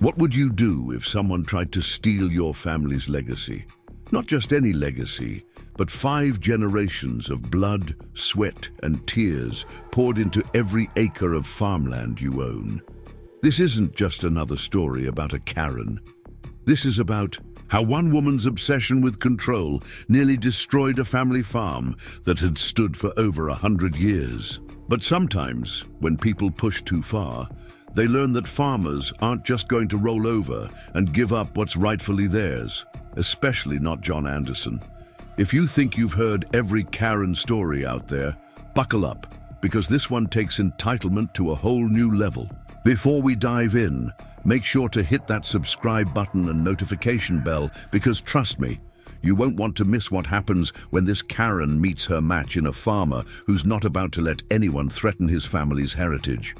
What would you do if someone tried to steal your family's legacy? Not just any legacy, but 5 generations of blood, sweat, and tears poured into every acre of farmland you own. This isn't just another story about a Karen. This is about how one woman's obsession with control nearly destroyed a family farm that had stood for over 100 years. But sometimes, when people push too far, they learn that farmers aren't just going to roll over and give up what's rightfully theirs, especially not John Anderson. If you think you've heard every Karen story out there, buckle up, because this one takes entitlement to a whole new level. Before we dive in, make sure to hit that subscribe button and notification bell, because trust me, you won't want to miss what happens when this Karen meets her match in a farmer who's not about to let anyone threaten his family's heritage.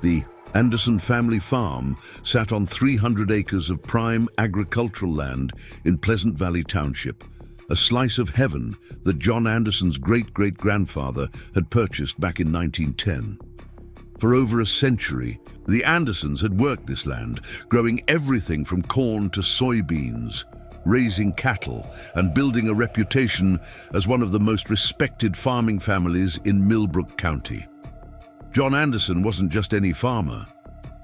The Anderson family farm sat on 300 acres of prime agricultural land in Pleasant Valley Township, a slice of heaven that John Anderson's great-great-grandfather had purchased back in 1910. For over a century, the Andersons had worked this land, growing everything from corn to soybeans, raising cattle, and building a reputation as one of the most respected farming families in Millbrook County. John Anderson wasn't just any farmer.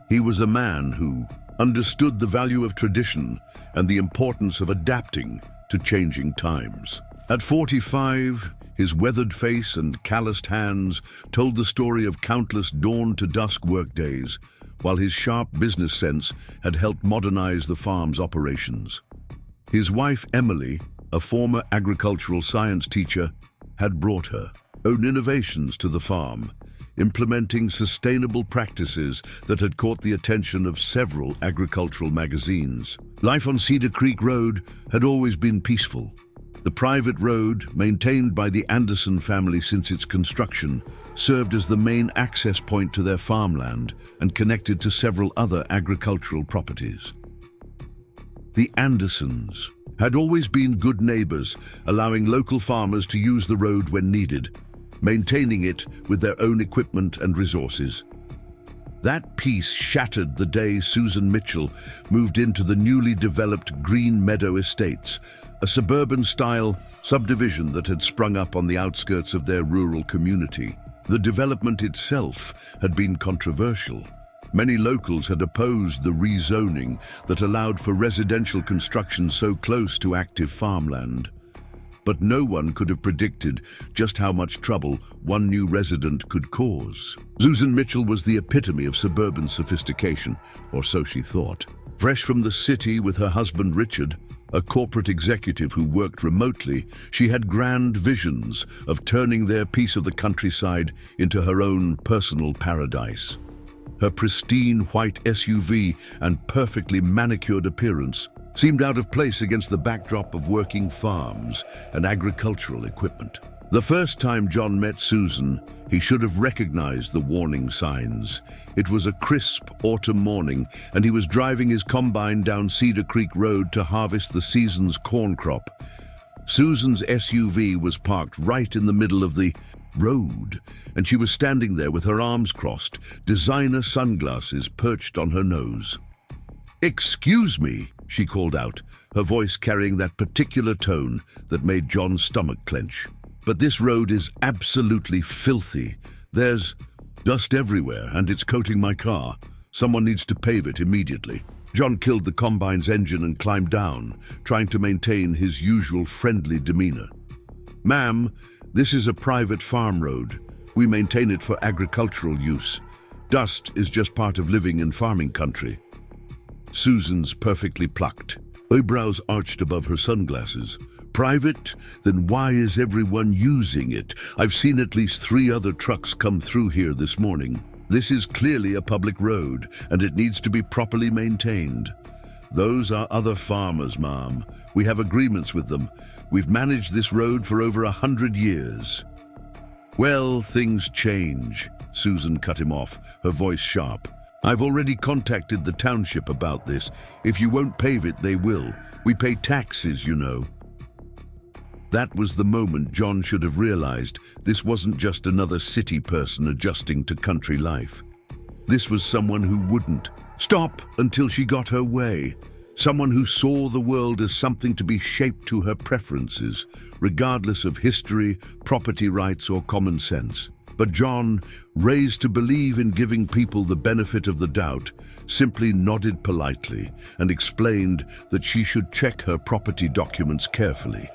He was a man who understood the value of tradition and the importance of adapting to changing times. At 45, his weathered face and calloused hands told the story of countless dawn-to-dusk workdays, while his sharp business sense had helped modernize the farm's operations. His wife, Emily, a former agricultural science teacher, had brought her own innovations to the farm, implementing sustainable practices that had caught the attention of several agricultural magazines. Life on Cedar Creek Road had always been peaceful. The private road, maintained by the Anderson family since its construction, served as the main access point to their farmland and connected to several other agricultural properties. The Andersons had always been good neighbors, allowing local farmers to use the road when needed, maintaining it with their own equipment and resources. That peace shattered the day Susan Mitchell moved into the newly developed Green Meadow Estates, a suburban-style subdivision that had sprung up on the outskirts of their rural community. The development itself had been controversial. Many locals had opposed the rezoning that allowed for residential construction so close to active farmland. But no one could have predicted just how much trouble one new resident could cause. Susan Mitchell was the epitome of suburban sophistication, or so she thought. Fresh from the city with her husband Richard, a corporate executive who worked remotely, she had grand visions of turning their piece of the countryside into her own personal paradise. Her pristine white SUV and perfectly manicured appearance seemed out of place against the backdrop of working farms and agricultural equipment. The first time John met Susan, he should have recognized the warning signs. It was a crisp autumn morning, and he was driving his combine down Cedar Creek Road to harvest the season's corn crop. Susan's SUV was parked right in the middle of the road, and she was standing there with her arms crossed, designer sunglasses perched on her nose. "Excuse me," she called out, her voice carrying that particular tone that made John's stomach clench. "But this road is absolutely filthy. There's dust everywhere, and it's coating my car. Someone needs to pave it immediately." John killed the combine's engine and climbed down, trying to maintain his usual friendly demeanor. "Ma'am, this is a private farm road. We maintain it for agricultural use. Dust is just part of living in farming country." Susan's perfectly plucked eyebrows arched above her sunglasses. "Private? Then why is everyone using it? I've seen at least 3 other trucks come through here this morning. This is clearly a public road, and it needs to be properly maintained." "Those are other farmers, ma'am. We have agreements with them. We've managed this road for over 100 years." "Well, things change," Susan cut him off, her voice sharp. "I've already contacted the township about this. If you won't pave it, they will. We pay taxes, you know." That was the moment John should have realized this wasn't just another city person adjusting to country life. This was someone who wouldn't Stop until she got her way. Someone who saw the world as something to be shaped to her preferences, regardless of history, property rights, or common sense. But John, raised to believe in giving people the benefit of the doubt, simply nodded politely and explained that she should check her property documents carefully.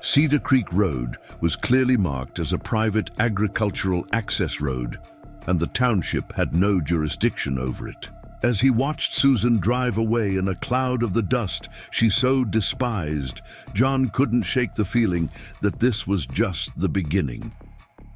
Cedar Creek Road was clearly marked as a private agricultural access road, and the township had no jurisdiction over it. As he watched Susan drive away in a cloud of the dust she so despised, John couldn't shake the feeling that this was just the beginning.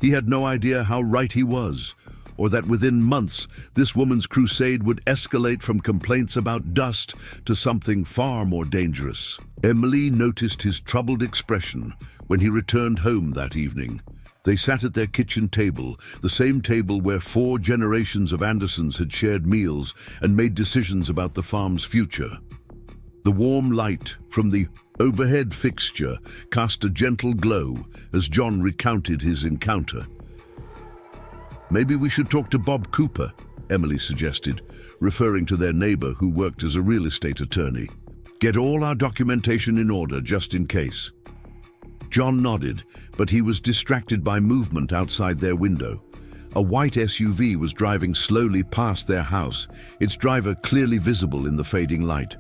He had no idea how right he was, or that within months this woman's crusade would escalate from complaints about dust to something far more dangerous. Emily noticed his troubled expression when he returned home that evening. They sat at their kitchen table, the same table where 4 generations of Andersons had shared meals and made decisions about the farm's future. The warm light from the overhead fixture cast a gentle glow as John recounted his encounter. "Maybe we should talk to Bob Cooper," Emily suggested, referring to their neighbor who worked as a real estate attorney. "Get all our documentation in order just in case." John nodded, but he was distracted by movement outside their window. A white SUV was driving slowly past their house, its driver clearly visible in the fading light.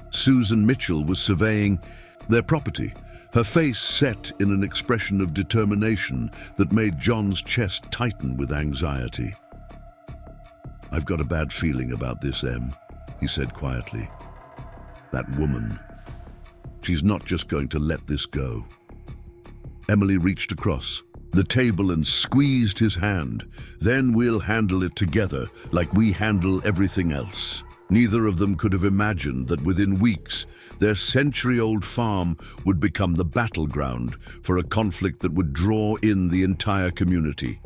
Susan Mitchell was surveying their property, her face set in an expression of determination that made John's chest tighten with anxiety. "I've got a bad feeling about this, Em," he said quietly. "That woman. She's not just going to let this go." Emily reached across the table and squeezed his hand. "Then we'll handle it together, like we handle everything else." Neither of them could have imagined that within weeks, their century-old farm would become the battleground for a conflict that would draw in the entire community,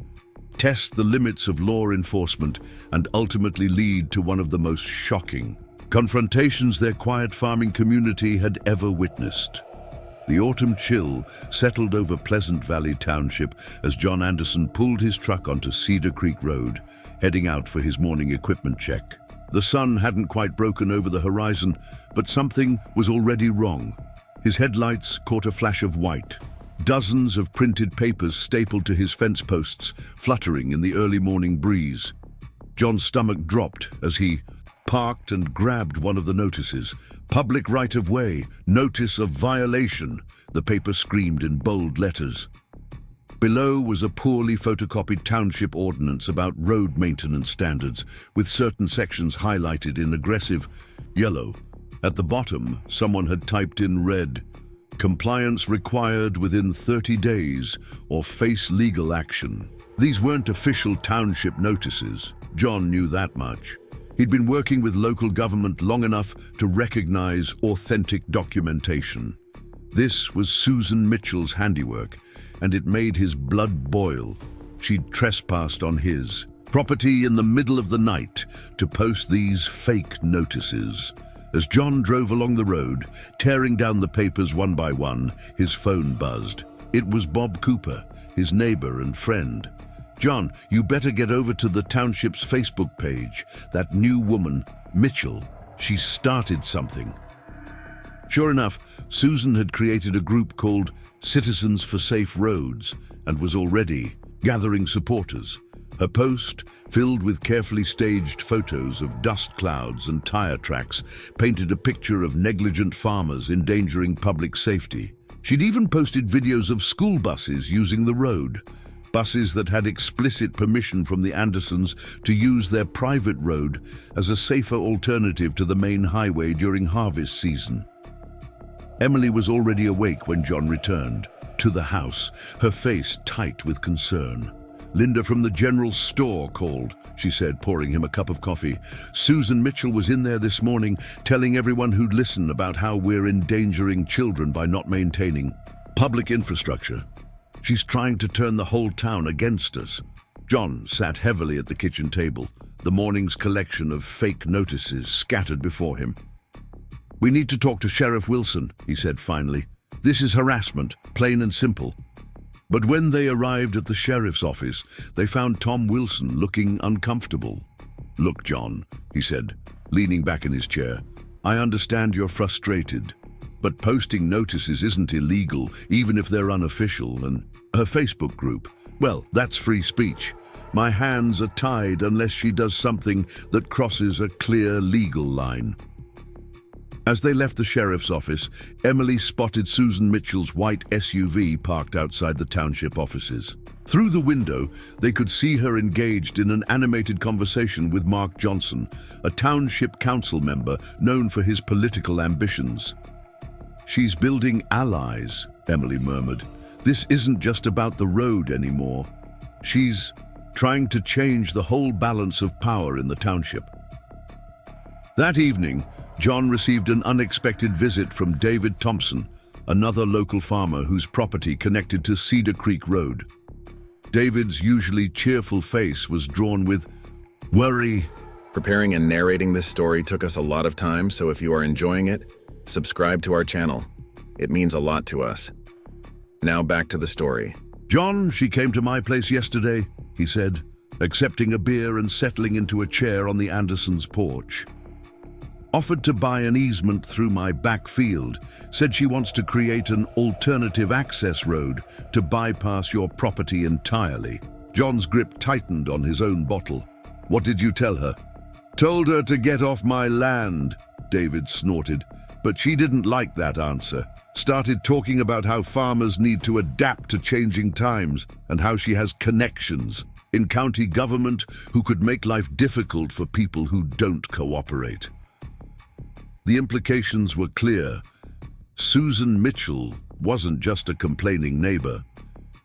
test the limits of law enforcement, and ultimately lead to one of the most shocking confrontations their quiet farming community had ever witnessed. The autumn chill settled over Pleasant Valley Township as John Anderson pulled his truck onto Cedar Creek Road, heading out for his morning equipment check. The sun hadn't quite broken over the horizon, but something was already wrong. His headlights caught a flash of white, dozens of printed papers stapled to his fence posts, fluttering in the early morning breeze. John's stomach dropped as he parked and grabbed one of the notices. "Public right-of-way, notice of violation," the paper screamed in bold letters. Below was a poorly photocopied township ordinance about road maintenance standards, with certain sections highlighted in aggressive yellow. At the bottom, someone had typed in red, "Compliance required within 30 days or face legal action." These weren't official township notices. John knew that much. He'd been working with local government long enough to recognize authentic documentation. This was Susan Mitchell's handiwork, and it made his blood boil. She'd trespassed on his property in the middle of the night to post these fake notices. As John drove along the road, tearing down the papers one by one, his phone buzzed. It was Bob Cooper, his neighbor and friend. "John, you better get over to the township's Facebook page. That new woman, Mitchell, she started something." Sure enough, Susan had created a group called Citizens for Safe Roads and was already gathering supporters. Her post, filled with carefully staged photos of dust clouds and tire tracks, painted a picture of negligent farmers endangering public safety. She'd even posted videos of school buses using the road, buses that had explicit permission from the Andersons to use their private road as a safer alternative to the main highway during harvest season. Emily was already awake when John returned to the house, her face tight with concern. "Linda from the general store called," she said, pouring him a cup of coffee. "Susan Mitchell was in there this morning, telling everyone who'd listen about how we're endangering children by not maintaining public infrastructure. She's trying to turn the whole town against us." John sat heavily at the kitchen table, the morning's collection of fake notices scattered before him. "We need to talk to Sheriff Wilson," he said finally. "This is harassment, plain and simple." But when they arrived at the sheriff's office, they found Tom Wilson looking uncomfortable. "Look, John," he said, leaning back in his chair, "I understand you're frustrated, but posting notices isn't illegal, even if they're unofficial, and her Facebook group, well, that's free speech. My hands are tied unless she does something that crosses a clear legal line." As they left the sheriff's office, Emily spotted Susan Mitchell's white SUV parked outside the township offices. Through the window, they could see her engaged in an animated conversation with Mark Johnson, a township council member known for his political ambitions. "She's building allies," Emily murmured. "This isn't just about the road anymore. She's trying to change the whole balance of power in the township." That evening, John received an unexpected visit from David Thompson, another local farmer whose property connected to Cedar Creek Road. David's usually cheerful face was drawn with worry. Preparing and narrating this story took us a lot of time, so if you are enjoying it, subscribe to our channel. It means a lot to us. Now back to the story. "John, she came to my place yesterday," he said, accepting a beer and settling into a chair on the Andersons' porch. "Offered to buy an easement through my back field, said she wants to create an alternative access road to bypass your property entirely." John's grip tightened on his own bottle. "What did you tell her?" "Told her to get off my land," David snorted, but she didn't like that answer. Started talking about how farmers need to adapt to changing times and how she has connections in county government who could make life difficult for people who don't cooperate. The implications were clear. Susan Mitchell wasn't just a complaining neighbor.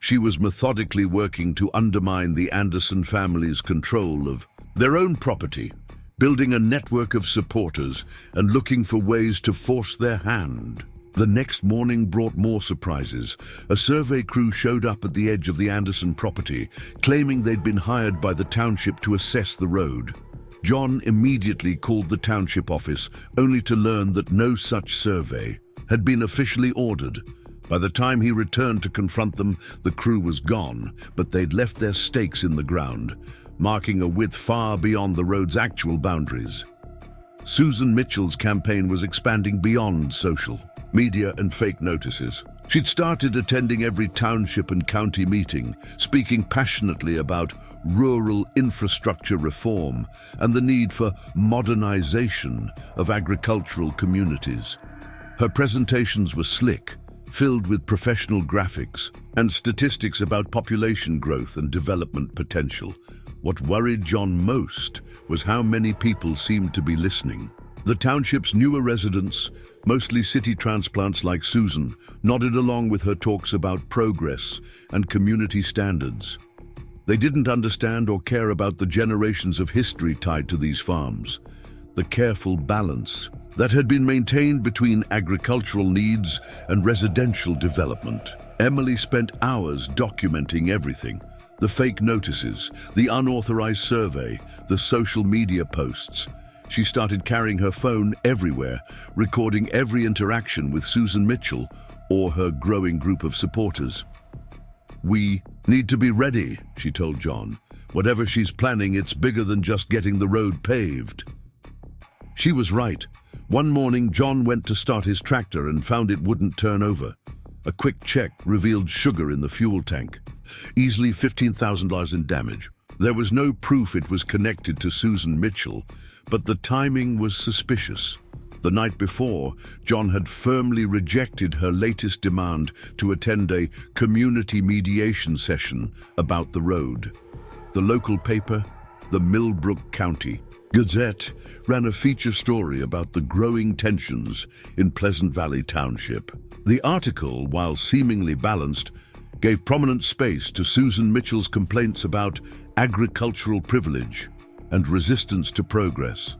She was methodically working to undermine the Anderson family's control of their own property, building a network of supporters and looking for ways to force their hand. The next morning brought more surprises. A survey crew showed up at the edge of the Anderson property, claiming they'd been hired by the township to assess the road. John immediately called the township office, only to learn that no such survey had been officially ordered. By the time he returned to confront them, the crew was gone, but they'd left their stakes in the ground, marking a width far beyond the road's actual boundaries. Susan Mitchell's campaign was expanding beyond social media and fake notices. She'd started attending every township and county meeting, speaking passionately about rural infrastructure reform and the need for modernization of agricultural communities. Her presentations were slick, filled with professional graphics and statistics about population growth and development potential. What worried John most was how many people seemed to be listening. The township's newer residents, mostly city transplants like Susan, nodded along with her talks about progress and community standards. They didn't understand or care about the generations of history tied to these farms, the careful balance that had been maintained between agricultural needs and residential development. Emily spent hours documenting everything: the fake notices, the unauthorized survey, the social media posts. She started carrying her phone everywhere, recording every interaction with Susan Mitchell or her growing group of supporters. "We need to be ready," she told John. "Whatever she's planning, it's bigger than just getting the road paved." She was right. One morning, John went to start his tractor and found it wouldn't turn over. A quick check revealed sugar in the fuel tank, easily $15,000 in damage. There was no proof it was connected to Susan Mitchell, but the timing was suspicious. The night before, John had firmly rejected her latest demand to attend a community mediation session about the road. The local paper, the Millbrook County Gazette, ran a feature story about the growing tensions in Pleasant Valley Township. The article, while seemingly balanced, gave prominent space to Susan Mitchell's complaints about agricultural privilege and resistance to progress.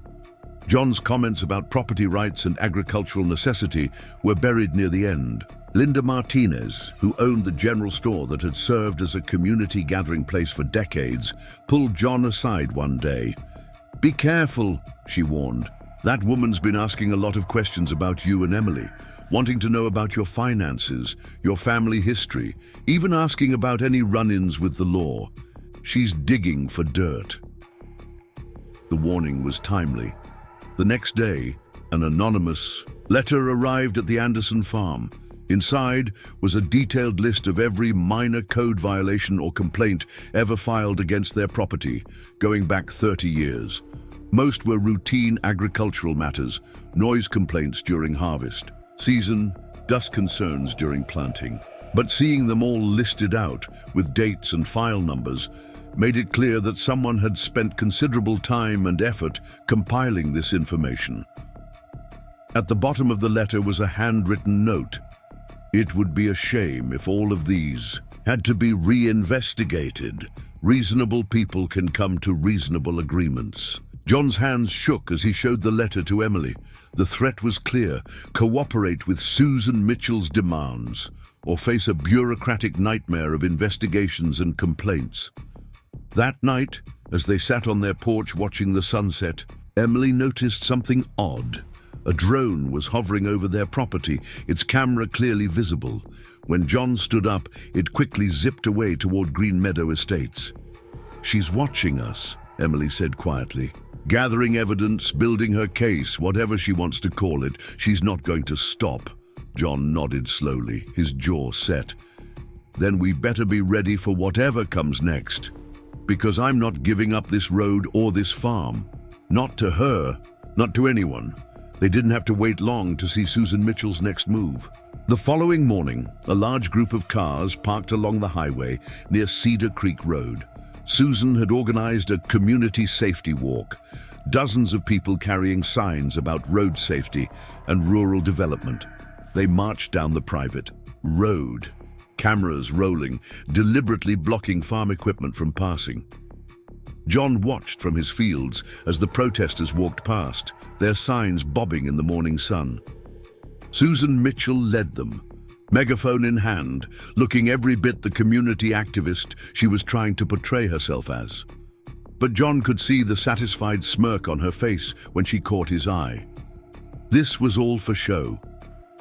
John's comments about property rights and agricultural necessity were buried near the end. Linda Martinez, who owned the general store that had served as a community gathering place for decades, pulled John aside one day. "Be careful," she warned. "That woman's been asking a lot of questions about you and Emily, wanting to know about your finances, your family history, even asking about any run-ins with the law. She's digging for dirt." The warning was timely. The next day, an anonymous letter arrived at the Anderson farm. Inside was a detailed list of every minor code violation or complaint ever filed against their property, going back 30 years. Most were routine agricultural matters, noise complaints during harvest, season, dust concerns during planting. But seeing them all listed out with dates and file numbers made it clear that someone had spent considerable time and effort compiling this information. At the bottom of the letter was a handwritten note. It would be a shame if all of these had to be reinvestigated. Reasonable people can come to reasonable agreements. John's hands shook as he showed the letter to Emily. The threat was clear: cooperate with Susan Mitchell's demands, or face a bureaucratic nightmare of investigations and complaints. That night, as they sat on their porch watching the sunset, Emily noticed something odd. A drone was hovering over their property, its camera clearly visible. When John stood up, it quickly zipped away toward Green Meadow Estates. "She's watching us," Emily said quietly. "Gathering evidence, building her case, whatever she wants to call it. She's not going to stop." John nodded slowly, his jaw set. "Then we better be ready for whatever comes next. Because I'm not giving up this road or this farm. Not to her, not to anyone." They didn't have to wait long to see Susan Mitchell's next move. The following morning, a large group of cars parked along the highway near Cedar Creek Road. Susan had organized a community safety walk, dozens of people carrying signs about road safety and rural development. They marched down the private road, cameras rolling, deliberately blocking farm equipment from passing. John watched from his fields as the protesters walked past, their signs bobbing in the morning sun. Susan Mitchell led them, megaphone in hand, looking every bit the community activist she was trying to portray herself as. But John could see the satisfied smirk on her face when she caught his eye. This was all for show,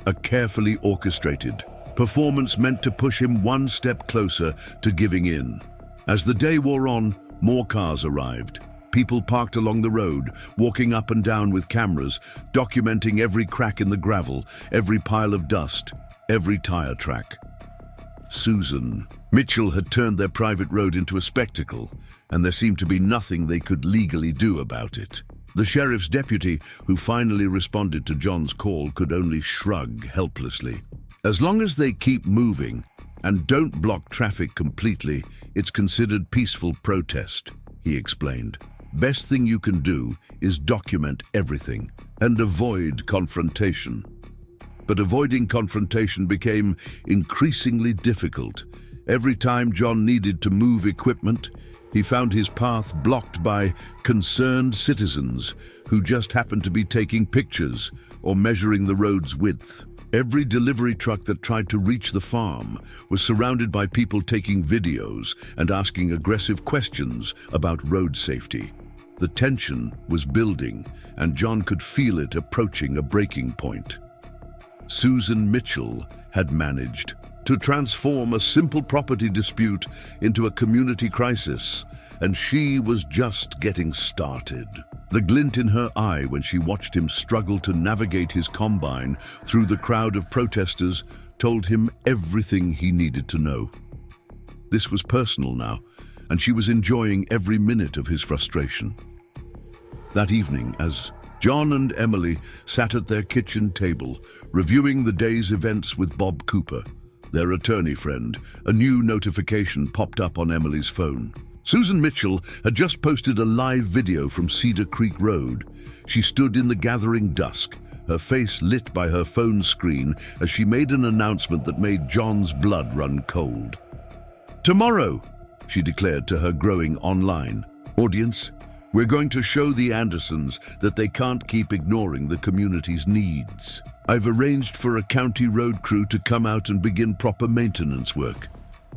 a carefully orchestrated performance meant to push him one step closer to giving in. As the day wore on, more cars arrived. People parked along the road, walking up and down with cameras, documenting every crack in the gravel, every pile of dust, every tire track. Susan Mitchell had turned their private road into a spectacle, and there seemed to be nothing they could legally do about it. The sheriff's deputy, who finally responded to John's call, could only shrug helplessly. "As long as they keep moving and don't block traffic completely, it's considered peaceful protest," he explained. "Best thing you can do is document everything and avoid confrontation." But avoiding confrontation became increasingly difficult. Every time John needed to move equipment, he found his path blocked by concerned citizens who just happened to be taking pictures or measuring the road's width. Every delivery truck that tried to reach the farm was surrounded by people taking videos and asking aggressive questions about road safety. The tension was building, and John could feel it approaching a breaking point. Susan Mitchell had managed to transform a simple property dispute into a community crisis, and she was just getting started. The glint in her eye when she watched him struggle to navigate his combine through the crowd of protesters told him everything he needed to know. This was personal now, and she was enjoying every minute of his frustration. That evening, as John and Emily sat at their kitchen table, reviewing the day's events with Bob Cooper, their attorney friend, a new notification popped up on Emily's phone. Susan Mitchell had just posted a live video from Cedar Creek Road. She stood in the gathering dusk, her face lit by her phone screen as she made an announcement that made John's blood run cold. "Tomorrow," she declared to her growing online audience, "we're going to show the Andersons that they can't keep ignoring the community's needs. I've arranged for a county road crew to come out and begin proper maintenance work.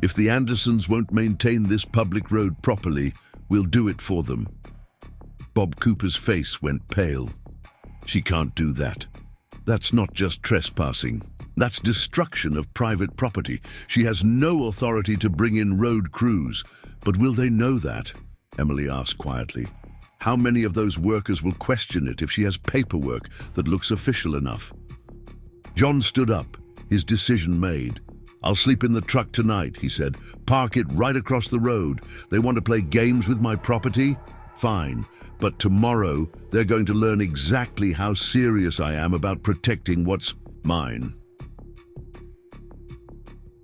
If the Andersons won't maintain this public road properly, we'll do it for them." Bob Cooper's face went pale. "She can't do that. That's not just trespassing. That's destruction of private property. She has no authority to bring in road crews." "But will they know that?" Emily asked quietly. How many of those workers will question it if she has paperwork that looks official enough? John stood up, his decision made. "I'll sleep in the truck tonight," he said. "Park it right across the road. They want to play games with my property? Fine. But tomorrow, they're going to learn exactly how serious I am about protecting what's mine."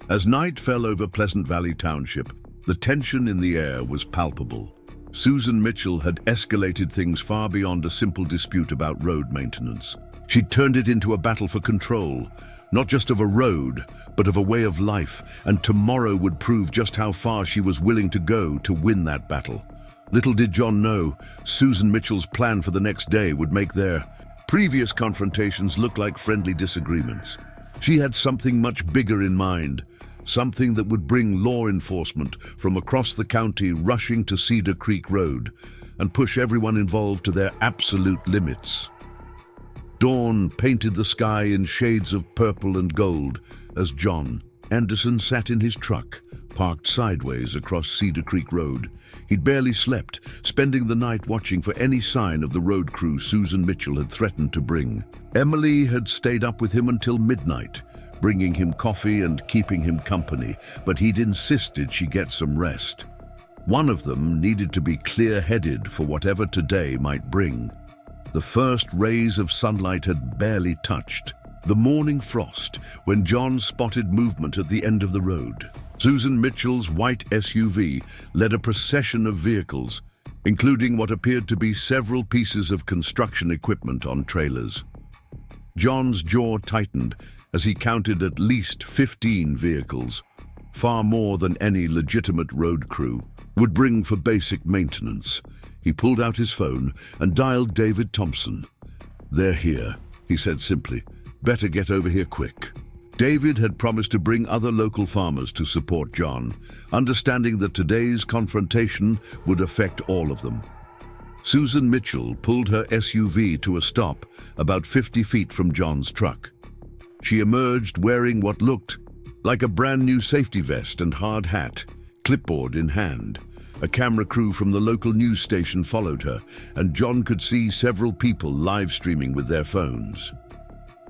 As night fell over Pleasant Valley Township, the tension in the air was palpable. Susan Mitchell had escalated things far beyond a simple dispute about road maintenance. She'd turned it into a battle for control, not just of a road, but of a way of life, and tomorrow would prove just how far she was willing to go to win that battle. Little did John know, Susan Mitchell's plan for the next day would make their previous confrontations look like friendly disagreements. She had something much bigger in mind, something that would bring law enforcement from across the county rushing to Cedar Creek Road and push everyone involved to their absolute limits. Dawn painted the sky in shades of purple and gold as John Anderson sat in his truck, parked sideways across Cedar Creek Road. He'd barely slept, spending the night watching for any sign of the road crew Susan Mitchell had threatened to bring. Emily had stayed up with him until midnight, bringing him coffee and keeping him company, but he'd insisted she get some rest. One of them needed to be clear-headed for whatever today might bring. The first rays of sunlight had barely touched the morning frost when John spotted movement at the end of the road. Susan Mitchell's white SUV led a procession of vehicles, including what appeared to be several pieces of construction equipment on trailers. John's jaw tightened as he counted at least 15 vehicles, far more than any legitimate road crew would bring for basic maintenance. He pulled out his phone and dialed David Thompson. "They're here," he said simply. "Better get over here quick." David had promised to bring other local farmers to support John, understanding that today's confrontation would affect all of them. Susan Mitchell pulled her SUV to a stop about 50 feet from John's truck. She emerged wearing what looked like a brand new safety vest and hard hat, clipboard in hand. A camera crew from the local news station followed her, and John could see several people live streaming with their phones.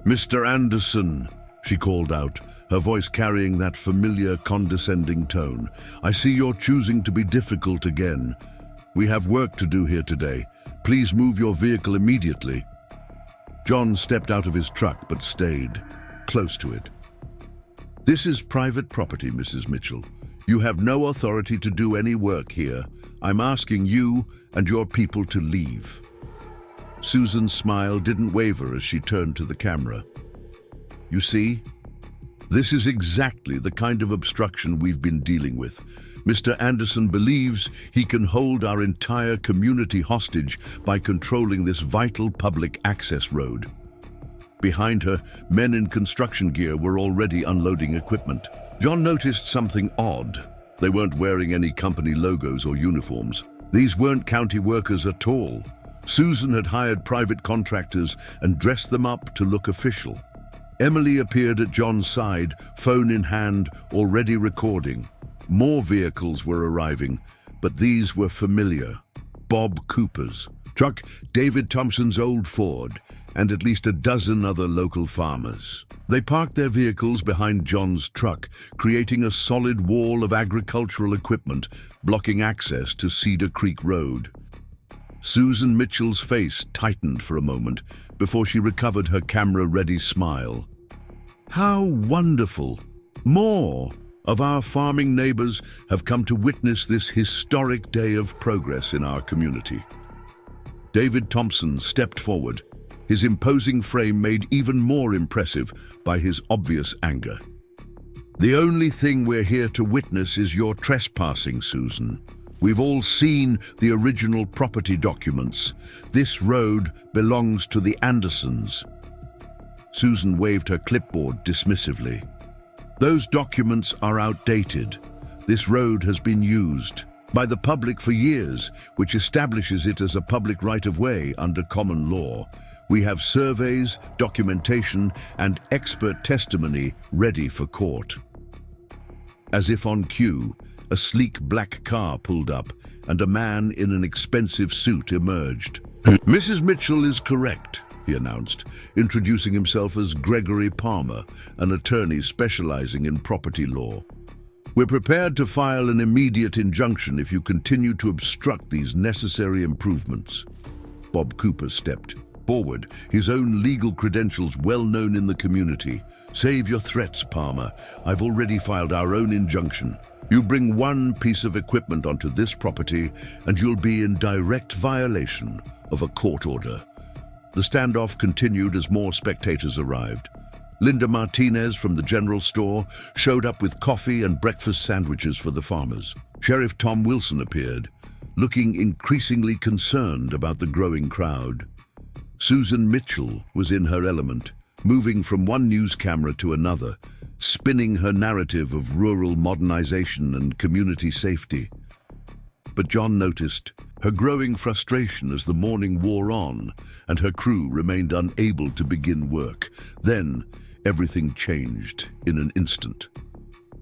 "Mr. Anderson," she called out, her voice carrying that familiar, condescending tone. "I see you're choosing to be difficult again. We have work to do here today. Please move your vehicle immediately." John stepped out of his truck but stayed close to it. "This is private property, Mrs. Mitchell. You have no authority to do any work here. I'm asking you and your people to leave." Susan's smile didn't waver as she turned to the camera. "You see? This is exactly the kind of obstruction we've been dealing with. Mr. Anderson believes he can hold our entire community hostage by controlling this vital public access road." Behind her, men in construction gear were already unloading equipment. John noticed something odd. They weren't wearing any company logos or uniforms. These weren't county workers at all. Susan had hired private contractors and dressed them up to look official. Emily appeared at John's side, phone in hand, already recording. More vehicles were arriving, but these were familiar. Bob Cooper's truck, David Thompson's old Ford, and at least a dozen other local farmers. They parked their vehicles behind John's truck, creating a solid wall of agricultural equipment, blocking access to Cedar Creek Road. Susan Mitchell's face tightened for a moment before she recovered her camera-ready smile. "How wonderful! More of our farming neighbors have come to witness this historic day of progress in our community." David Thompson stepped forward, his imposing frame made even more impressive by his obvious anger. "The only thing we're here to witness is your trespassing, Susan. We've all seen the original property documents. This road belongs to the Andersons." Susan waved her clipboard dismissively. "Those documents are outdated. This road has been used by the public for years, which establishes it as a public right-of-way under common law. We have surveys, documentation, and expert testimony ready for court." As if on cue, A sleek black car pulled up, and a man in an expensive suit emerged. "Mrs. Mitchell is correct," he announced, introducing himself as Gregory Palmer, an attorney specializing in property law. "We're prepared to file an immediate injunction if you continue to obstruct these necessary improvements." Bob Cooper stepped forward, his own legal credentials well known in the community. "Save your threats, Palmer. I've already filed our own injunction. You bring one piece of equipment onto this property, and you'll be in direct violation of a court order." The standoff continued as more spectators arrived. Linda Martinez from the general store showed up with coffee and breakfast sandwiches for the farmers. Sheriff Tom Wilson appeared, looking increasingly concerned about the growing crowd. Susan Mitchell was in her element, moving from one news camera to another, spinning her narrative of rural modernization and community safety. But John noticed her growing frustration as the morning wore on and her crew remained unable to begin work. Then, everything changed in an instant.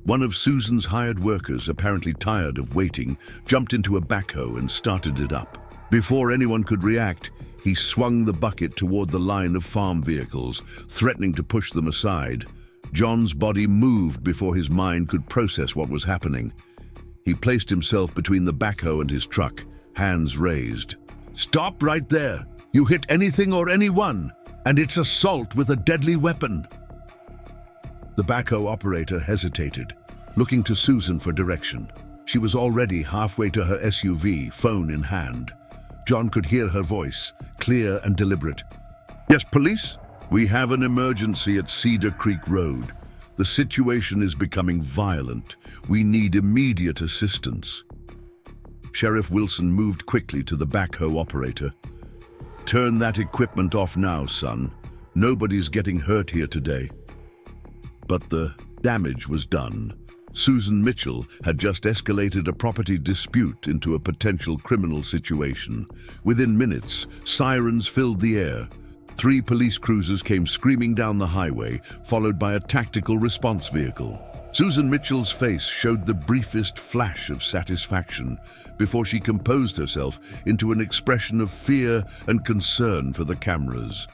One of Susan's hired workers, apparently tired of waiting, jumped into a backhoe and started it up. Before anyone could react, he swung the bucket toward the line of farm vehicles, threatening to push them aside. John's body moved before his mind could process what was happening. He placed himself between the backhoe and his truck, hands raised. "Stop right there! You hit anything or anyone, and it's assault with a deadly weapon!" The backhoe operator hesitated, looking to Susan for direction. She was already halfway to her SUV, phone in hand. John could hear her voice, clear and deliberate. "Yes, police? We have an emergency at Cedar Creek Road. The situation is becoming violent. We need immediate assistance." Sheriff Wilson moved quickly to the backhoe operator. "Turn that equipment off now, son. Nobody's getting hurt here today." But the damage was done. Susan Mitchell had just escalated a property dispute into a potential criminal situation. Within minutes, sirens filled the air. 3 police cruisers came screaming down the highway, followed by a tactical response vehicle. Susan Mitchell's face showed the briefest flash of satisfaction before she composed herself into an expression of fear and concern for the cameras.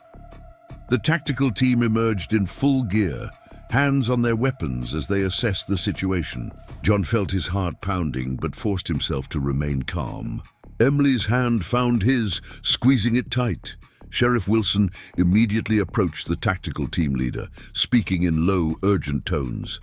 The tactical team emerged in full gear, hands on their weapons as they assessed the situation. John felt his heart pounding but forced himself to remain calm. Emily's hand found his, squeezing it tight. Sheriff Wilson immediately approached the tactical team leader, speaking in low, urgent tones.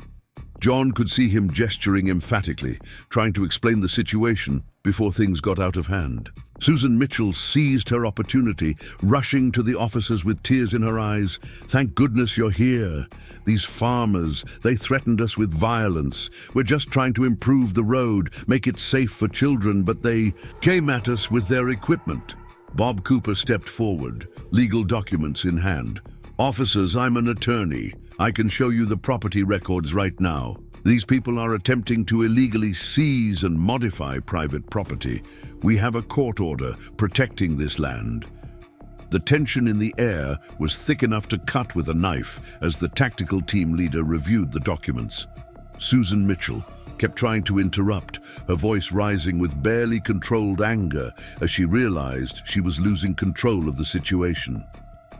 John could see him gesturing emphatically, trying to explain the situation before things got out of hand. Susan Mitchell seized her opportunity, rushing to the officers with tears in her eyes. "Thank goodness you're here. These farmers, they threatened us with violence. We're just trying to improve the road, make it safe for children, but they came at us with their equipment." Bob Cooper stepped forward, legal documents in hand. "Officers, I'm an attorney. I can show you the property records right now. These people are attempting to illegally seize and modify private property. We have a court order protecting this land." The tension in the air was thick enough to cut with a knife as the tactical team leader reviewed the documents. Susan Mitchell kept trying to interrupt, her voice rising with barely controlled anger as she realized she was losing control of the situation.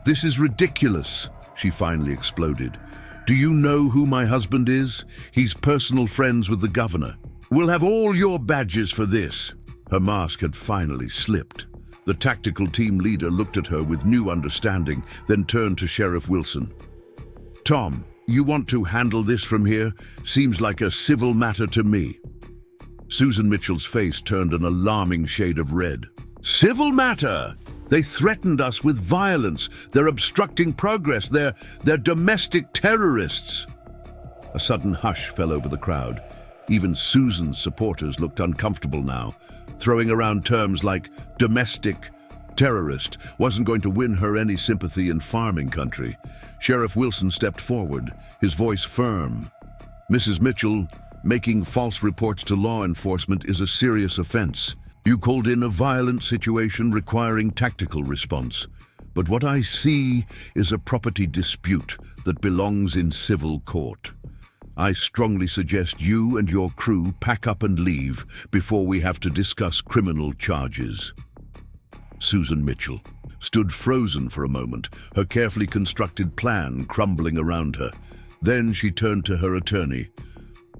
"This is ridiculous," she finally exploded. "Do you know who my husband is? He's personal friends with the governor. We'll have all your badges for this." Her mask had finally slipped. The tactical team leader looked at her with new understanding, then turned to Sheriff Wilson. "Tom, you want to handle this from here? Seems like a civil matter to me." Susan Mitchell's face turned an alarming shade of red. "Civil matter? They threatened us with violence. They're obstructing progress. They're domestic terrorists." A sudden hush fell over the crowd. Even Susan's supporters looked uncomfortable now. Throwing around terms like domestic terrorist wasn't going to win her any sympathy in farming country. Sheriff Wilson stepped forward, his voice firm. "Mrs. Mitchell, making false reports to law enforcement is a serious offense. You called in a violent situation requiring tactical response. But what I see is a property dispute that belongs in civil court. I strongly suggest you and your crew pack up and leave before we have to discuss criminal charges." Susan Mitchell stood frozen for a moment, her carefully constructed plan crumbling around her. Then she turned to her attorney.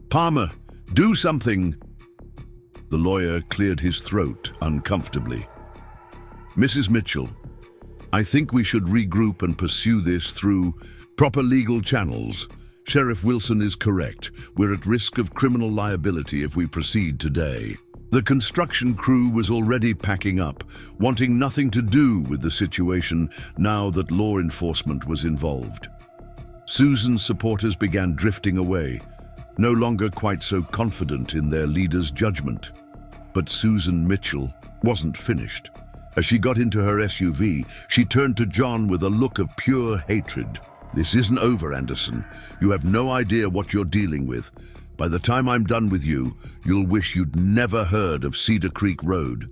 "Palmer, do something!" The lawyer cleared his throat uncomfortably. "Mrs. Mitchell, I think we should regroup and pursue this through proper legal channels. Sheriff Wilson is correct. We're at risk of criminal liability if we proceed today." The construction crew was already packing up, wanting nothing to do with the situation now that law enforcement was involved. Susan's supporters began drifting away, no longer quite so confident in their leader's judgment. But Susan Mitchell wasn't finished. As she got into her SUV, she turned to John with a look of pure hatred. "This isn't over, Anderson. You have no idea what you're dealing with. By the time I'm done with you, you'll wish you'd never heard of Cedar Creek Road."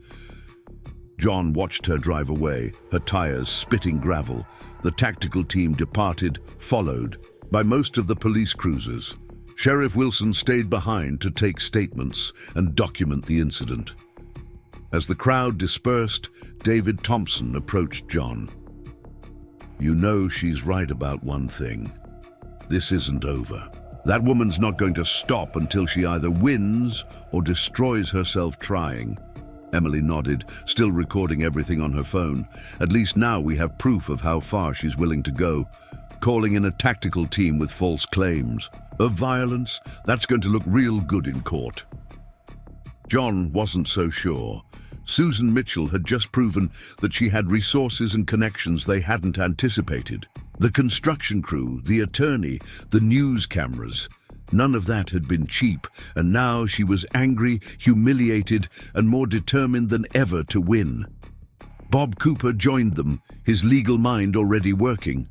John watched her drive away, her tires spitting gravel. The tactical team departed, followed by most of the police cruisers. Sheriff Wilson stayed behind to take statements and document the incident. As the crowd dispersed, David Thompson approached John. "You know she's right about one thing. This isn't over. That woman's not going to stop until she either wins or destroys herself trying." Emily nodded, still recording everything on her phone. "At least now we have proof of how far she's willing to go. Calling in a tactical team with false claims of violence, that's going to look real good in court." John wasn't so sure. Susan Mitchell had just proven that she had resources and connections they hadn't anticipated. The construction crew, the attorney, the news cameras, none of that had been cheap, and now she was angry, humiliated, and more determined than ever to win. Bob Cooper joined them, his legal mind already working.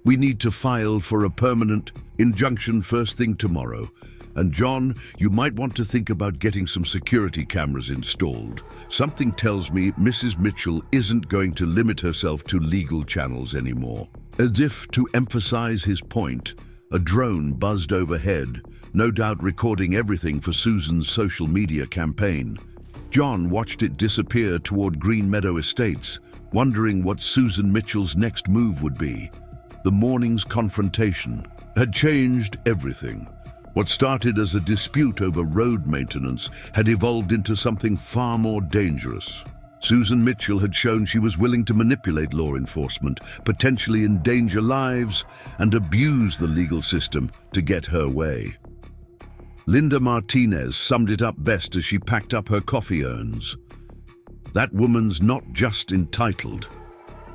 "We need to file for a permanent injunction first thing tomorrow. And John, you might want to think about getting some security cameras installed. Something tells me Mrs. Mitchell isn't going to limit herself to legal channels anymore." As if to emphasize his point, a drone buzzed overhead, no doubt recording everything for Susan's social media campaign. John watched it disappear toward Green Meadow Estates, wondering what Susan Mitchell's next move would be. The morning's confrontation had changed everything. What started as a dispute over road maintenance had evolved into something far more dangerous. Susan Mitchell had shown she was willing to manipulate law enforcement, potentially endanger lives, and abuse the legal system to get her way. Linda Martinez summed it up best as she packed up her coffee urns. "That woman's not just entitled.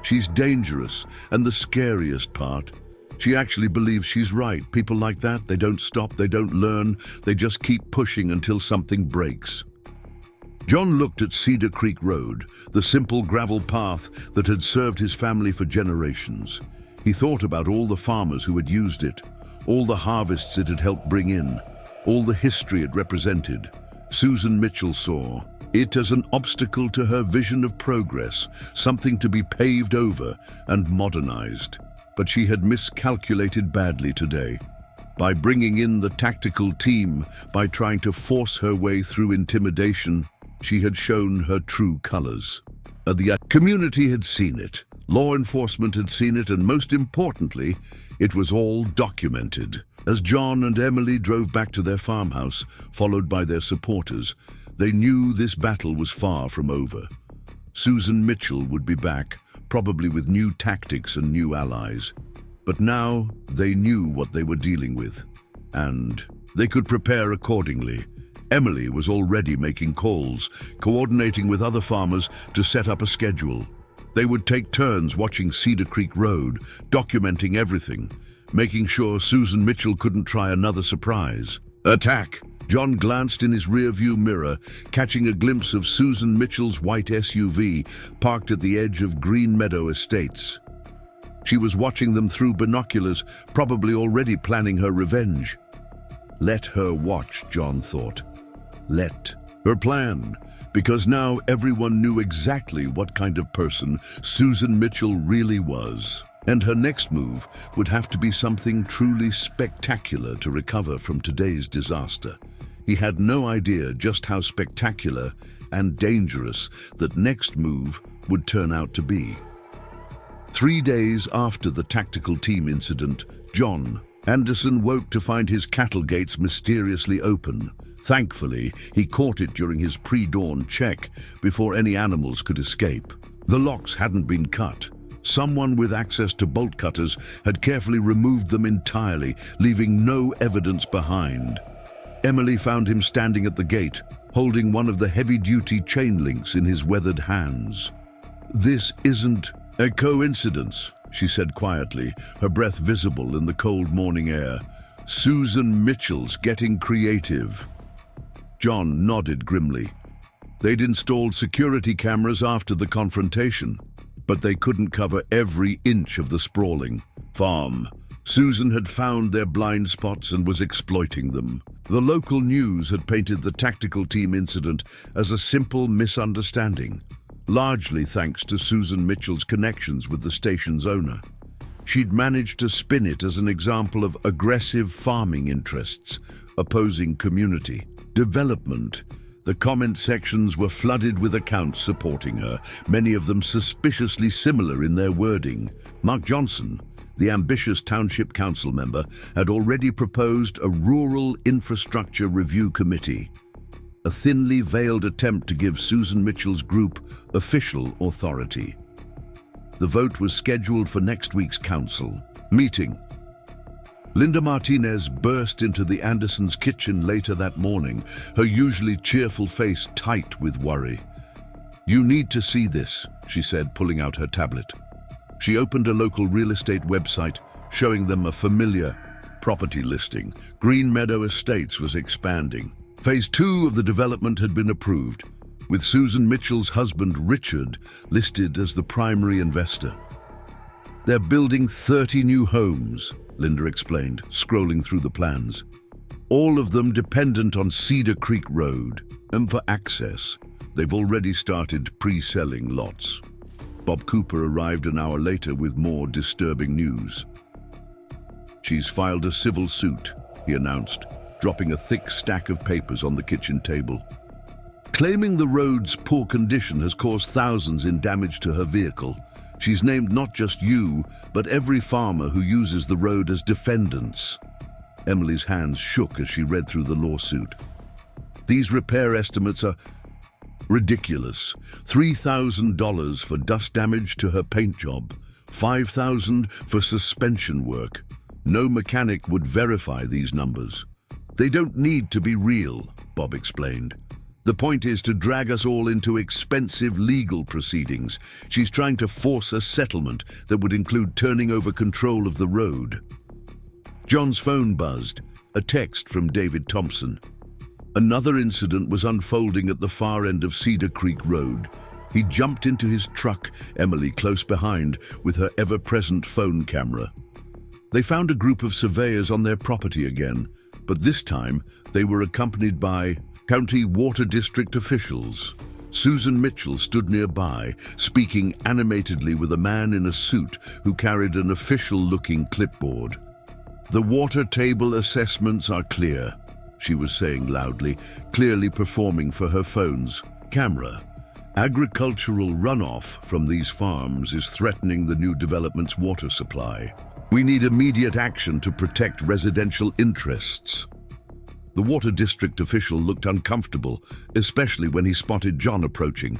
She's dangerous, and the scariest part, she actually believes she's right. People like that, they don't stop, they don't learn, they just keep pushing until something breaks." John looked at Cedar Creek Road, the simple gravel path that had served his family for generations. He thought about all the farmers who had used it, all the harvests it had helped bring in, all the history it represented. Susan Mitchell saw it as an obstacle to her vision of progress, something to be paved over and modernized. But she had miscalculated badly today. By bringing in the tactical team, by trying to force her way through intimidation, she had shown her true colors. The community had seen it, law enforcement had seen it, and most importantly, it was all documented. As John and Emily drove back to their farmhouse, followed by their supporters, they knew this battle was far from over. Susan Mitchell would be back, probably with new tactics and new allies. But now they knew what they were dealing with, and they could prepare accordingly. Emily was already making calls, coordinating with other farmers to set up a schedule. They would take turns watching Cedar Creek Road, documenting everything, making sure Susan Mitchell couldn't try another surprise. Attack! John glanced in his rearview mirror, catching a glimpse of Susan Mitchell's white SUV parked at the edge of Green Meadow Estates. She was watching them through binoculars, probably already planning her revenge. Let her watch, John thought. Let her plan, because now everyone knew exactly what kind of person Susan Mitchell really was. And her next move would have to be something truly spectacular to recover from today's disaster. He had no idea just how spectacular and dangerous that next move would turn out to be. 3 days after the tactical team incident, John Anderson woke to find his cattle gates mysteriously open. Thankfully, he caught it during his pre-dawn check before any animals could escape. The locks hadn't been cut. Someone with access to bolt cutters had carefully removed them entirely, leaving no evidence behind. Emily found him standing at the gate, holding one of the heavy-duty chain links in his weathered hands. "This isn't a coincidence," she said quietly, her breath visible in the cold morning air. "Susan Mitchell's getting creative." John nodded grimly. They'd installed security cameras after the confrontation, but they couldn't cover every inch of the sprawling farm. Susan had found their blind spots and was exploiting them. The local news had painted the tactical team incident as a simple misunderstanding, largely thanks to Susan Mitchell's connections with the station's owner. She'd managed to spin it as an example of aggressive farming interests, opposing community development. The comment sections were flooded with accounts supporting her, many of them suspiciously similar in their wording. Mark Johnson, the ambitious township council member, had already proposed a rural infrastructure review committee, a thinly veiled attempt to give Susan Mitchell's group official authority. The vote was scheduled for next week's council meeting. Linda Martinez burst into the Andersons' kitchen later that morning, her usually cheerful face tight with worry. "You need to see this," she said, pulling out her tablet. She opened a local real estate website, showing them a familiar property listing. Green Meadow Estates was expanding. Phase 2 of the development had been approved, with Susan Mitchell's husband, Richard, listed as the primary investor. "They're building 30 new homes," Linda explained, scrolling through the plans. "All of them dependent on Cedar Creek Road. And for access, they've already started pre-selling lots." Bob Cooper arrived an hour later with more disturbing news. "She's filed a civil suit," he announced, dropping a thick stack of papers on the kitchen table. "Claiming the road's poor condition has caused thousands in damage to her vehicle. She's named not just you, but every farmer who uses the road as defendants." Emily's hands shook as she read through the lawsuit. "These repair estimates are ridiculous. $3,000 for dust damage to her paint job, $5,000 for suspension work. No mechanic would verify these numbers." "They don't need to be real," Bob explained. "The point is to drag us all into expensive legal proceedings. She's trying to force a settlement that would include turning over control of the road." John's phone buzzed, a text from David Thompson. Another incident was unfolding at the far end of Cedar Creek Road. He jumped into his truck, Emily close behind, with her ever-present phone camera. They found a group of surveyors on their property again, but this time they were accompanied by County Water District officials. Susan Mitchell stood nearby, speaking animatedly with a man in a suit who carried an official-looking clipboard. "The water table assessments are clear," she was saying loudly, clearly performing for her phone's camera. "Agricultural runoff from these farms is threatening the new development's water supply. We need immediate action to protect residential interests." The Water District official looked uncomfortable, especially when he spotted John approaching.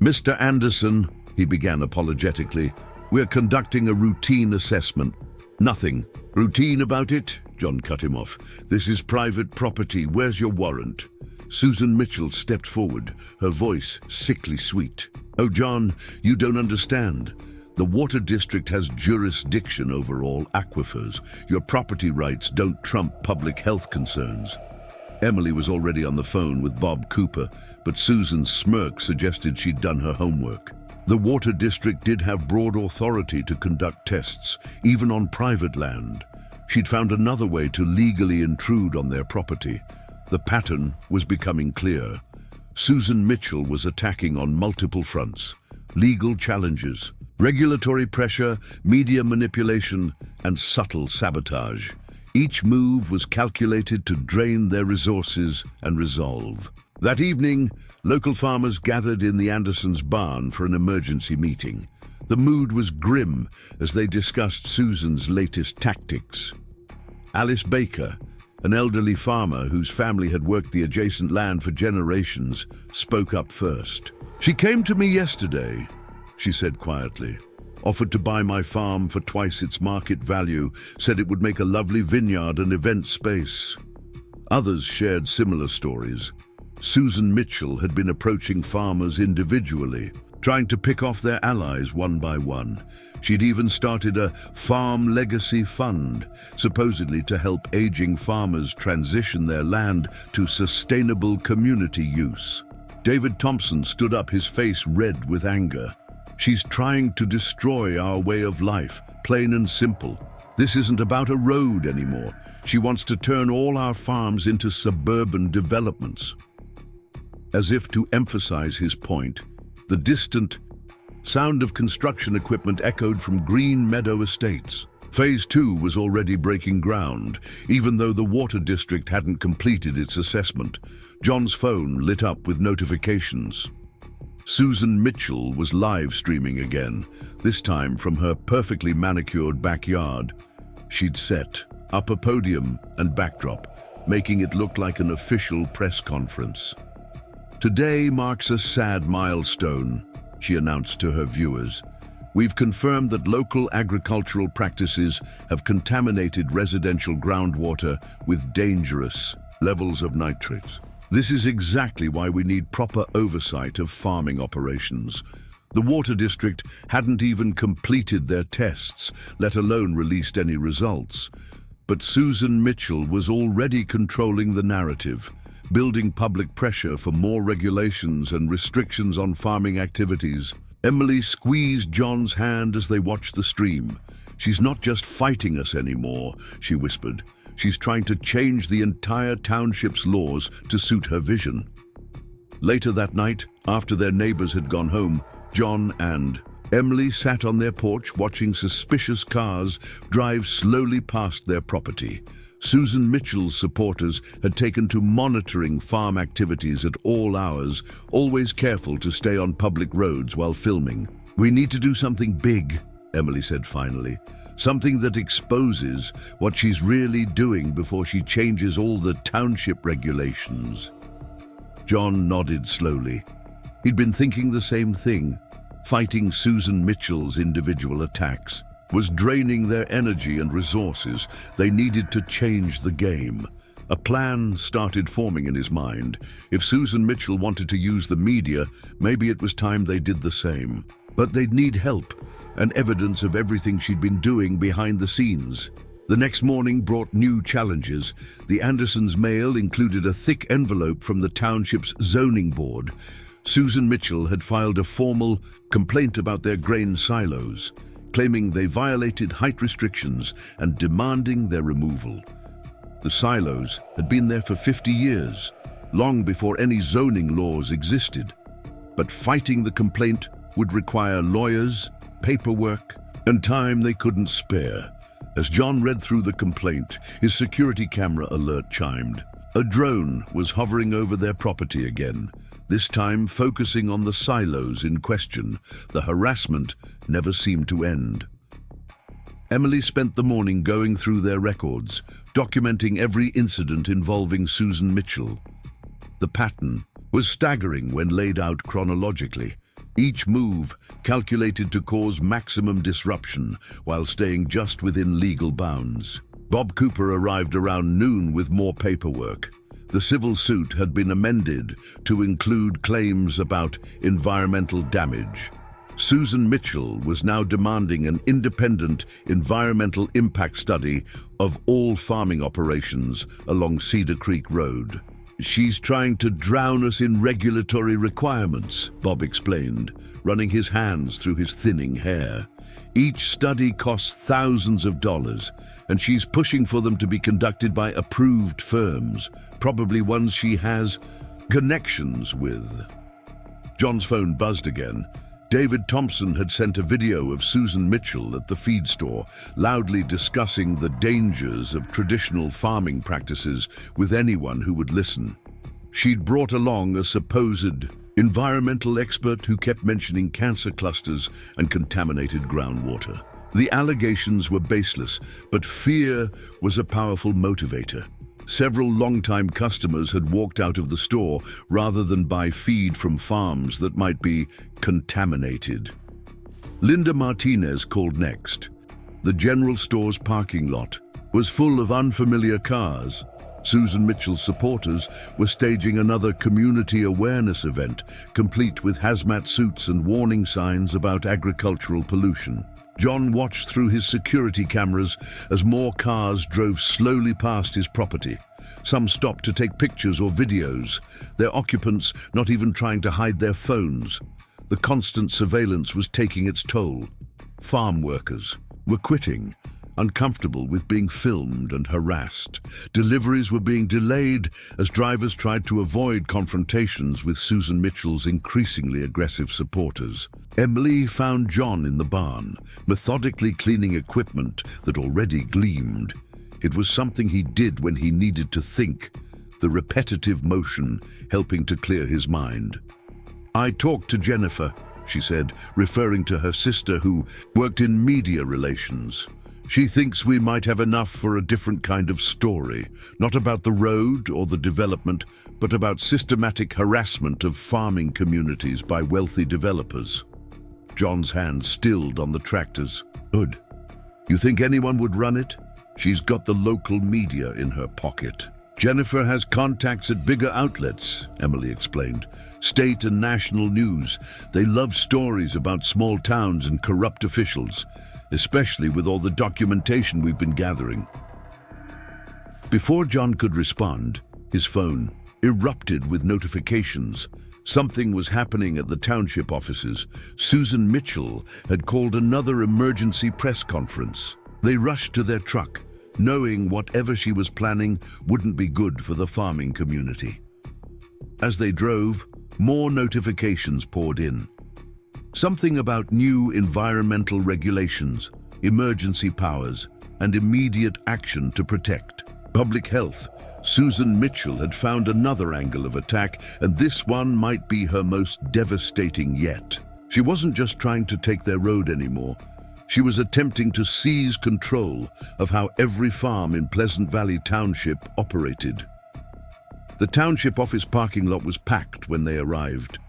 "Mr. Anderson," he began apologetically, "we're conducting a routine assessment." "Nothing routine about it," John cut him off. "This is private property. Where's your warrant?" Susan Mitchell stepped forward, her voice sickly sweet. "Oh, John, you don't understand. The Water District has jurisdiction over all aquifers. Your property rights don't trump public health concerns." Emily was already on the phone with Bob Cooper, but Susan's smirk suggested she'd done her homework. The Water District did have broad authority to conduct tests, even on private land. She'd found another way to legally intrude on their property. The pattern was becoming clear. Susan Mitchell was attacking on multiple fronts: legal challenges, Regulatory pressure, media manipulation, and subtle sabotage. Each move was calculated to drain their resources and resolve. That evening, local farmers gathered in the Andersons' barn for an emergency meeting. The mood was grim as they discussed Susan's latest tactics. Alice Baker, an elderly farmer whose family had worked the adjacent land for generations, spoke up first. "She came to me yesterday," she said quietly. "Offered to buy my farm for twice its market value, said it would make a lovely vineyard and event space." Others shared similar stories. Susan Mitchell had been approaching farmers individually, trying to pick off their allies one by one. She'd even started a farm legacy fund, supposedly to help aging farmers transition their land to sustainable community use. David Thompson stood up, his face red with anger. "She's trying to destroy our way of life, plain and simple. This isn't about a road anymore. She wants to turn all our farms into suburban developments." As if to emphasize his point, the distant sound of construction equipment echoed from Green Meadow Estates. Phase 2 was already breaking ground, even though the water district hadn't completed its assessment. John's phone lit up with notifications. Susan Mitchell was live streaming again, this time from her perfectly manicured backyard. She'd set up a podium and backdrop, making it look like an official press conference. "Today marks a sad milestone," she announced to her viewers. "We've confirmed that local agricultural practices have contaminated residential groundwater with dangerous levels of nitrates. This is exactly why we need proper oversight of farming operations. The water district hadn't even completed their tests, let alone released any results. But Susan Mitchell was already controlling the narrative, building public pressure for more regulations and restrictions on farming activities." Emily squeezed John's hand as they watched the stream. "She's not just fighting us anymore," she whispered. "She's trying to change the entire township's laws to suit her vision." Later that night, after their neighbors had gone home, John and Emily sat on their porch watching suspicious cars drive slowly past their property. Susan Mitchell's supporters had taken to monitoring farm activities at all hours, always careful to stay on public roads while filming. "We need to do something big," Emily said finally. "Something that exposes what she's really doing before she changes all the township regulations." John nodded slowly. He'd been thinking the same thing. Fighting Susan Mitchell's individual attacks was draining their energy and resources. They needed to change the game. A plan started forming in his mind. If Susan Mitchell wanted to use the media, maybe it was time they did the same. But they'd need help and evidence of everything she'd been doing behind the scenes. The next morning brought new challenges. The Andersons' mail included a thick envelope from the township's zoning board. Susan Mitchell had filed a formal complaint about their grain silos, claiming they violated height restrictions and demanding their removal. The silos had been there for 50 years, long before any zoning laws existed. But fighting the complaint would require lawyers, paperwork, and time they couldn't spare. As John read through the complaint, his security camera alert chimed. A drone was hovering over their property again, this time focusing on the silos in question. The harassment never seemed to end. Emily spent the morning going through their records, documenting every incident involving Susan Mitchell. The pattern was staggering when laid out chronologically. Each move calculated to cause maximum disruption while staying just within legal bounds. Bob Cooper arrived around noon with more paperwork. The civil suit had been amended to include claims about environmental damage. Susan Mitchell was now demanding an independent environmental impact study of all farming operations along Cedar Creek Road. "She's trying to drown us in regulatory requirements," Bob explained, running his hands through his thinning hair. "Each study costs thousands of dollars, and she's pushing for them to be conducted by approved firms, probably ones she has connections with." John's phone buzzed again. David Thompson had sent a video of Susan Mitchell at the feed store, loudly discussing the dangers of traditional farming practices with anyone who would listen. She'd brought along a supposed environmental expert who kept mentioning cancer clusters and contaminated groundwater. The allegations were baseless, but fear was a powerful motivator. Several longtime customers had walked out of the store rather than buy feed from farms that might be contaminated. Linda Martinez called next. The general store's parking lot was full of unfamiliar cars. Susan Mitchell's supporters were staging another community awareness event, complete with hazmat suits and warning signs about agricultural pollution. John watched through his security cameras as more cars drove slowly past his property. Some stopped to take pictures or videos, their occupants not even trying to hide their phones. The constant surveillance was taking its toll. Farm workers were quitting, uncomfortable with being filmed and harassed. Deliveries were being delayed as drivers tried to avoid confrontations with Susan Mitchell's increasingly aggressive supporters. Emily found John in the barn, methodically cleaning equipment that already gleamed. It was something he did when he needed to think, the repetitive motion helping to clear his mind. "I talked to Jennifer," she said, referring to her sister who worked in media relations. "She thinks we might have enough for a different kind of story, not about the road or the development, but about systematic harassment of farming communities by wealthy developers." John's hand stilled on the tractors. "Good. You think anyone would run it? She's got the local media in her pocket." "Jennifer has contacts at bigger outlets," Emily explained. "State and national news. They love stories about small towns and corrupt officials, especially with all the documentation we've been gathering." Before John could respond, his phone erupted with notifications. Something was happening at the township offices. Susan Mitchell had called another emergency press conference. They rushed to their truck, knowing whatever she was planning wouldn't be good for the farming community. As they drove, more notifications poured in. Something about new environmental regulations, emergency powers, and immediate action to protect public health. Susan Mitchell had found another angle of attack, and this one might be her most devastating yet. She wasn't just trying to take their road anymore. She was attempting to seize control of how every farm in Pleasant Valley Township operated. The township office parking lot was packed when they arrived.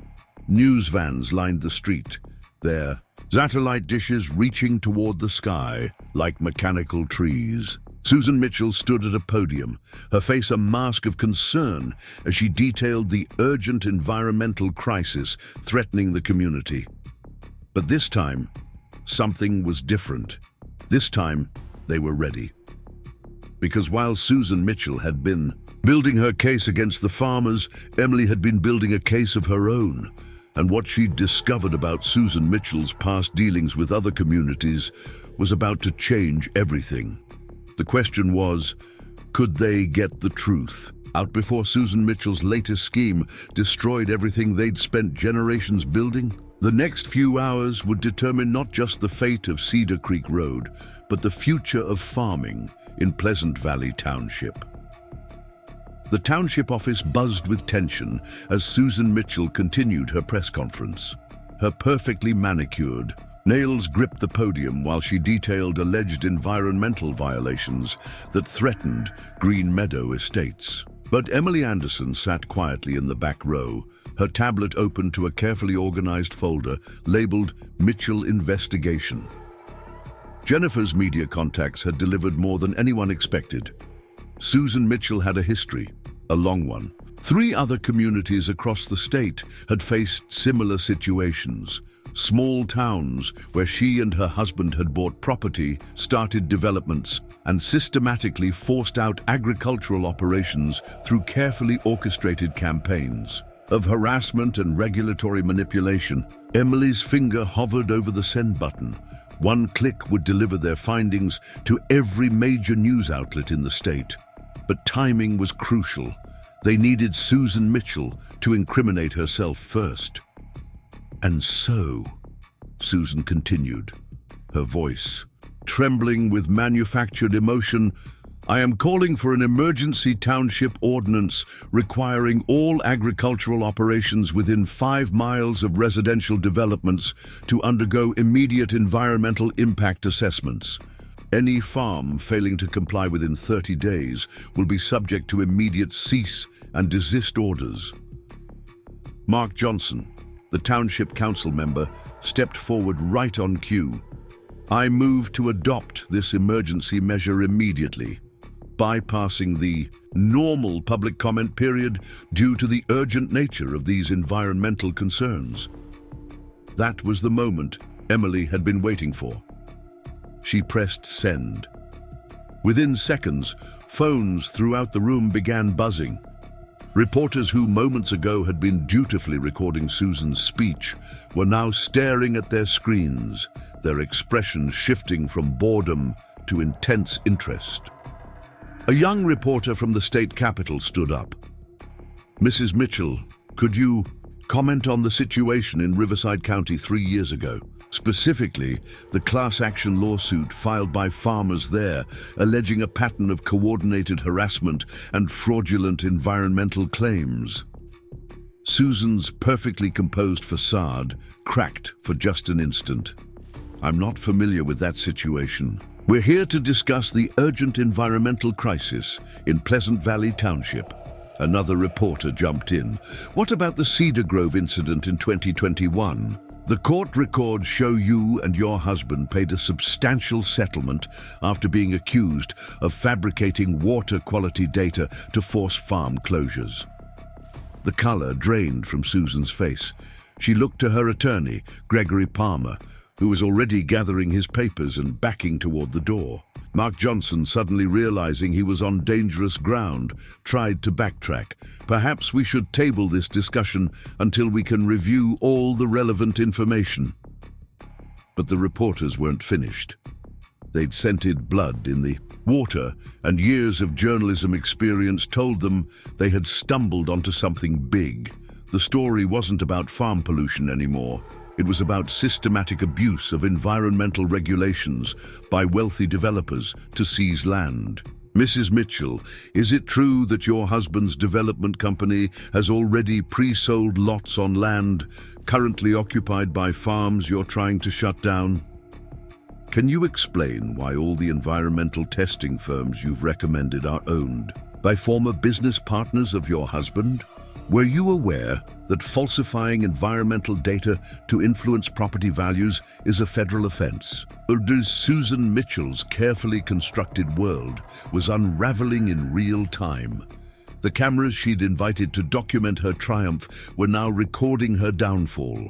News vans lined the street, their satellite dishes reaching toward the sky like mechanical trees. Susan Mitchell stood at a podium, her face a mask of concern as she detailed the urgent environmental crisis threatening the community. But this time, something was different. This time, they were ready. Because while Susan Mitchell had been building her case against the farmers, Emily had been building a case of her own. And what she'd discovered about Susan Mitchell's past dealings with other communities was about to change everything. The question was, could they get the truth out before Susan Mitchell's latest scheme destroyed everything they'd spent generations building? The next few hours would determine not just the fate of Cedar Creek Road, but the future of farming in Pleasant Valley Township. The township office buzzed with tension as Susan Mitchell continued her press conference. Her perfectly manicured nails gripped the podium while she detailed alleged environmental violations that threatened Green Meadow Estates. But Emily Anderson sat quietly in the back row, her tablet open to a carefully organized folder labeled Mitchell Investigation. Jennifer's media contacts had delivered more than anyone expected. Susan Mitchell had a history, a long one. 3 other communities across the state had faced similar situations. Small towns where she and her husband had bought property, started developments, and systematically forced out agricultural operations through carefully orchestrated campaigns. Of harassment and regulatory manipulation, Emily's finger hovered over the send button. One click would deliver their findings to every major news outlet in the state. But timing was crucial. They needed Susan Mitchell to incriminate herself first. And so, Susan continued, her voice trembling with manufactured emotion. "I am calling for an emergency township ordinance requiring all agricultural operations within 5 miles of residential developments to undergo immediate environmental impact assessments. Any farm failing to comply within 30 days will be subject to immediate cease and desist orders." Mark Johnson, the township council member, stepped forward right on cue. "I move to adopt this emergency measure immediately, bypassing the normal public comment period due to the urgent nature of these environmental concerns." That was the moment Emily had been waiting for. She pressed send. Within seconds, phones throughout the room began buzzing. Reporters who moments ago had been dutifully recording Susan's speech were now staring at their screens, their expressions shifting from boredom to intense interest. A young reporter from the state capitol stood up. "Mrs. Mitchell, could you comment on the situation in Riverside County 3 years ago? Specifically, the class action lawsuit filed by farmers there, alleging a pattern of coordinated harassment and fraudulent environmental claims." Susan's perfectly composed facade cracked for just an instant. "I'm not familiar with that situation. We're here to discuss the urgent environmental crisis in Pleasant Valley Township." Another reporter jumped in. "What about the Cedar Grove incident in 2021? The court records show you and your husband paid a substantial settlement after being accused of fabricating water quality data to force farm closures." The color drained from Susan's face. She looked to her attorney, Gregory Palmer, who was already gathering his papers and backing toward the door. Mark Johnson, suddenly realizing he was on dangerous ground, tried to backtrack. "Perhaps we should table this discussion until we can review all the relevant information." But the reporters weren't finished. They'd scented blood in the water, and years of journalism experience told them they had stumbled onto something big. The story wasn't about farm pollution anymore. It was about systematic abuse of environmental regulations by wealthy developers to seize land. "Mrs. Mitchell, is it true that your husband's development company has already pre-sold lots on land currently occupied by farms you're trying to shut down? Can you explain why all the environmental testing firms you've recommended are owned by former business partners of your husband? Were you aware that falsifying environmental data to influence property values is a federal offense?" Susan Mitchell's carefully constructed world was unraveling in real time. The cameras she'd invited to document her triumph were now recording her downfall.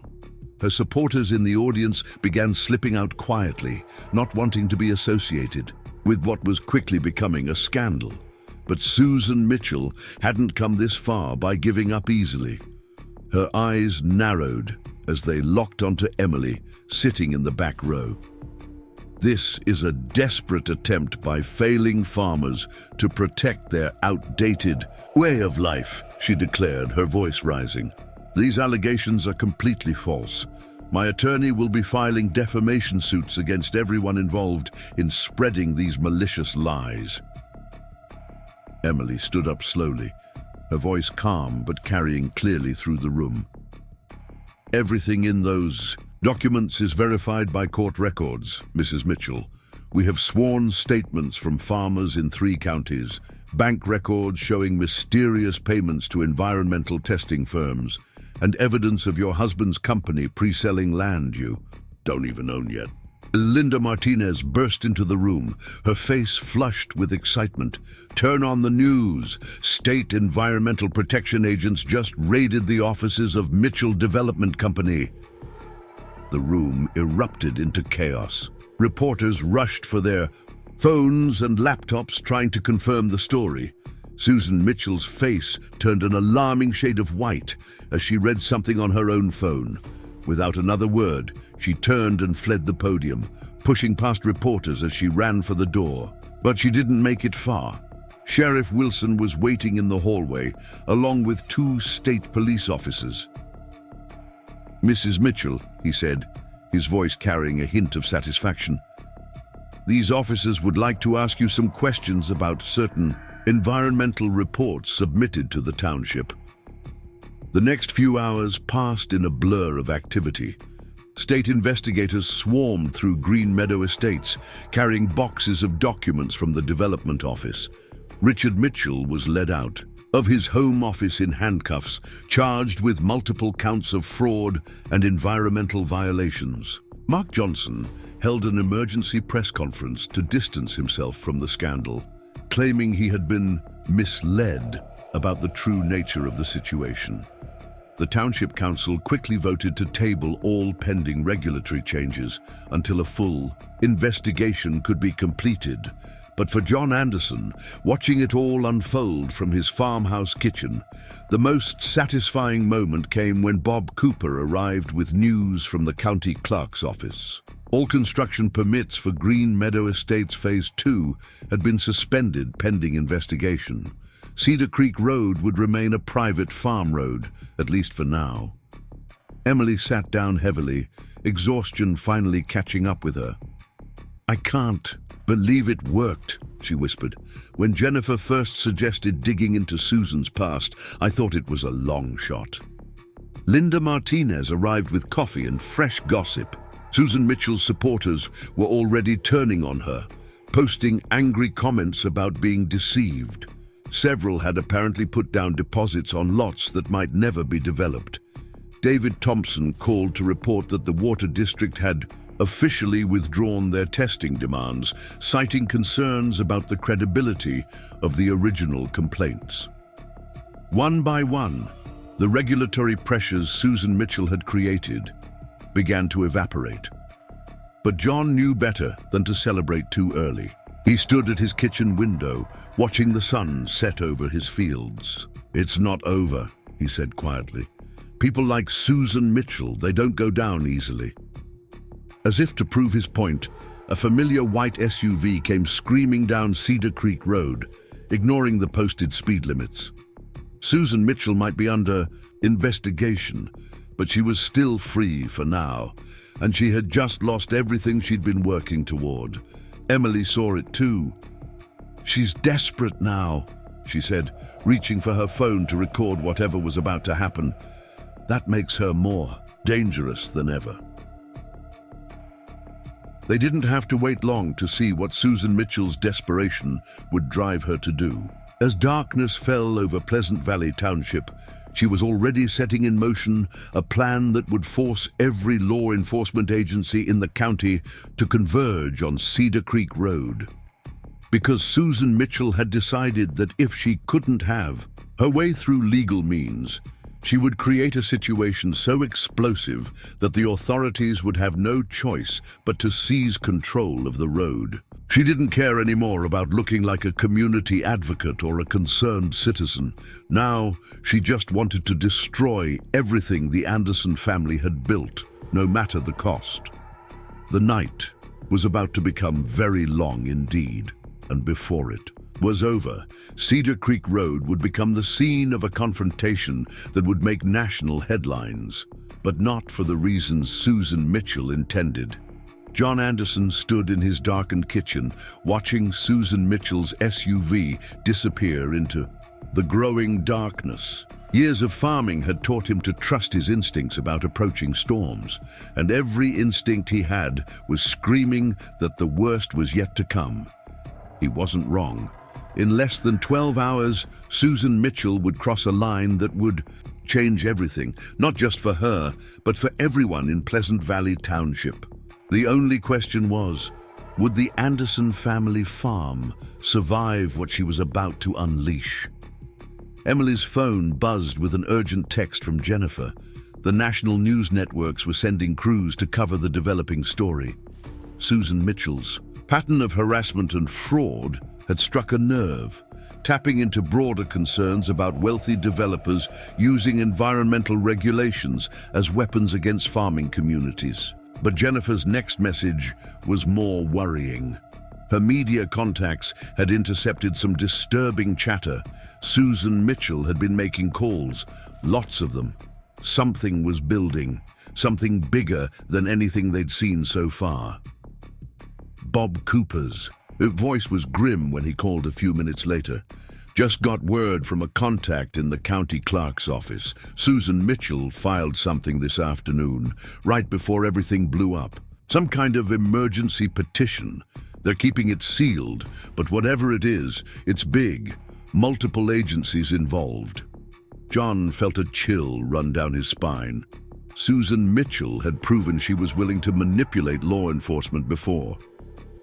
Her supporters in the audience began slipping out quietly, not wanting to be associated with what was quickly becoming a scandal. But Susan Mitchell hadn't come this far by giving up easily. Her eyes narrowed as they locked onto Emily, sitting in the back row. "This is a desperate attempt by failing farmers to protect their outdated way of life," she declared, her voice rising. "These allegations are completely false. My attorney will be filing defamation suits against everyone involved in spreading these malicious lies." Emily stood up slowly, her voice calm but carrying clearly through the room. "Everything in those documents is verified by court records, Mrs. Mitchell. We have sworn statements from farmers in 3 counties, bank records showing mysterious payments to environmental testing firms, and evidence of your husband's company pre-selling land you don't even own yet." Linda Martinez burst into the room, her face flushed with excitement. "Turn on the news. State environmental protection agents just raided the offices of Mitchell Development Company." The room erupted into chaos. Reporters rushed for their phones and laptops trying to confirm the story. Susan Mitchell's face turned an alarming shade of white as she read something on her own phone. Without another word, she turned and fled the podium, pushing past reporters as she ran for the door. But she didn't make it far. Sheriff Wilson was waiting in the hallway, along with 2 state police officers. "Mrs. Mitchell," he said, his voice carrying a hint of satisfaction. "These officers would like to ask you some questions about certain environmental reports submitted to the township." The next few hours passed in a blur of activity. State investigators swarmed through Green Meadow Estates, carrying boxes of documents from the development office. Richard Mitchell was led out of his home office in handcuffs, charged with multiple counts of fraud and environmental violations. Mark Johnson held an emergency press conference to distance himself from the scandal, claiming he had been misled about the true nature of the situation. The Township Council quickly voted to table all pending regulatory changes until a full investigation could be completed. But for John Anderson, watching it all unfold from his farmhouse kitchen, the most satisfying moment came when Bob Cooper arrived with news from the county clerk's office. All construction permits for Green Meadow Estates Phase 2 had been suspended pending investigation. Cedar Creek Road would remain a private farm road, at least for now. Emily sat down heavily, exhaustion finally catching up with her. "I can't believe it worked," she whispered. "When Jennifer first suggested digging into Susan's past, I thought it was a long shot." Linda Martinez arrived with coffee and fresh gossip. Susan Mitchell's supporters were already turning on her, posting angry comments about being deceived. Several had apparently put down deposits on lots that might never be developed. David Thompson called to report that the Water District had officially withdrawn their testing demands, citing concerns about the credibility of the original complaints. One by one, the regulatory pressures Susan Mitchell had created began to evaporate. But John knew better than to celebrate too early. He stood at his kitchen window, watching the sun set over his fields. "It's not over," he said quietly. "People like Susan Mitchell, they don't go down easily." As if to prove his point, a familiar white SUV came screaming down Cedar Creek Road, ignoring the posted speed limits. Susan Mitchell might be under investigation, but she was still free for now, and she had just lost everything she'd been working toward. Emily saw it too. "She's desperate now," she said, reaching for her phone to record whatever was about to happen. "That makes her more dangerous than ever." They didn't have to wait long to see what Susan Mitchell's desperation would drive her to do. As darkness fell over Pleasant Valley Township, she was already setting in motion a plan that would force every law enforcement agency in the county to converge on Cedar Creek Road. Because Susan Mitchell had decided that if she couldn't have her way through legal means, she would create a situation so explosive that the authorities would have no choice but to seize control of the road. She didn't care anymore about looking like a community advocate or a concerned citizen. Now, she just wanted to destroy everything the Anderson family had built, no matter the cost. The night was about to become very long indeed, and before it was over, Cedar Creek Road would become the scene of a confrontation that would make national headlines, but not for the reasons Susan Mitchell intended. John Anderson stood in his darkened kitchen, watching Susan Mitchell's SUV disappear into the growing darkness. Years of farming had taught him to trust his instincts about approaching storms, and every instinct he had was screaming that the worst was yet to come. He wasn't wrong. In less than 12 hours, Susan Mitchell would cross a line that would change everything, not just for her, but for everyone in Pleasant Valley Township. The only question was, would the Anderson family farm survive what she was about to unleash? Emily's phone buzzed with an urgent text from Jennifer. The national news networks were sending crews to cover the developing story. Susan Mitchell's pattern of harassment and fraud had struck a nerve, tapping into broader concerns about wealthy developers using environmental regulations as weapons against farming communities. But Jennifer's next message was more worrying. Her media contacts had intercepted some disturbing chatter. Susan Mitchell had been making calls, lots of them. Something was building, something bigger than anything they'd seen so far. Bob Cooper's voice was grim when he called a few minutes later. Just got word from a contact in the county clerk's office. Susan Mitchell filed something this afternoon, right before everything blew up. Some kind of emergency petition. They're keeping it sealed, but whatever it is, it's big. Multiple agencies involved. John felt a chill run down his spine. Susan Mitchell had proven she was willing to manipulate law enforcement before.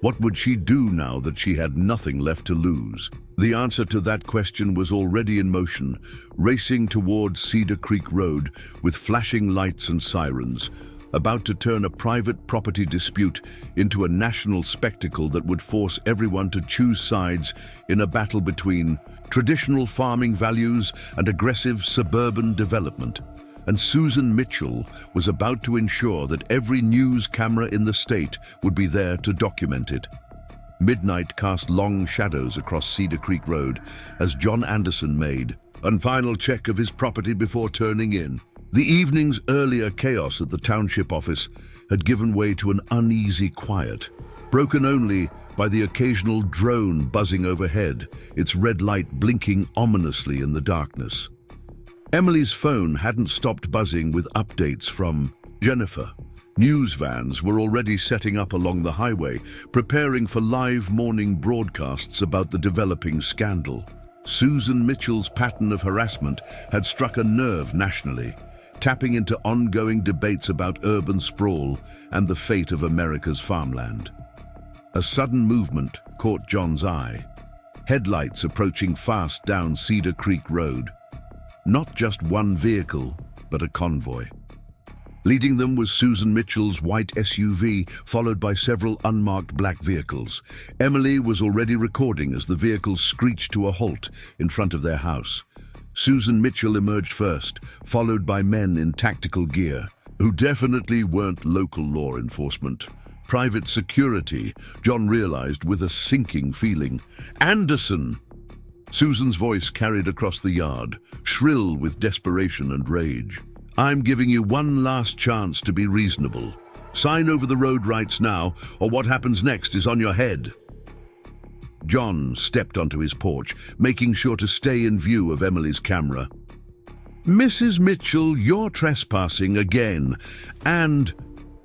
What would she do now that she had nothing left to lose? The answer to that question was already in motion, racing towards Cedar Creek Road with flashing lights and sirens, about to turn a private property dispute into a national spectacle that would force everyone to choose sides in a battle between traditional farming values and aggressive suburban development. And Susan Mitchell was about to ensure that every news camera in the state would be there to document it. Midnight cast long shadows across Cedar Creek Road as John Anderson made a final check of his property before turning in. The evening's earlier chaos at the township office had given way to an uneasy quiet, broken only by the occasional drone buzzing overhead, its red light blinking ominously in the darkness. Emily's phone hadn't stopped buzzing with updates from Jennifer. News vans were already setting up along the highway, preparing for live morning broadcasts about the developing scandal. Susan Mitchell's pattern of harassment had struck a nerve nationally, tapping into ongoing debates about urban sprawl and the fate of America's farmland. A sudden movement caught John's eye. Headlights approaching fast down Cedar Creek Road. Not just one vehicle, but a convoy. Leading them was Susan Mitchell's white SUV, followed by several unmarked black vehicles. Emily was already recording as the vehicles screeched to a halt in front of their house. Susan Mitchell emerged first, followed by men in tactical gear, who definitely weren't local law enforcement. Private security, John realized with a sinking feeling. Anderson! Susan's voice carried across the yard, shrill with desperation and rage. I'm giving you one last chance to be reasonable. Sign over the road rights now, or what happens next is on your head. John stepped onto his porch, making sure to stay in view of Emily's camera. Mrs. Mitchell, you're trespassing again, and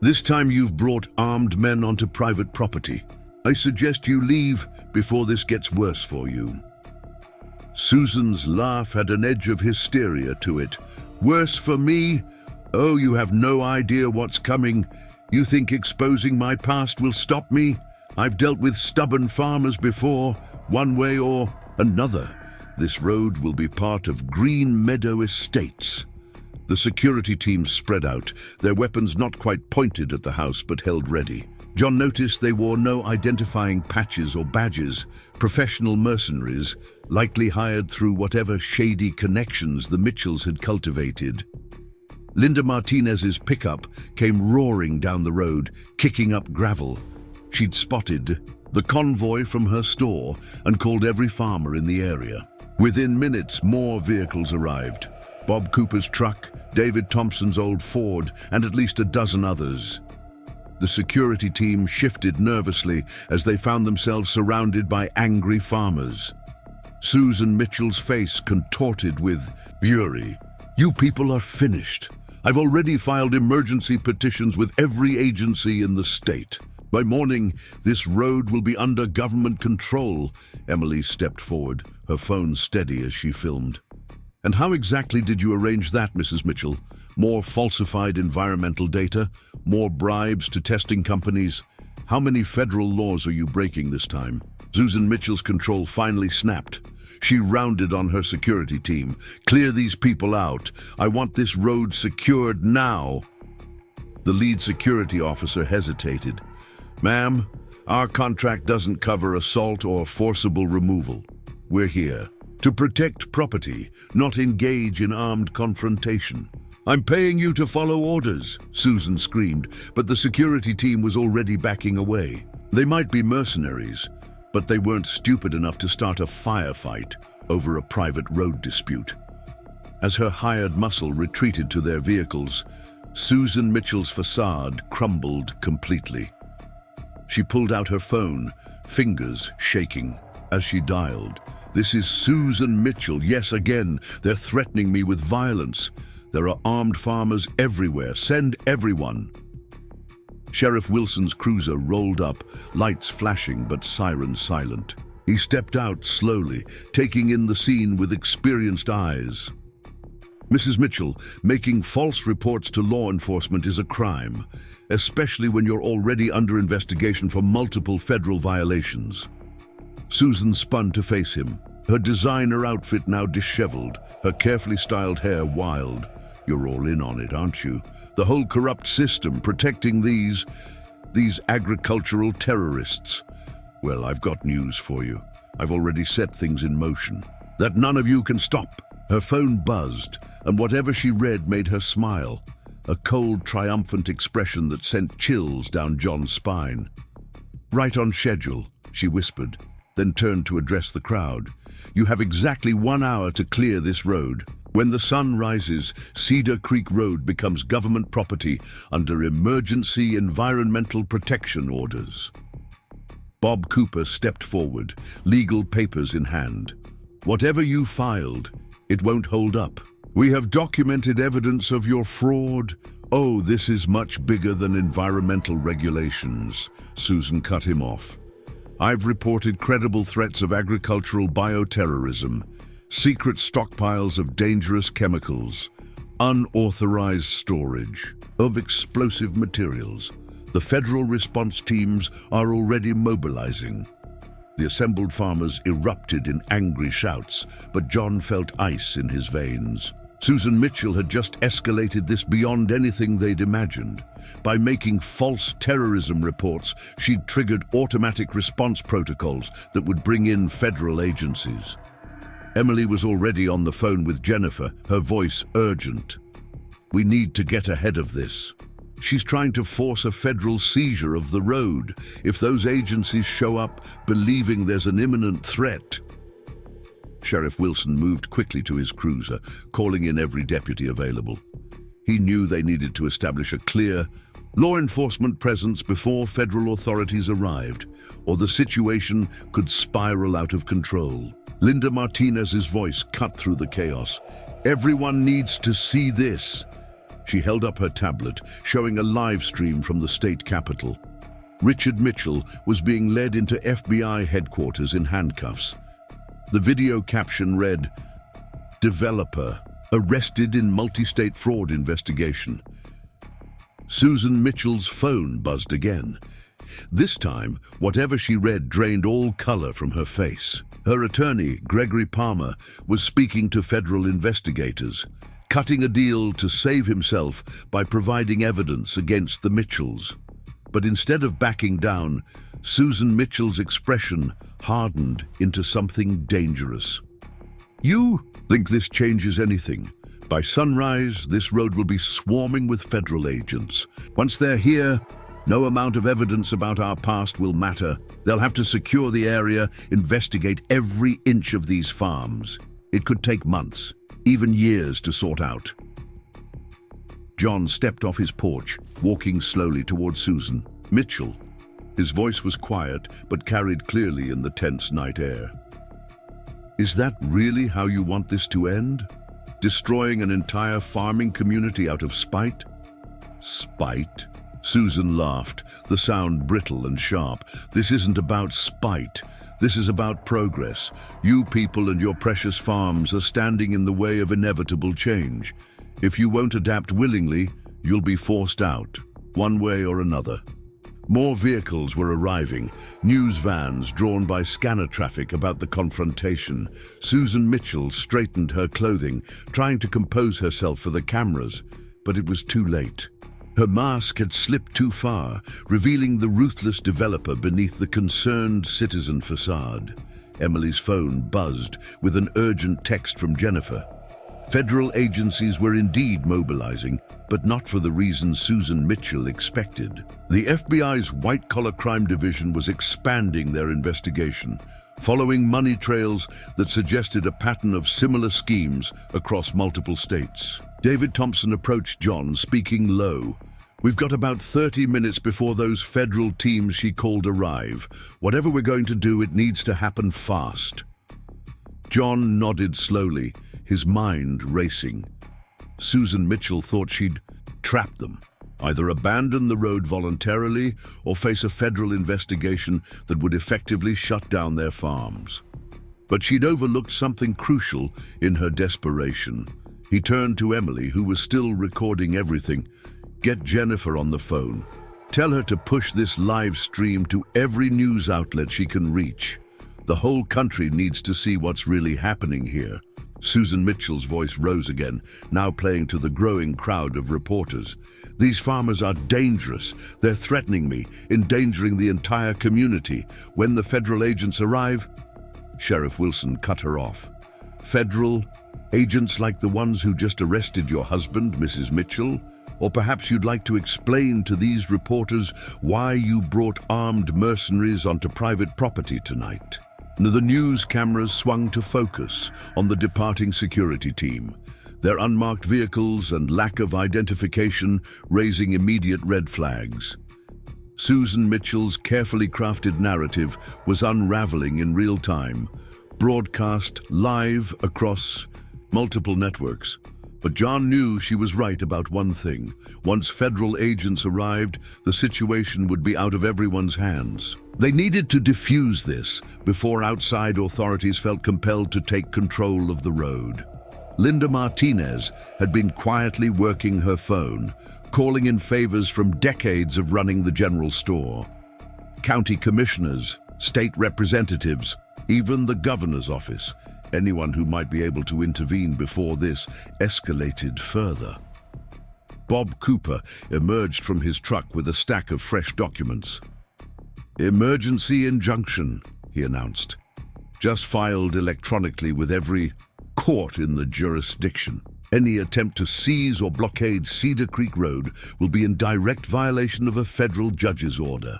this time you've brought armed men onto private property. I suggest you leave before this gets worse for you. Susan's laugh had an edge of hysteria to it. Worse for me? Oh, you have no idea what's coming. You think exposing my past will stop me? I've dealt with stubborn farmers before, one way or another. This road will be part of Green Meadow Estates. The security team spread out, their weapons not quite pointed at the house but held ready. John noticed they wore no identifying patches or badges, professional mercenaries, likely hired through whatever shady connections the Mitchells had cultivated. Linda Martinez's pickup came roaring down the road, kicking up gravel. She'd spotted the convoy from her store and called every farmer in the area. Within minutes, more vehicles arrived. Bob Cooper's truck, David Thompson's old Ford, and at least a dozen others. The security team shifted nervously as they found themselves surrounded by angry farmers. Susan Mitchell's face contorted with fury. You people are finished. I've already filed emergency petitions with every agency in the state. By morning, this road will be under government control. Emily stepped forward, her phone steady as she filmed. And how exactly did you arrange that, Mrs. Mitchell? More falsified environmental data? More bribes to testing companies? How many federal laws are you breaking this time? Susan Mitchell's control finally snapped. She rounded on her security team. Clear these people out. I want this road secured now. The lead security officer hesitated. Ma'am, our contract doesn't cover assault or forcible removal. We're here to protect property, not engage in armed confrontation. I'm paying you to follow orders, Susan screamed, but the security team was already backing away. They might be mercenaries, but they weren't stupid enough to start a firefight over a private road dispute. As her hired muscle retreated to their vehicles, Susan Mitchell's facade crumbled completely. She pulled out her phone, fingers shaking, as she dialed. "This is Susan Mitchell. Yes, again. They're threatening me with violence. There are armed farmers everywhere. Send everyone." Sheriff Wilson's cruiser rolled up, lights flashing but sirens silent. He stepped out slowly, taking in the scene with experienced eyes. "Mrs. Mitchell, making false reports to law enforcement is a crime, especially when you're already under investigation for multiple federal violations." Susan spun to face him, her designer outfit now disheveled, her carefully styled hair wild. "You're all in on it, aren't you? The whole corrupt system protecting these agricultural terrorists. Well, I've got news for you. I've already set things in motion. That none of you can stop." Her phone buzzed, and whatever she read made her smile, a cold, triumphant expression that sent chills down John's spine. "Right on schedule," she whispered, then turned to address the crowd. "You have exactly 1 hour to clear this road. When the sun rises, Cedar Creek Road becomes government property under emergency environmental protection orders." Bob Cooper stepped forward, legal papers in hand. "Whatever you filed, it won't hold up. We have documented evidence of your fraud." "Oh, this is much bigger than environmental regulations," Susan cut him off. "I've reported credible threats of agricultural bioterrorism, secret stockpiles of dangerous chemicals, unauthorized storage of explosive materials. The federal response teams are already mobilizing." The assembled farmers erupted in angry shouts, but John felt ice in his veins. Susan Mitchell had just escalated this beyond anything they'd imagined. By making false terrorism reports, she'd triggered automatic response protocols that would bring in federal agencies. Emily was already on the phone with Jennifer, her voice urgent. "We need to get ahead of this. She's trying to force a federal seizure of the road. If those agencies show up believing there's an imminent threat..." Sheriff Wilson moved quickly to his cruiser, calling in every deputy available. He knew they needed to establish a clear law enforcement presence before federal authorities arrived, or the situation could spiral out of control. Linda Martinez's voice cut through the chaos. "Everyone needs to see this." She held up her tablet, showing a live stream from the state capitol. Richard Mitchell was being led into FBI headquarters in handcuffs. The video caption read, "Developer arrested in multi-state fraud investigation." Susan Mitchell's phone buzzed again. This time, whatever she read drained all color from her face. Her attorney, Gregory Palmer, was speaking to federal investigators, cutting a deal to save himself by providing evidence against the Mitchells. But instead of backing down, Susan Mitchell's expression hardened into something dangerous. "You think this changes anything? By sunrise, this road will be swarming with federal agents. Once they're here, no amount of evidence about our past will matter. They'll have to secure the area, investigate every inch of these farms. It could take months, even years to sort out." John stepped off his porch, walking slowly toward Susan Mitchell. His voice was quiet, but carried clearly in the tense night air. "Is that really how you want this to end? Destroying an entire farming community out of spite?" "Spite?" Susan laughed, the sound brittle and sharp. "This isn't about spite. This is about progress. You people and your precious farms are standing in the way of inevitable change. If you won't adapt willingly, you'll be forced out, one way or another." More vehicles were arriving, news vans drawn by scanner traffic about the confrontation. Susan Mitchell straightened her clothing, trying to compose herself for the cameras, but it was too late. Her mask had slipped too far, revealing the ruthless developer beneath the concerned citizen facade. Emily's phone buzzed with an urgent text from Jennifer. Federal agencies were indeed mobilizing, but not for the reasons Susan Mitchell expected. The FBI's white-collar crime division was expanding their investigation, following money trails that suggested a pattern of similar schemes across multiple states. David Thompson approached John, speaking low. "We've got about 30 minutes before those federal teams she called arrive. Whatever we're going to do, it needs to happen fast." John nodded slowly, his mind racing. Susan Mitchell thought she'd trap them, either abandon the road voluntarily or face a federal investigation that would effectively shut down their farms. But she'd overlooked something crucial in her desperation. He turned to Emily, who was still recording everything. "Get Jennifer on the phone. Tell her to push this live stream to every news outlet she can reach. The whole country needs to see what's really happening here." Susan Mitchell's voice rose again, now playing to the growing crowd of reporters. "These farmers are dangerous. They're threatening me, endangering the entire community. When the federal agents arrive..." Sheriff Wilson cut her off. "Federal agents like the ones who just arrested your husband, Mrs. Mitchell? Or perhaps you'd like to explain to these reporters why you brought armed mercenaries onto private property tonight?" The news cameras swung to focus on the departing security team, their unmarked vehicles and lack of identification raising immediate red flags. Susan Mitchell's carefully crafted narrative was unraveling in real time, broadcast live across multiple networks. But John knew she was right about one thing. Once federal agents arrived, the situation would be out of everyone's hands. They needed to defuse this before outside authorities felt compelled to take control of the road. Linda Martinez had been quietly working her phone, calling in favors from decades of running the general store. County commissioners, state representatives, even the governor's office. Anyone who might be able to intervene before this escalated further. Bob Cooper emerged from his truck with a stack of fresh documents. "Emergency injunction," he announced. "Just filed electronically with every court in the jurisdiction. Any attempt to seize or blockade Cedar Creek Road will be in direct violation of a federal judge's order."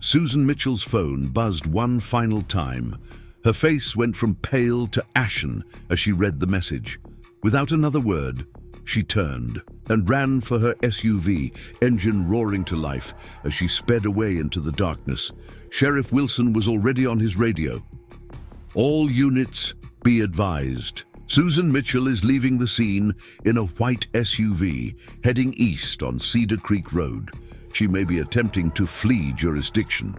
Susan Mitchell's phone buzzed one final time. Her face went from pale to ashen as she read the message. Without another word, she turned and ran for her SUV, engine roaring to life as she sped away into the darkness. Sheriff Wilson was already on his radio. "All units, be advised. Susan Mitchell is leaving the scene in a white SUV, heading east on Cedar Creek Road. She may be attempting to flee jurisdiction."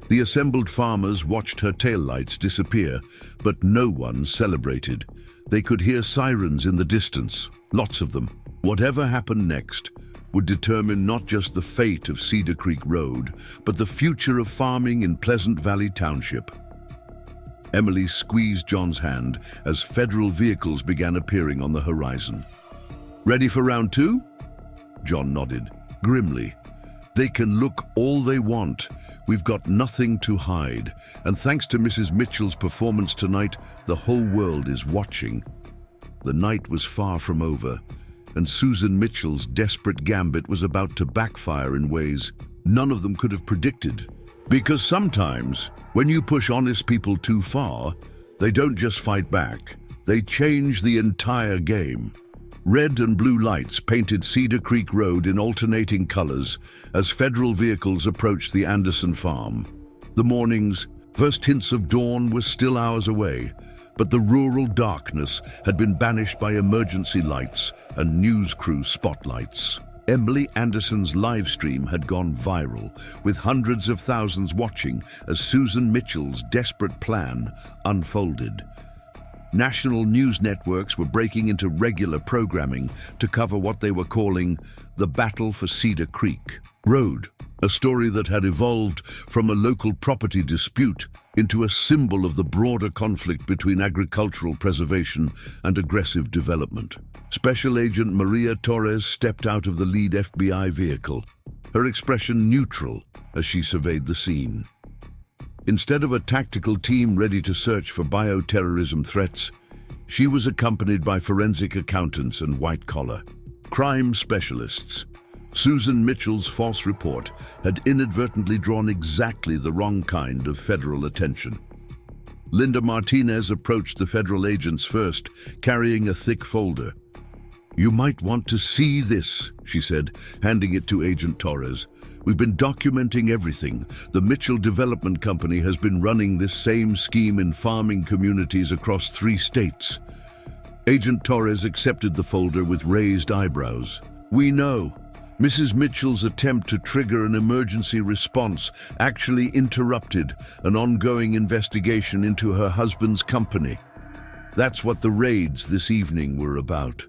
The assembled farmers watched her taillights disappear, but no one celebrated. They could hear sirens in the distance, lots of them. Whatever happened next would determine not just the fate of Cedar Creek Road, but the future of farming in Pleasant Valley Township. Emily squeezed John's hand as federal vehicles began appearing on the horizon. "Ready for round two?" John nodded, grimly. "They can look all they want. We've got nothing to hide. And thanks to Mrs. Mitchell's performance tonight, the whole world is watching." The night was far from over, and Susan Mitchell's desperate gambit was about to backfire in ways none of them could have predicted. Because sometimes, when you push honest people too far, they don't just fight back, they change the entire game. Red and blue lights painted Cedar Creek Road in alternating colors as federal vehicles approached the Anderson farm. The morning's first hints of dawn were still hours away, but the rural darkness had been banished by emergency lights and news crew spotlights. Emily Anderson's live stream had gone viral, with hundreds of thousands watching as Susan Mitchell's desperate plan unfolded. National news networks were breaking into regular programming to cover what they were calling the Battle for Cedar Creek Road, a story that had evolved from a local property dispute into a symbol of the broader conflict between agricultural preservation and aggressive development. Special Agent Maria Torres stepped out of the lead FBI vehicle, her expression neutral as she surveyed the scene. Instead of a tactical team ready to search for bioterrorism threats, she was accompanied by forensic accountants and white-collar crime specialists. Susan Mitchell's false report had inadvertently drawn exactly the wrong kind of federal attention. Linda Martinez approached the federal agents first, carrying a thick folder. "You might want to see this," she said, handing it to Agent Torres. "We've been documenting everything. The Mitchell Development Company has been running this same scheme in farming communities across 3 states. Agent Torres accepted the folder with raised eyebrows. "We know. Mrs. Mitchell's attempt to trigger an emergency response actually interrupted an ongoing investigation into her husband's company. That's what the raids this evening were about."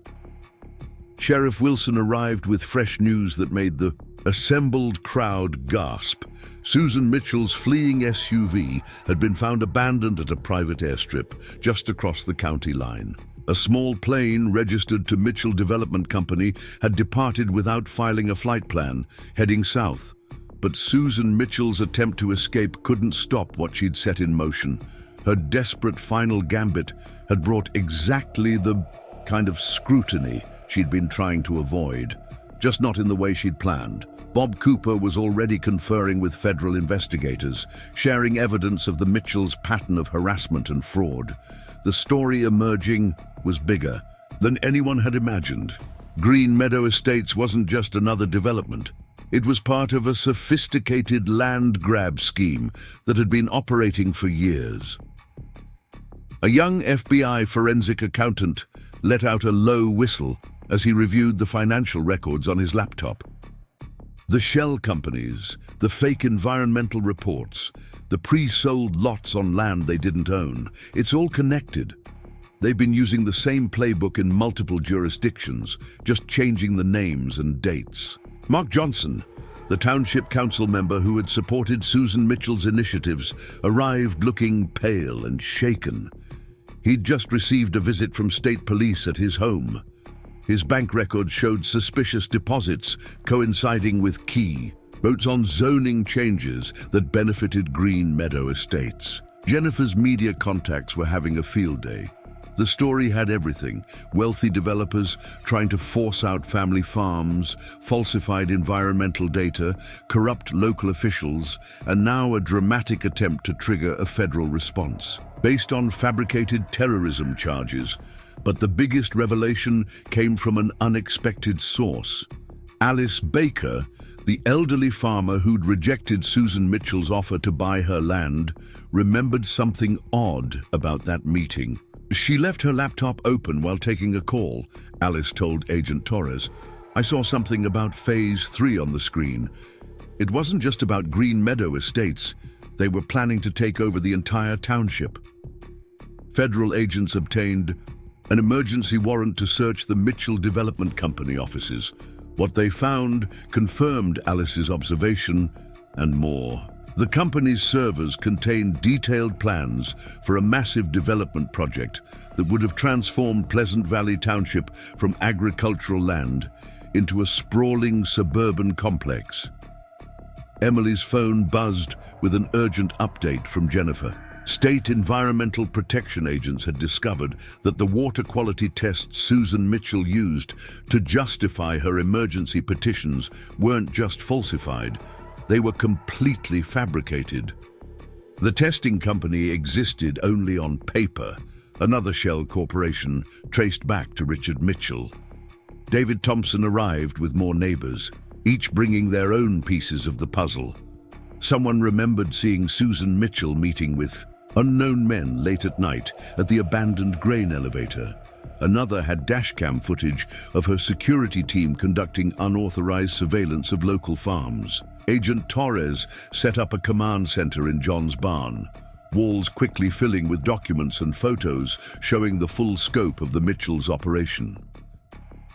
Sheriff Wilson arrived with fresh news that made the assembled crowd gasp. Susan Mitchell's fleeing SUV had been found abandoned at a private airstrip just across the county line. A small plane registered to Mitchell Development Company had departed without filing a flight plan, heading south. But Susan Mitchell's attempt to escape couldn't stop what she'd set in motion. Her desperate final gambit had brought exactly the kind of scrutiny she'd been trying to avoid, just not in the way she'd planned. Bob Cooper was already conferring with federal investigators, sharing evidence of the Mitchells' pattern of harassment and fraud. The story emerging was bigger than anyone had imagined. Green Meadow Estates wasn't just another development. It was part of a sophisticated land grab scheme that had been operating for years. A young FBI forensic accountant let out a low whistle as he reviewed the financial records on his laptop. The shell companies, the fake environmental reports, the pre-sold lots on land they didn't own, it's all connected. They've been using the same playbook in multiple jurisdictions, just changing the names and dates. Mark Johnson, the township council member who had supported Susan Mitchell's initiatives, arrived looking pale and shaken. He'd just received a visit from state police at his home. His bank records showed suspicious deposits coinciding with key votes on zoning changes that benefited Green Meadow Estates. Jennifer's media contacts were having a field day. The story had everything: wealthy developers trying to force out family farms, falsified environmental data, corrupt local officials, and now a dramatic attempt to trigger a federal response based on fabricated terrorism charges. But the biggest revelation came from an unexpected source. Alice Baker, the elderly farmer who'd rejected Susan Mitchell's offer to buy her land, remembered something odd about that meeting. "She left her laptop open while taking a call," Alice told Agent Torres. "I saw something about Phase 3 on the screen. It wasn't just about Green Meadow Estates. They were planning to take over the entire township." Federal agents obtained an emergency warrant to search the Mitchell Development Company offices. What they found confirmed Alice's observation and more. The company's servers contained detailed plans for a massive development project that would have transformed Pleasant Valley Township from agricultural land into a sprawling suburban complex. Emily's phone buzzed with an urgent update from Jennifer. State environmental protection agents had discovered that the water quality tests Susan Mitchell used to justify her emergency petitions weren't just falsified, they were completely fabricated. The testing company existed only on paper, another shell corporation traced back to Richard Mitchell. David Thompson arrived with more neighbors, each bringing their own pieces of the puzzle. Someone remembered seeing Susan Mitchell meeting with unknown men late at night at the abandoned grain elevator. Another had dashcam footage of her security team conducting unauthorized surveillance of local farms. Agent Torres set up a command center in John's barn, walls quickly filling with documents and photos showing the full scope of the Mitchells' operation.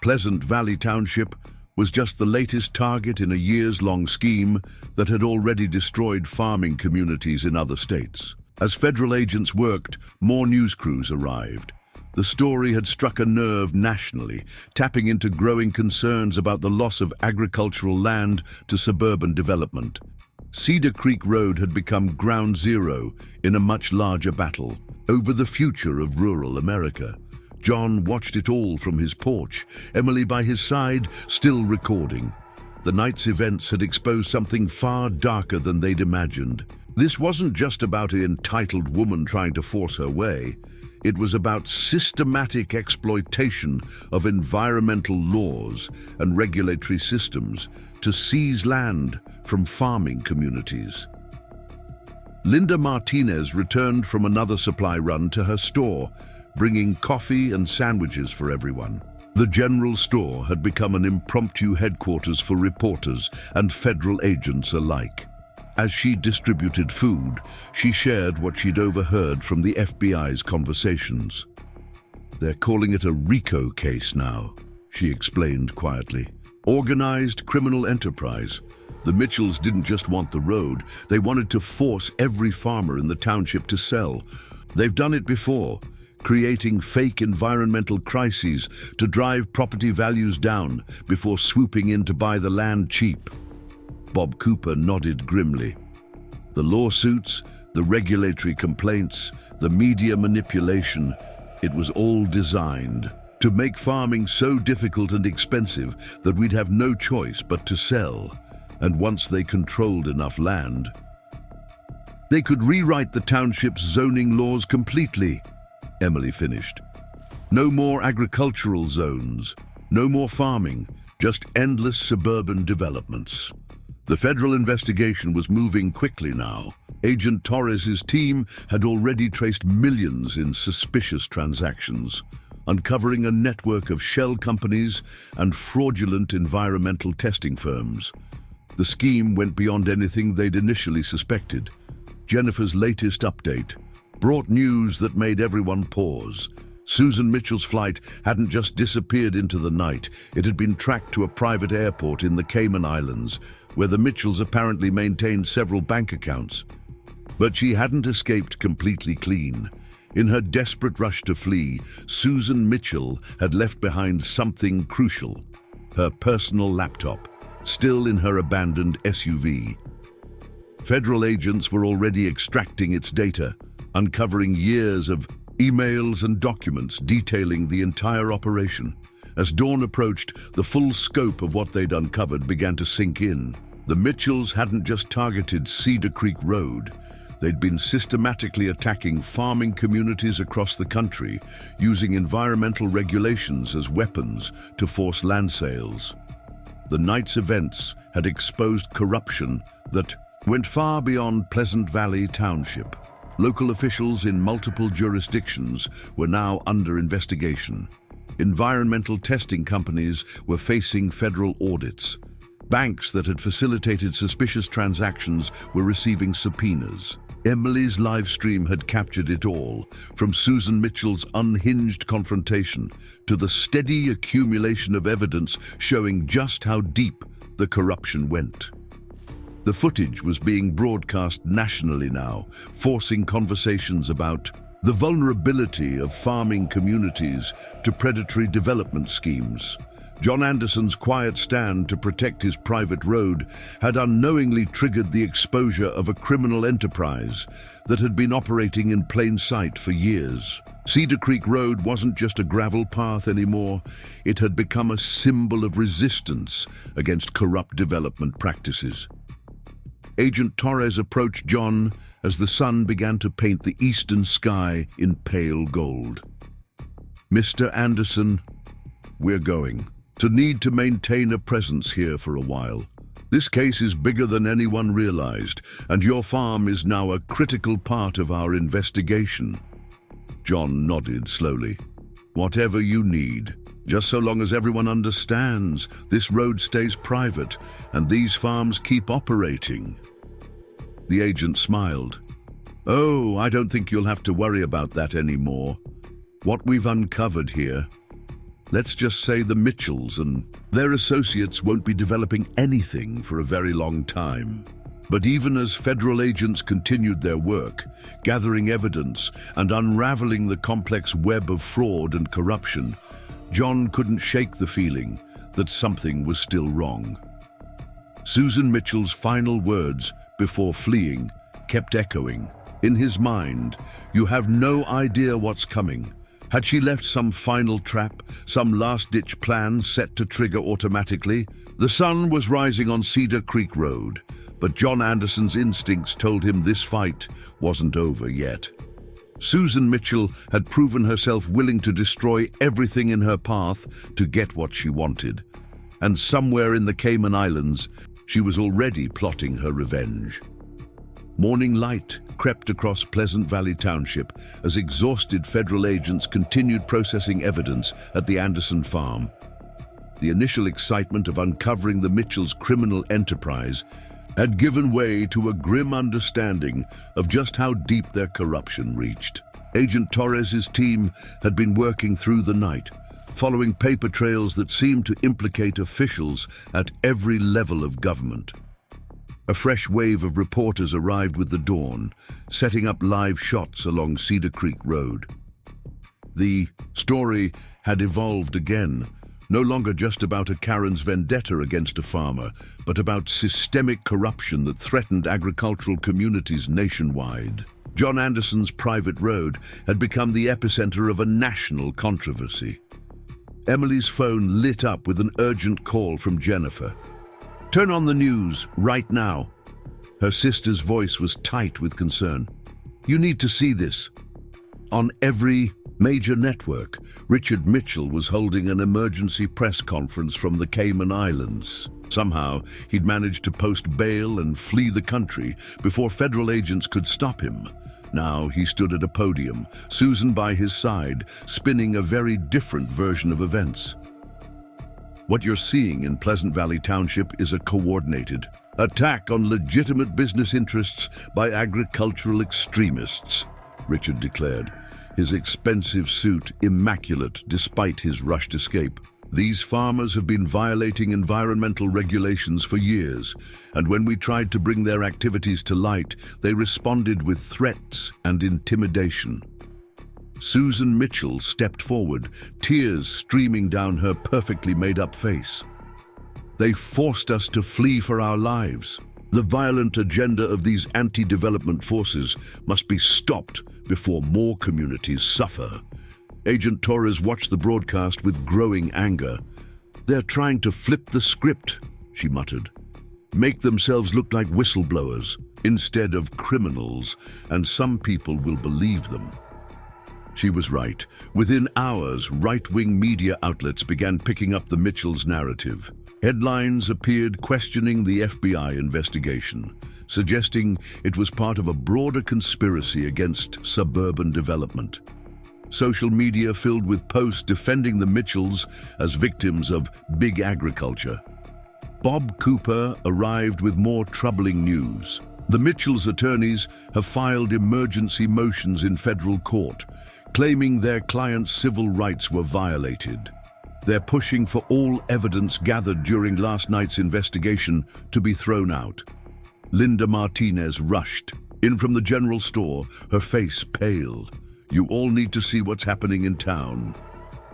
Pleasant Valley Township was just the latest target in a years-long scheme that had already destroyed farming communities in other states. As federal agents worked, more news crews arrived. The story had struck a nerve nationally, tapping into growing concerns about the loss of agricultural land to suburban development. Cedar Creek Road had become ground zero in a much larger battle over the future of rural America. John watched it all from his porch, Emily by his side, still recording. The night's events had exposed something far darker than they'd imagined. This wasn't just about an entitled woman trying to force her way. It was about systematic exploitation of environmental laws and regulatory systems to seize land from farming communities. Linda Martinez returned from another supply run to her store, bringing coffee and sandwiches for everyone. The general store had become an impromptu headquarters for reporters and federal agents alike. As she distributed food, she shared what she'd overheard from the FBI's conversations. "They're calling it a RICO case now," she explained quietly. "Organized criminal enterprise. The Mitchells didn't just want the road, they wanted to force every farmer in the township to sell. They've done it before, creating fake environmental crises to drive property values down before swooping in to buy the land cheap." Bob Cooper nodded grimly. The lawsuits, the regulatory complaints, the media manipulation, it was all designed to make farming so difficult and expensive that we'd have no choice but to sell. And once they controlled enough land, they could rewrite the township's zoning laws completely, Emily finished. No more agricultural zones, no more farming, just endless suburban developments. The federal investigation was moving quickly now. Agent Torres's team had already traced millions in suspicious transactions, uncovering a network of shell companies and fraudulent environmental testing firms. The scheme went beyond anything they'd initially suspected. Jennifer's latest update brought news that made everyone pause. Susan Mitchell's flight hadn't just disappeared into the night. It had been tracked to a private airport in the Cayman Islands, where the Mitchells apparently maintained several bank accounts. But she hadn't escaped completely clean. In her desperate rush to flee, Susan Mitchell had left behind something crucial: her personal laptop, still in her abandoned SUV. Federal agents were already extracting its data, uncovering years of emails and documents detailing the entire operation. As dawn approached, the full scope of what they'd uncovered began to sink in. The Mitchells hadn't just targeted Cedar Creek Road. They'd been systematically attacking farming communities across the country, using environmental regulations as weapons to force land sales. The night's events had exposed corruption that went far beyond Pleasant Valley Township. Local officials in multiple jurisdictions were now under investigation. Environmental testing companies were facing federal audits. Banks that had facilitated suspicious transactions were receiving subpoenas. Emily's live stream had captured it all, from Susan Mitchell's unhinged confrontation to the steady accumulation of evidence showing just how deep the corruption went. The footage was being broadcast nationally now, forcing conversations about the vulnerability of farming communities to predatory development schemes. John Anderson's quiet stand to protect his private road had unknowingly triggered the exposure of a criminal enterprise that had been operating in plain sight for years. Cedar Creek Road wasn't just a gravel path anymore. It had become a symbol of resistance against corrupt development practices. Agent Torres approached John as the sun began to paint the eastern sky in pale gold. "Mr. Anderson, we're going to need to maintain a presence here for a while. This case is bigger than anyone realized, and your farm is now a critical part of our investigation." John nodded slowly. "Whatever you need, just so long as everyone understands this road stays private and these farms keep operating." The agent smiled. "Oh, I don't think you'll have to worry about that anymore. What we've uncovered here, let's just say the Mitchells and their associates won't be developing anything for a very long time." But even as federal agents continued their work, gathering evidence and unraveling the complex web of fraud and corruption, John couldn't shake the feeling that something was still wrong. Susan Mitchell's final words before fleeing kept echoing. In his mind, "You have no idea what's coming. Had she left some final trap, some last-ditch plan set to trigger automatically? The sun was rising on Cedar Creek Road, but John Anderson's instincts told him this fight wasn't over yet. Susan Mitchell had proven herself willing to destroy everything in her path to get what she wanted. And somewhere in the Cayman Islands, she was already plotting her revenge. Morning light crept across Pleasant Valley Township as exhausted federal agents continued processing evidence at the Anderson farm. The initial excitement of uncovering the Mitchells' criminal enterprise had given way to a grim understanding of just how deep their corruption reached. Agent Torres's team had been working through the night, following paper trails that seemed to implicate officials at every level of government. A fresh wave of reporters arrived with the dawn, setting up live shots along Cedar Creek Road. The story had evolved again, no longer just about a Karen's vendetta against a farmer, but about systemic corruption that threatened agricultural communities nationwide. John Anderson's private road had become the epicenter of a national controversy. Emily's phone lit up with an urgent call from Jennifer. "Turn on the news, right now." Her sister's voice was tight with concern. "You need to see this." On every major network, Richard Mitchell was holding an emergency press conference from the Cayman Islands. Somehow, he'd managed to post bail and flee the country before federal agents could stop him. Now he stood at a podium, Susan by his side, spinning a very different version of events. What you're seeing in Pleasant Valley Township is a coordinated attack on legitimate business interests by agricultural extremists, Richard declared, his expensive suit immaculate despite his rushed escape. These farmers have been violating environmental regulations for years, and when we tried to bring their activities to light, they responded with threats and intimidation. Susan Mitchell stepped forward, tears streaming down her perfectly made-up face. "They forced us to flee for our lives. The violent agenda of these anti-development forces must be stopped before more communities suffer." Agent Torres watched the broadcast with growing anger. "They're trying to flip the script," she muttered. "Make themselves look like whistleblowers instead of criminals, and some people will believe them." She was right. Within hours, right-wing media outlets began picking up the Mitchells' narrative. Headlines appeared questioning the FBI investigation, suggesting it was part of a broader conspiracy against suburban development. Social media filled with posts defending the Mitchells as victims of big agriculture. Bob Cooper arrived with more troubling news. The Mitchells' attorneys have filed emergency motions in federal court, claiming their clients' civil rights were violated. They're pushing for all evidence gathered during last night's investigation to be thrown out. Linda Martinez rushed in from the general store, her face pale. "You all need to see what's happening in town."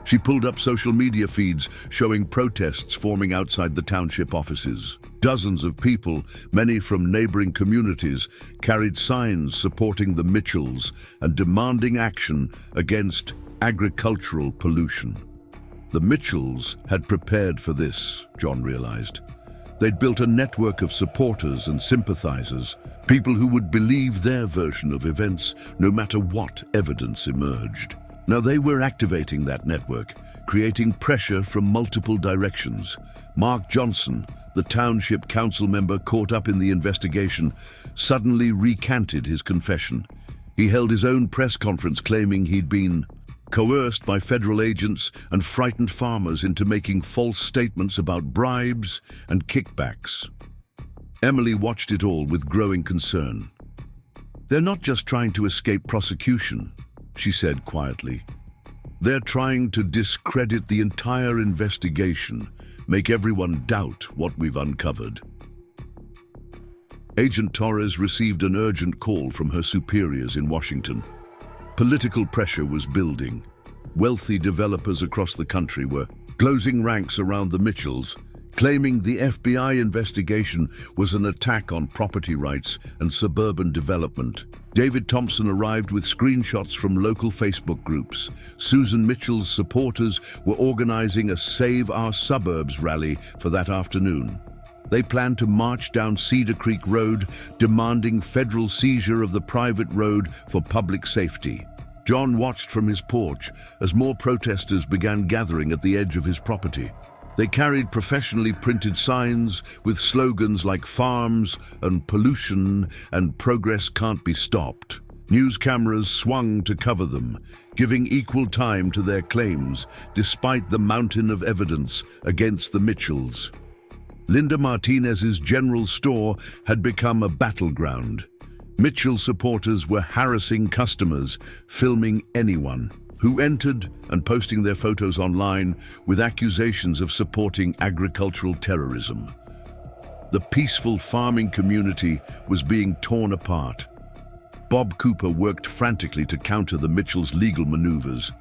She pulled up social media feeds showing protests forming outside the township offices. Dozens of people, many from neighboring communities, carried signs supporting the Mitchells and demanding action against agricultural pollution. The Mitchells had prepared for this, John realized. They'd built a network of supporters and sympathizers, people who would believe their version of events no matter what evidence emerged. Now they were activating that network, creating pressure from multiple directions. Mark Johnson, the township council member caught up in the investigation, suddenly recanted his confession. He held his own press conference claiming he'd been coerced by federal agents and frightened farmers into making false statements about bribes and kickbacks. Emily watched it all with growing concern. "They're not just trying to escape prosecution," she said quietly. "They're trying to discredit the entire investigation, make everyone doubt what we've uncovered." Agent Torres received an urgent call from her superiors in Washington. Political pressure was building. Wealthy developers across the country were closing ranks around the Mitchells, claiming the FBI investigation was an attack on property rights and suburban development. David Thompson arrived with screenshots from local Facebook groups. Susan Mitchell's supporters were organizing a Save Our Suburbs rally for that afternoon. They planned to march down Cedar Creek Road, demanding federal seizure of the private road for public safety. John watched from his porch as more protesters began gathering at the edge of his property. They carried professionally printed signs with slogans like "Farms" and "Pollution" and "Progress can't be stopped." News cameras swung to cover them, giving equal time to their claims, despite the mountain of evidence against the Mitchells. Linda Martinez's general store had become a battleground. Mitchell supporters were harassing customers, filming anyone who entered and posting their photos online with accusations of supporting agricultural terrorism. The peaceful farming community was being torn apart. Bob Cooper worked frantically to counter the Mitchells' legal maneuvers,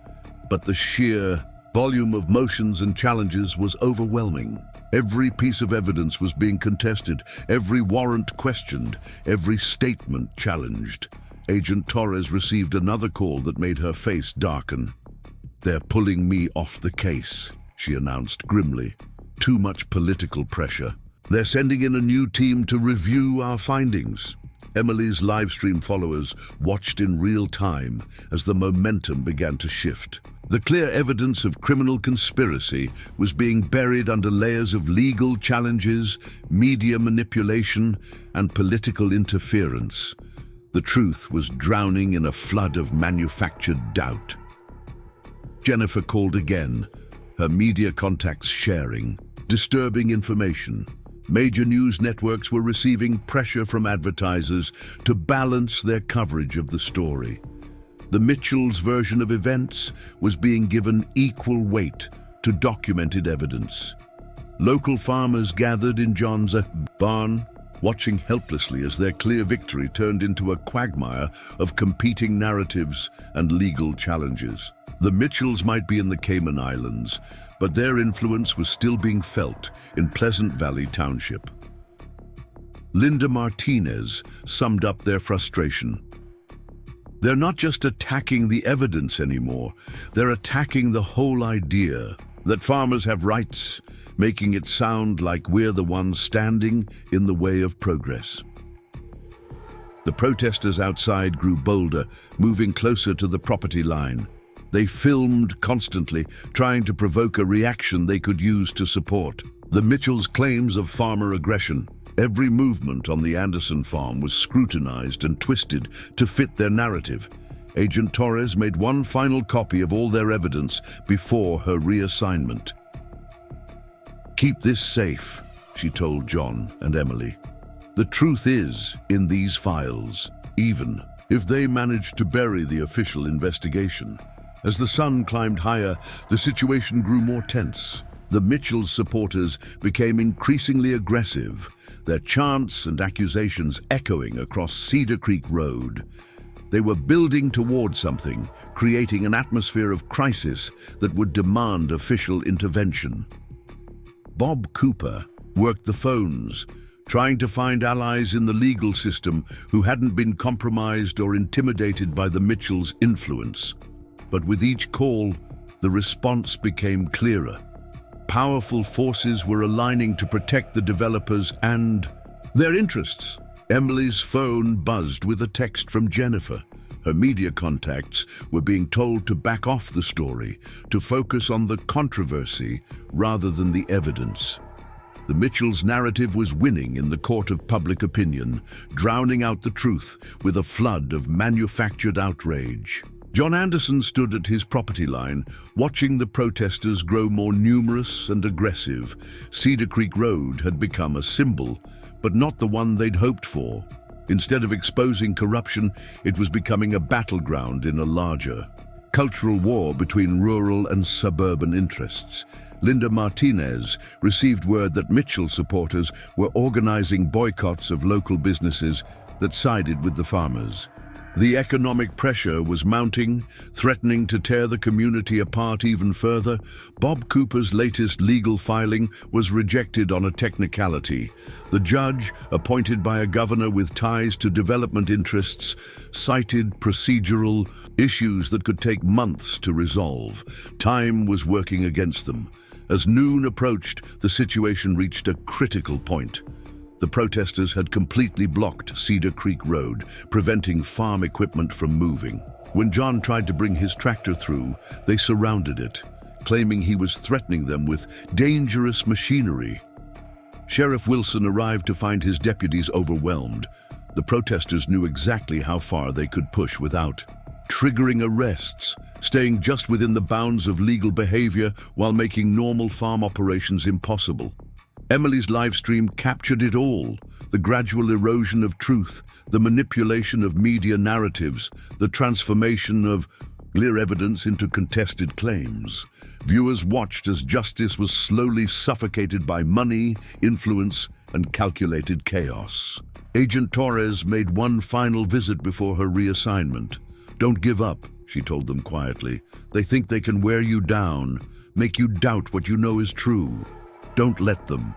but the sheer volume of motions and challenges was overwhelming. Every piece of evidence was being contested, every warrant questioned, every statement challenged. Agent Torres received another call that made her face darken. "They're pulling me off the case," she announced grimly. "Too much political pressure. They're sending in a new team to review our findings." Emily's livestream followers watched in real time as the momentum began to shift. The clear evidence of criminal conspiracy was being buried under layers of legal challenges, media manipulation, and political interference. The truth was drowning in a flood of manufactured doubt. Jennifer called again, her media contacts sharing disturbing information. Major news networks were receiving pressure from advertisers to balance their coverage of the story. The Mitchells' version of events was being given equal weight to documented evidence. Local farmers gathered in John's barn, watching helplessly as their clear victory turned into a quagmire of competing narratives and legal challenges. The Mitchells might be in the Cayman Islands, but their influence was still being felt in Pleasant Valley Township. Linda Martinez summed up their frustration. "They're not just attacking the evidence anymore, they're attacking the whole idea that farmers have rights, making it sound like we're the ones standing in the way of progress." The protesters outside grew bolder, moving closer to the property line. They filmed constantly, trying to provoke a reaction they could use to support the Mitchells' claims of farmer aggression. Every movement on the Anderson farm was scrutinized and twisted to fit their narrative. Agent Torres made one final copy of all their evidence before her reassignment. "Keep this safe," she told John and Emily. "The truth is in these files, even if they managed to bury the official investigation." As the sun climbed higher, the situation grew more tense. The Mitchells' supporters became increasingly aggressive, their chants and accusations echoing across Cedar Creek Road. They were building toward something, creating an atmosphere of crisis that would demand official intervention. Bob Cooper worked the phones, trying to find allies in the legal system who hadn't been compromised or intimidated by the Mitchells' influence. But with each call, the response became clearer. Powerful forces were aligning to protect the developers and their interests. Emily's phone buzzed with a text from Jennifer. Her media contacts were being told to back off the story, to focus on the controversy rather than the evidence. The Mitchells' narrative was winning in the court of public opinion, drowning out the truth with a flood of manufactured outrage. John Anderson stood at his property line, watching the protesters grow more numerous and aggressive. Cedar Creek Road had become a symbol, but not the one they'd hoped for. Instead of exposing corruption, it was becoming a battleground in a larger cultural war between rural and suburban interests. Linda Martinez received word that Mitchell supporters were organizing boycotts of local businesses that sided with the farmers. The economic pressure was mounting, threatening to tear the community apart even further. Bob Cooper's latest legal filing was rejected on a technicality. The judge, appointed by a governor with ties to development interests, cited procedural issues that could take months to resolve. Time was working against them. As noon approached, the situation reached a critical point. The protesters had completely blocked Cedar Creek Road, preventing farm equipment from moving. When John tried to bring his tractor through, they surrounded it, claiming he was threatening them with dangerous machinery. Sheriff Wilson arrived to find his deputies overwhelmed. The protesters knew exactly how far they could push without triggering arrests, staying just within the bounds of legal behavior while making normal farm operations impossible. Emily's live stream captured it all: the gradual erosion of truth, the manipulation of media narratives, the transformation of clear evidence into contested claims. Viewers watched as justice was slowly suffocated by money, influence, and calculated chaos. Agent Torres made one final visit before her reassignment. "Don't give up," she told them quietly. "They think they can wear you down, make you doubt what you know is true. Don't let them."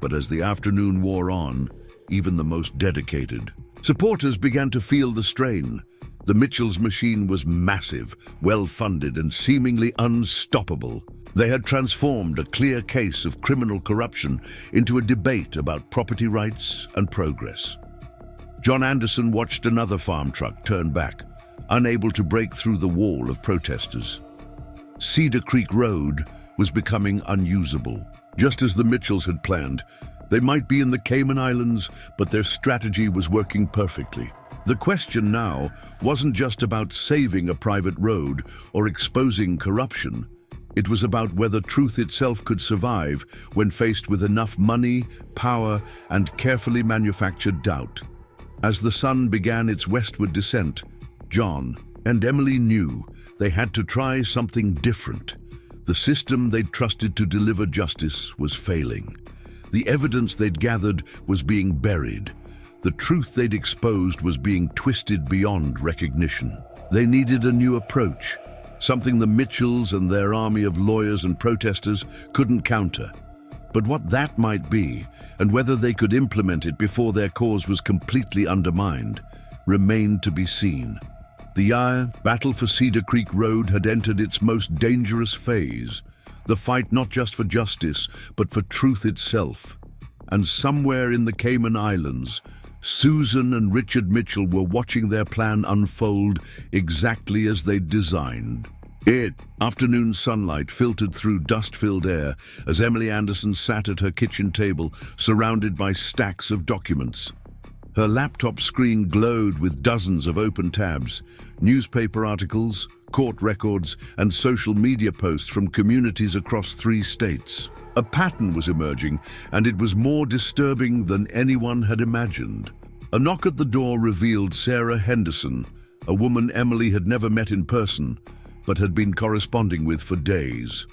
But as the afternoon wore on, even the most dedicated supporters began to feel the strain. The Mitchells' machine was massive, well-funded, and seemingly unstoppable. They had transformed a clear case of criminal corruption into a debate about property rights and progress. John Anderson watched another farm truck turn back, unable to break through the wall of protesters. Cedar Creek Road was becoming unusable. Just as the Mitchells had planned, they might be in the Cayman Islands, but their strategy was working perfectly. The question now wasn't just about saving a private road or exposing corruption. It was about whether truth itself could survive when faced with enough money, power, and carefully manufactured doubt. As the sun began its westward descent, John and Emily knew they had to try something different. The system they'd trusted to deliver justice was failing. The evidence they'd gathered was being buried. The truth they'd exposed was being twisted beyond recognition. They needed a new approach, something the Mitchells and their army of lawyers and protesters couldn't counter. But what that might be, and whether they could implement it before their cause was completely undermined, remained to be seen. The battle for Cedar Creek Road had entered its most dangerous phase, the fight not just for justice, but for truth itself. And somewhere in the Cayman Islands, Susan and Richard Mitchell were watching their plan unfold exactly as they'd designed. Afternoon sunlight filtered through dust-filled air as Emily Anderson sat at her kitchen table, surrounded by stacks of documents. Her laptop screen glowed with dozens of open tabs, newspaper articles, court records, and social media posts from communities across 3 states. A pattern was emerging, and it was more disturbing than anyone had imagined. A knock at the door revealed Sarah Henderson, a woman Emily had never met in person, but had been corresponding with for days.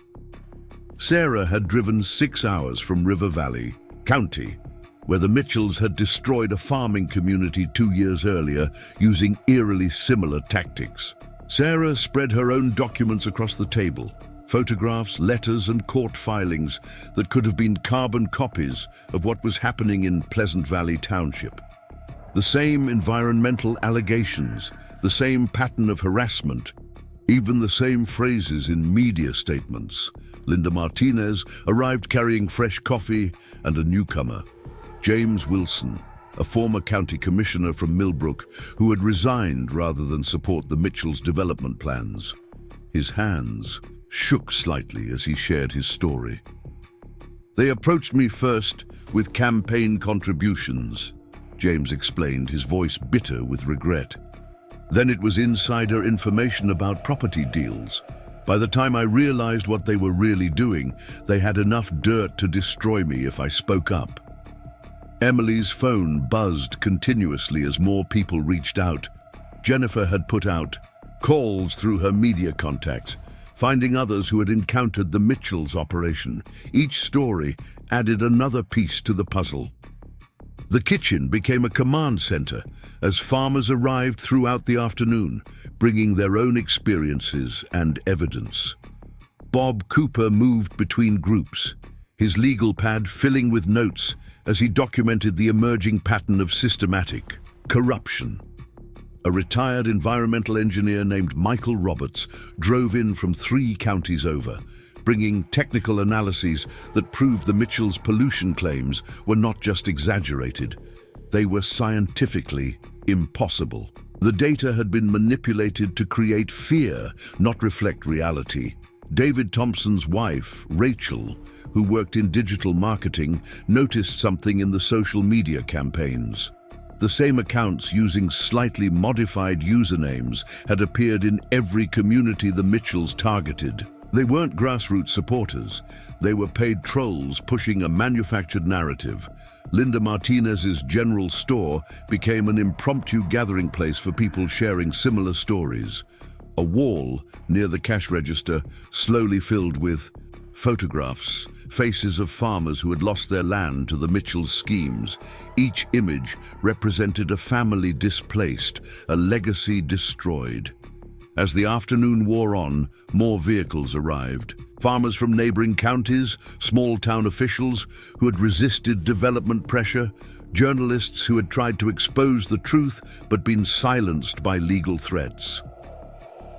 Sarah had driven 6 hours from River Valley County, where the Mitchells had destroyed a farming community 2 years earlier using eerily similar tactics. Sarah spread her own documents across the table, photographs, letters, and court filings that could have been carbon copies of what was happening in Pleasant Valley Township. The same environmental allegations, the same pattern of harassment, even the same phrases in media statements. Linda Martinez arrived carrying fresh coffee and a newcomer, James Wilson, a former county commissioner from Millbrook who had resigned rather than support the Mitchells' development plans. His hands shook slightly as he shared his story. "They approached me first with campaign contributions," James explained, his voice bitter with regret. "Then it was insider information about property deals. By the time I realized what they were really doing, they had enough dirt to destroy me if I spoke up." Emily's phone buzzed continuously as more people reached out. Jennifer had put out calls through her media contacts, finding others who had encountered the Mitchells' operation. Each story added another piece to the puzzle. The kitchen became a command center as farmers arrived throughout the afternoon, bringing their own experiences and evidence. Bob Cooper moved between groups, his legal pad filling with notes as he documented the emerging pattern of systematic corruption. A retired environmental engineer named Michael Roberts drove in from 3 counties over, bringing technical analyses that proved the Mitchells' pollution claims were not just exaggerated, they were scientifically impossible. The data had been manipulated to create fear, not reflect reality. David Thompson's wife, Rachel, who worked in digital marketing, noticed something in the social media campaigns. The same accounts using slightly modified usernames had appeared in every community the Mitchells targeted. They weren't grassroots supporters. They were paid trolls pushing a manufactured narrative. Linda Martinez's general store became an impromptu gathering place for people sharing similar stories. A wall near the cash register slowly filled with photographs, faces of farmers who had lost their land to the Mitchells' schemes. Each image represented a family displaced, a legacy destroyed. As the afternoon wore on, more vehicles arrived. Farmers from neighboring counties, small-town officials who had resisted development pressure, journalists who had tried to expose the truth but been silenced by legal threats.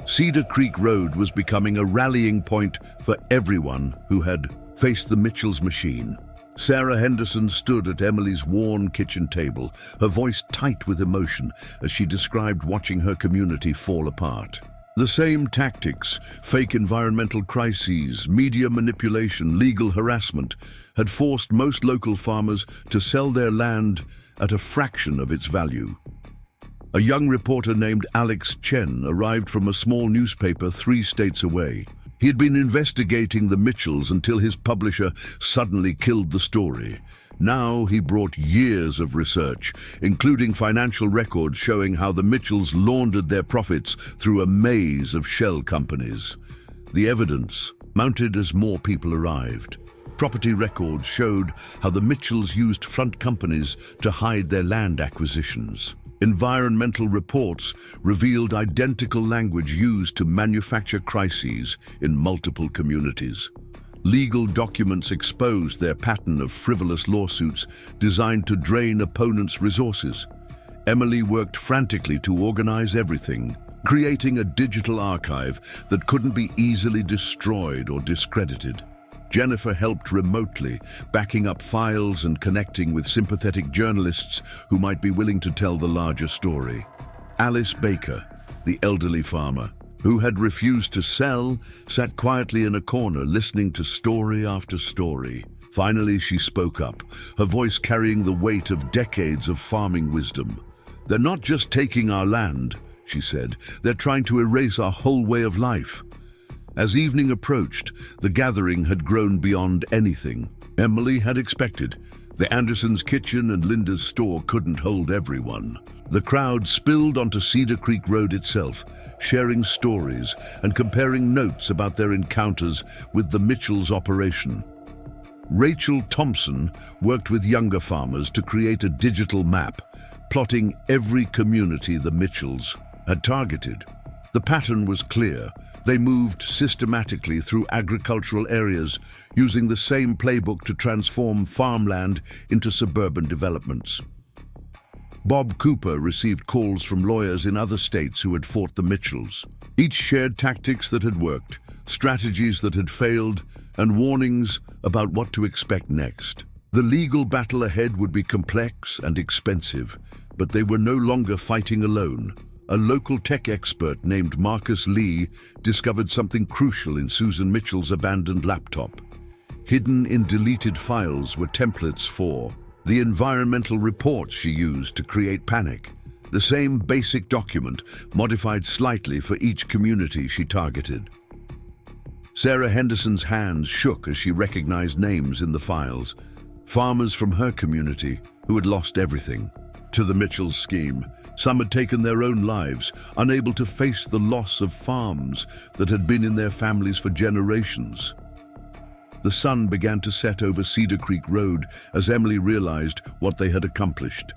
Cedar Creek Road was becoming a rallying point for everyone who had faced the Mitchells' machine. Sarah Henderson stood at Emily's worn kitchen table, her voice tight with emotion as she described watching her community fall apart. The same tactics, fake environmental crises, media manipulation, legal harassment, had forced most local farmers to sell their land at a fraction of its value. A young reporter named Alex Chen arrived from a small newspaper 3 states away. He had been investigating the Mitchells until his publisher suddenly killed the story. Now he brought years of research, including financial records showing how the Mitchells laundered their profits through a maze of shell companies. The evidence mounted as more people arrived. Property records showed how the Mitchells used front companies to hide their land acquisitions. Environmental reports revealed identical language used to manufacture crises in multiple communities. Legal documents exposed their pattern of frivolous lawsuits designed to drain opponents' resources. Emily worked frantically to organize everything, creating a digital archive that couldn't be easily destroyed or discredited. Jennifer helped remotely, backing up files and connecting with sympathetic journalists who might be willing to tell the larger story. Alice Baker, the elderly farmer, who had refused to sell, sat quietly in a corner listening to story after story. Finally, she spoke up, her voice carrying the weight of decades of farming wisdom. "They're not just taking our land," she said. "They're trying to erase our whole way of life." As evening approached, the gathering had grown beyond anything Emily had expected. The Andersons' kitchen and Linda's store couldn't hold everyone. The crowd spilled onto Cedar Creek Road itself, sharing stories and comparing notes about their encounters with the Mitchells' operation. Rachel Thompson worked with younger farmers to create a digital map, plotting every community the Mitchells had targeted. The pattern was clear. They moved systematically through agricultural areas, using the same playbook to transform farmland into suburban developments. Bob Cooper received calls from lawyers in other states who had fought the Mitchells. Each shared tactics that had worked, strategies that had failed, and warnings about what to expect next. The legal battle ahead would be complex and expensive, but they were no longer fighting alone. A local tech expert named Marcus Lee discovered something crucial in Susan Mitchell's abandoned laptop. Hidden in deleted files were templates for the environmental reports she used to create panic. The same basic document, modified slightly for each community she targeted. Sarah Henderson's hands shook as she recognized names in the files. Farmers from her community who had lost everything to the Mitchells' scheme. Some had taken their own lives, unable to face the loss of farms that had been in their families for generations. The sun began to set over Cedar Creek Road as Emily realized what they had accomplished.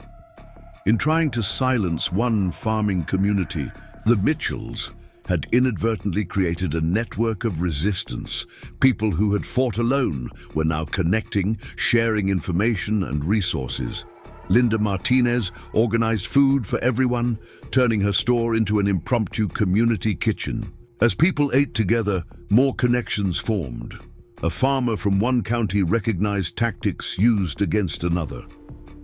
In trying to silence one farming community, the Mitchells had inadvertently created a network of resistance. People who had fought alone were now connecting, sharing information and resources. Linda Martinez organized food for everyone, turning her store into an impromptu community kitchen. As people ate together, more connections formed. A farmer from one county recognized tactics used against another.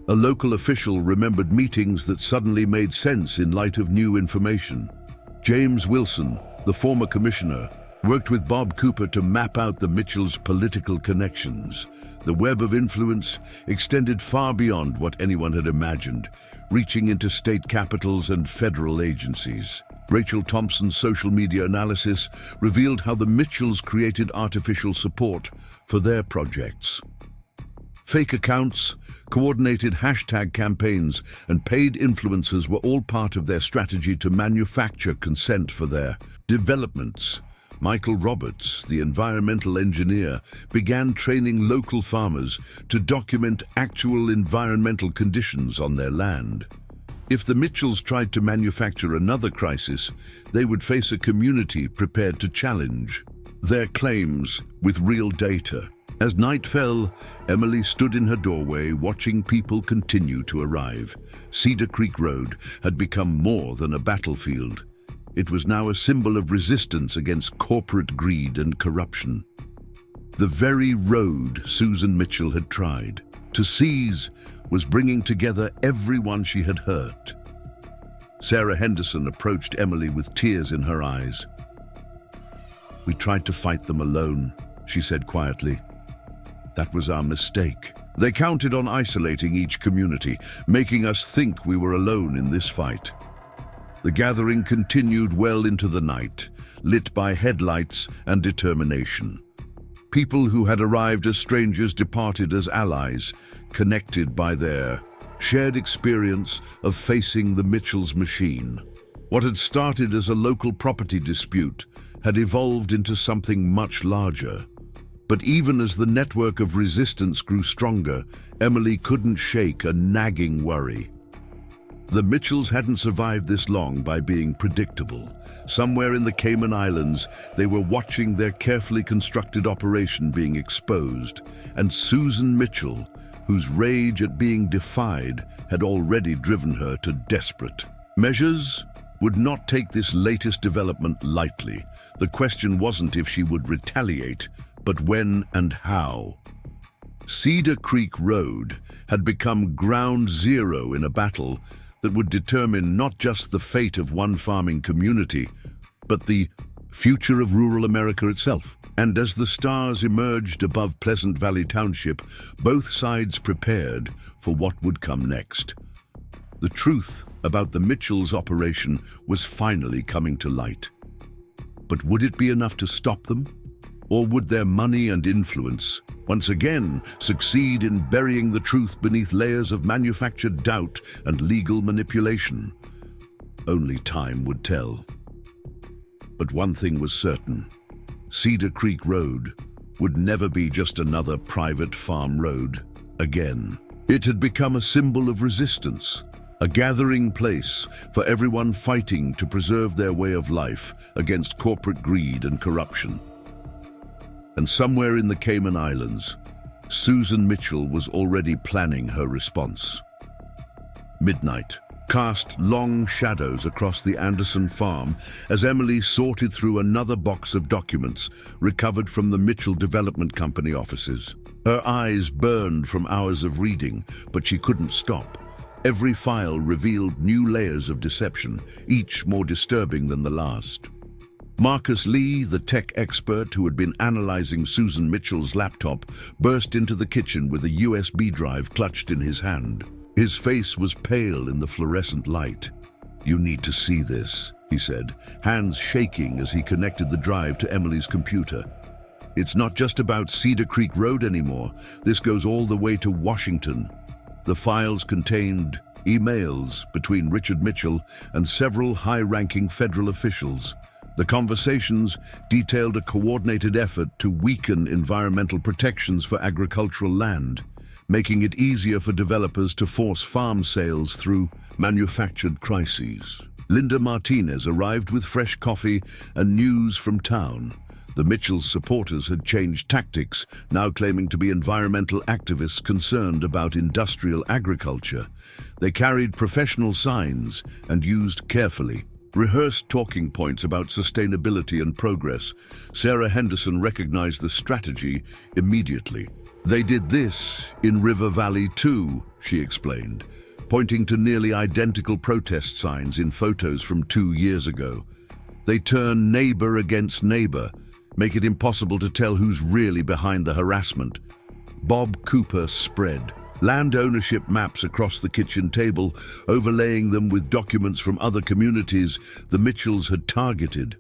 A local official remembered meetings that suddenly made sense in light of new information. James Wilson, the former commissioner, worked with Bob Cooper to map out the Mitchells' political connections. The web of influence extended far beyond what anyone had imagined, reaching into state capitals and federal agencies. Rachel Thompson's social media analysis revealed how the Mitchells created artificial support for their projects. Fake accounts, coordinated hashtag campaigns, and paid influencers were all part of their strategy to manufacture consent for their developments. Michael Roberts, the environmental engineer, began training local farmers to document actual environmental conditions on their land. If the Mitchells tried to manufacture another crisis, they would face a community prepared to challenge their claims with real data. As night fell, Emily stood in her doorway watching people continue to arrive. Cedar Creek Road had become more than a battlefield. It was now a symbol of resistance against corporate greed and corruption. The very road Susan Mitchell had tried to seize was bringing together everyone she had hurt. Sarah Henderson approached Emily with tears in her eyes. "We tried to fight them alone," she said quietly. "That was our mistake. They counted on isolating each community, making us think we were alone in this fight." The gathering continued well into the night, lit by headlights and determination. People who had arrived as strangers departed as allies, connected by their shared experience of facing the Mitchells' machine. What had started as a local property dispute had evolved into something much larger. But even as the network of resistance grew stronger, Emily couldn't shake a nagging worry. The Mitchells hadn't survived this long by being predictable. Somewhere in the Cayman Islands, they were watching their carefully constructed operation being exposed, and Susan Mitchell, whose rage at being defied had already driven her to desperate measures, would not take this latest development lightly. The question wasn't if she would retaliate, but when and how. Cedar Creek Road had become ground zero in a battle that would determine not just the fate of one farming community, but the future of rural America itself. And as the stars emerged above Pleasant Valley Township, both sides prepared for what would come next. The truth about the Mitchells' operation was finally coming to light. But would it be enough to stop them? Or would their money and influence once again succeed in burying the truth beneath layers of manufactured doubt and legal manipulation? Only time would tell. But one thing was certain: Cedar Creek Road would never be just another private farm road again. It had become a symbol of resistance, a gathering place for everyone fighting to preserve their way of life against corporate greed and corruption. And somewhere in the Cayman Islands, Susan Mitchell was already planning her response. Midnight cast long shadows across the Anderson farm as Emily sorted through another box of documents recovered from the Mitchell Development Company offices. Her eyes burned from hours of reading, but she couldn't stop. Every file revealed new layers of deception, each more disturbing than the last. Marcus Lee, the tech expert who had been analyzing Susan Mitchell's laptop, burst into the kitchen with a USB drive clutched in his hand. His face was pale in the fluorescent light. "You need to see this," he said, hands shaking as he connected the drive to Emily's computer. "It's not just about Cedar Creek Road anymore. This goes all the way to Washington." The files contained emails between Richard Mitchell and several high-ranking federal officials. The conversations detailed a coordinated effort to weaken environmental protections for agricultural land, making it easier for developers to force farm sales through manufactured crises. Linda Martinez arrived with fresh coffee and news from town. The Mitchells' supporters had changed tactics, now claiming to be environmental activists concerned about industrial agriculture. They carried professional signs and used carefully rehearsed talking points about sustainability and progress. Sarah Henderson recognized the strategy immediately. "They did this in River Valley too," she explained, pointing to nearly identical protest signs in photos from 2 years ago. "They turn neighbor against neighbor, make it impossible to tell who's really behind the harassment." Bob Cooper spread land ownership maps across the kitchen table, overlaying them with documents from other communities the Mitchells had targeted.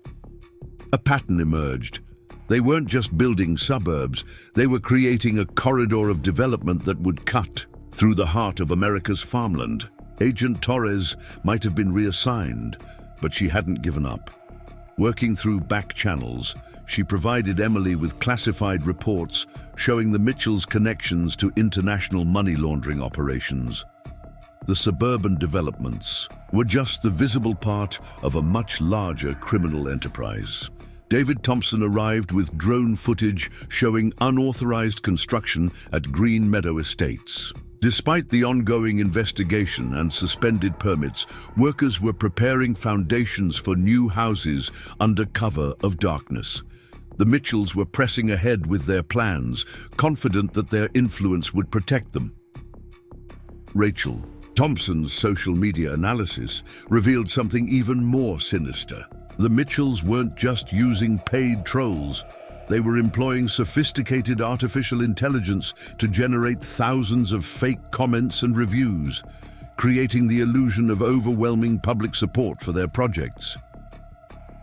A pattern emerged. They weren't just building suburbs, they were creating a corridor of development that would cut through the heart of America's farmland. Agent Torres might have been reassigned, but she hadn't given up. Working through back channels, she provided Emily with classified reports showing the Mitchells' connections to international money laundering operations. The suburban developments were just the visible part of a much larger criminal enterprise. David Thompson arrived with drone footage showing unauthorized construction at Green Meadow Estates. Despite the ongoing investigation and suspended permits, workers were preparing foundations for new houses under cover of darkness. The Mitchells were pressing ahead with their plans, confident that their influence would protect them. Rachel Thompson's social media analysis revealed something even more sinister. The Mitchells weren't just using paid trolls. They were employing sophisticated artificial intelligence to generate thousands of fake comments and reviews, creating the illusion of overwhelming public support for their projects.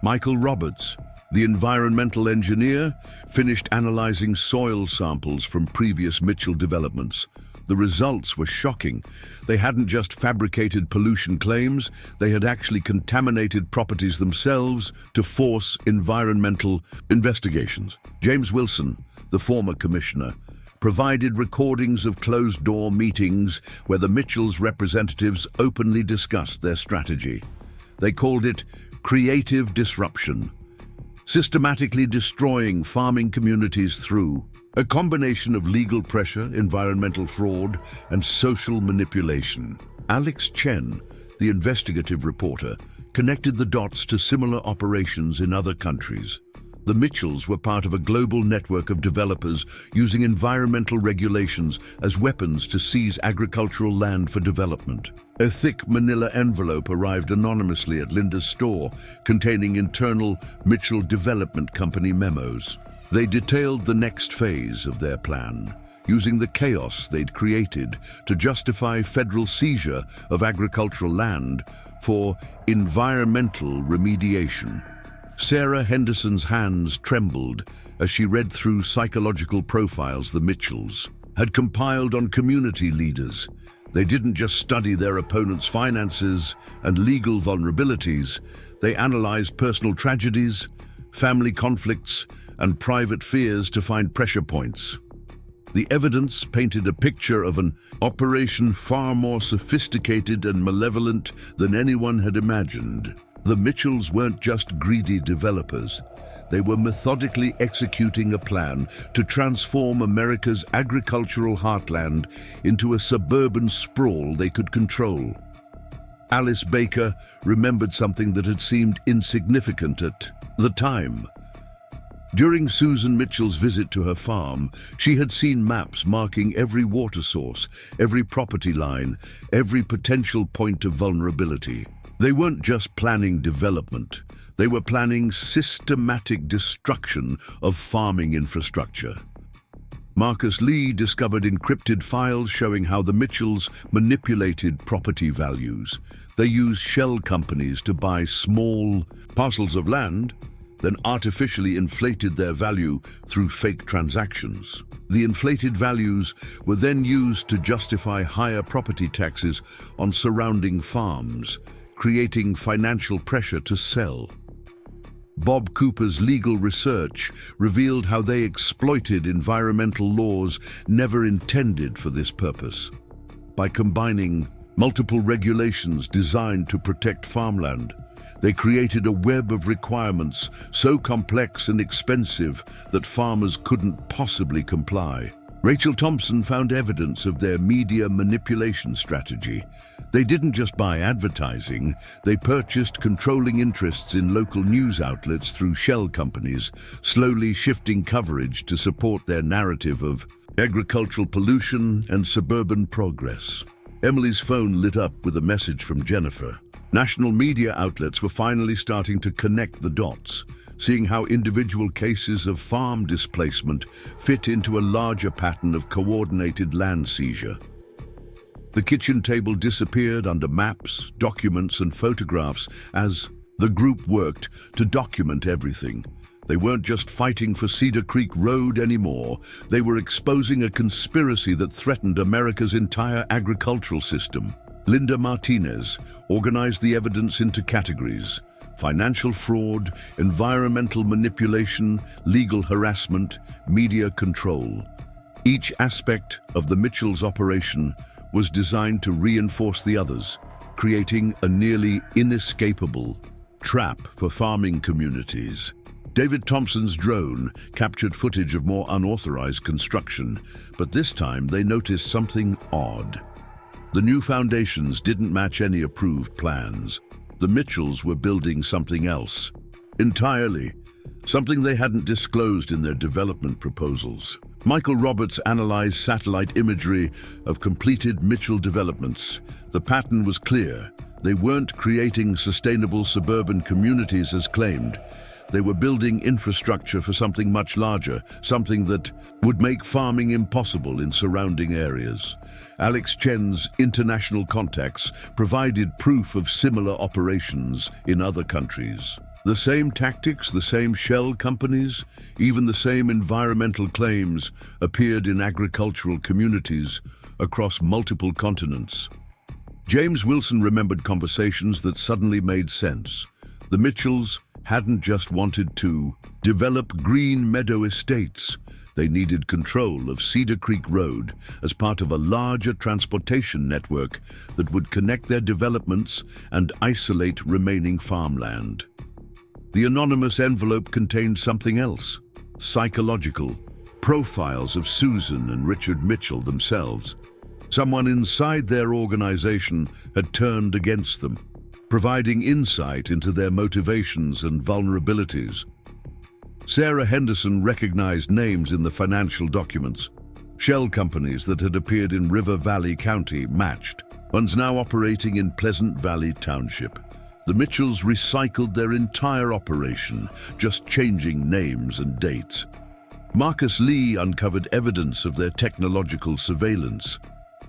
Michael Roberts, the environmental engineer, finished analyzing soil samples from previous Mitchell developments. The results were shocking. They hadn't just fabricated pollution claims, they had actually contaminated properties themselves to force environmental investigations. James Wilson, the former commissioner, provided recordings of closed-door meetings where the Mitchells' representatives openly discussed their strategy. They called it creative disruption, systematically destroying farming communities through a combination of legal pressure, environmental fraud, and social manipulation. Alex Chen, the investigative reporter, connected the dots to similar operations in other countries. The Mitchells were part of a global network of developers using environmental regulations as weapons to seize agricultural land for development. A thick manila envelope arrived anonymously at Linda's store, containing internal Mitchell Development Company memos. They detailed the next phase of their plan, using the chaos they'd created to justify federal seizure of agricultural land for environmental remediation. Sarah Henderson's hands trembled as she read through psychological profiles the Mitchells had compiled on community leaders. They didn't just study their opponents' finances and legal vulnerabilities, they analyzed personal tragedies, family conflicts, and private fears to find pressure points. The evidence painted a picture of an operation far more sophisticated and malevolent than anyone had imagined. The Mitchells weren't just greedy developers. They were methodically executing a plan to transform America's agricultural heartland into a suburban sprawl they could control. Alice Baker remembered something that had seemed insignificant at the time. During Susan Mitchell's visit to her farm, she had seen maps marking every water source, every property line, every potential point of vulnerability. They weren't just planning development, they were planning systematic destruction of farming infrastructure. Marcus Lee discovered encrypted files showing how the Mitchells manipulated property values. They used shell companies to buy small parcels of land, then artificially inflated their value through fake transactions. The inflated values were then used to justify higher property taxes on surrounding farms, creating financial pressure to sell. Bob Cooper's legal research revealed how they exploited environmental laws never intended for this purpose. By combining multiple regulations designed to protect farmland, they created a web of requirements so complex and expensive that farmers couldn't possibly comply. Rachel Thompson found evidence of their media manipulation strategy. They didn't just buy advertising, they purchased controlling interests in local news outlets through shell companies, slowly shifting coverage to support their narrative of agricultural pollution and suburban progress. Emily's phone lit up with a message from Jennifer. National media outlets were finally starting to connect the dots, seeing how individual cases of farm displacement fit into a larger pattern of coordinated land seizure. The kitchen table disappeared under maps, documents, and photographs as the group worked to document everything. They weren't just fighting for Cedar Creek Road anymore. They were exposing a conspiracy that threatened America's entire agricultural system. Linda Martinez organized the evidence into categories: financial fraud, environmental manipulation, legal harassment, media control. Each aspect of the Mitchells' operation was designed to reinforce the others, creating a nearly inescapable trap for farming communities. David Thompson's drone captured footage of more unauthorized construction, but this time they noticed something odd. The new foundations didn't match any approved plans. The Mitchells were building something else entirely, something they hadn't disclosed in their development proposals. Michael Roberts analyzed satellite imagery of completed Mitchell developments. The pattern was clear. They weren't creating sustainable suburban communities as claimed. They were building infrastructure for something much larger, something that would make farming impossible in surrounding areas. Alex Chen's international contacts provided proof of similar operations in other countries. The same tactics, the same shell companies, even the same environmental claims appeared in agricultural communities across multiple continents. James Wilson remembered conversations that suddenly made sense. The Mitchells hadn't just wanted to develop green meadow estates. They needed control of Cedar Creek Road as part of a larger transportation network that would connect their developments and isolate remaining farmland. The anonymous envelope contained something else: psychological profiles of Susan and Richard Mitchell themselves. Someone inside their organization had turned against them, providing insight into their motivations and vulnerabilities. Sarah Henderson recognized names in the financial documents. Shell companies that had appeared in River Valley County matched, ones now operating in Pleasant Valley Township. The Mitchells recycled their entire operation, just changing names and dates. Marcus Lee uncovered evidence of their technological surveillance.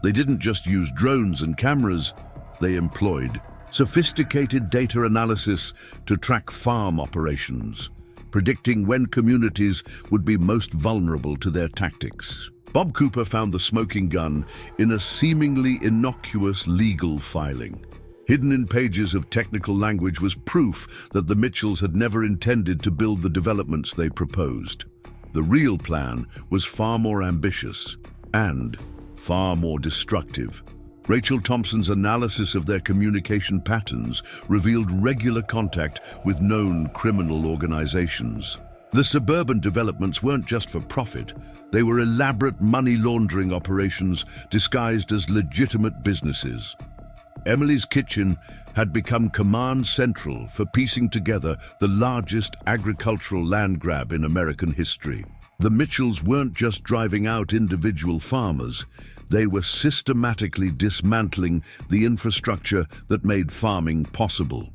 They didn't just use drones and cameras, they employed sophisticated data analysis to track farm operations, predicting when communities would be most vulnerable to their tactics. Bob Cooper found the smoking gun in a seemingly innocuous legal filing. Hidden in pages of technical language was proof that the Mitchells had never intended to build the developments they proposed. The real plan was far more ambitious and far more destructive. Rachel Thompson's analysis of their communication patterns revealed regular contact with known criminal organizations. The suburban developments weren't just for profit. They were elaborate money laundering operations disguised as legitimate businesses. Emily's Kitchen had become command central for piecing together the largest agricultural land grab in American history. The Mitchells weren't just driving out individual farmers, they were systematically dismantling the infrastructure that made farming possible.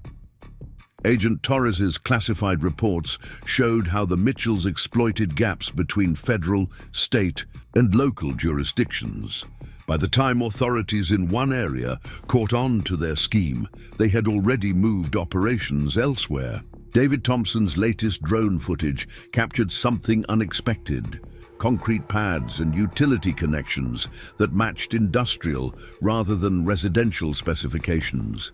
Agent Torres's classified reports showed how the Mitchells exploited gaps between federal, state, and local jurisdictions. By the time authorities in one area caught on to their scheme, they had already moved operations elsewhere. David Thompson's latest drone footage captured something unexpected: concrete pads and utility connections that matched industrial rather than residential specifications.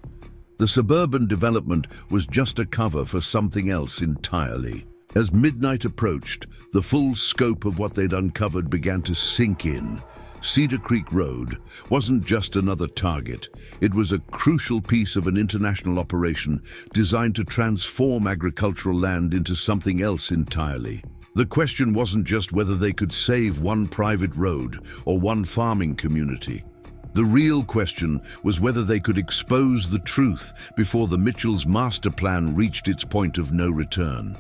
The suburban development was just a cover for something else entirely. As midnight approached, the full scope of what they'd uncovered began to sink in. Cedar Creek Road wasn't just another target. It was a crucial piece of an international operation designed to transform agricultural land into something else entirely. The question wasn't just whether they could save one private road or one farming community. The real question was whether they could expose the truth before the Mitchells' master plan reached its point of no return.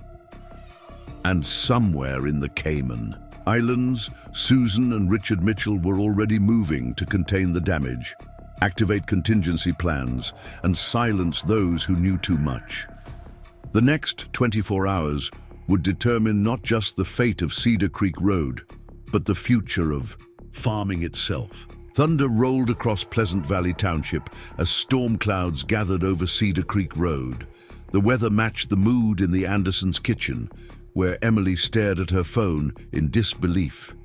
And somewhere in the Cayman Islands, Susan and Richard Mitchell were already moving to contain the damage, activate contingency plans, and silence those who knew too much. The next 24 hours would determine not just the fate of Cedar Creek Road, but the future of farming itself. Thunder rolled across Pleasant Valley Township as storm clouds gathered over Cedar Creek Road. The weather matched the mood in the Andersons' kitchen, where Emily stared at her phone in disbelief.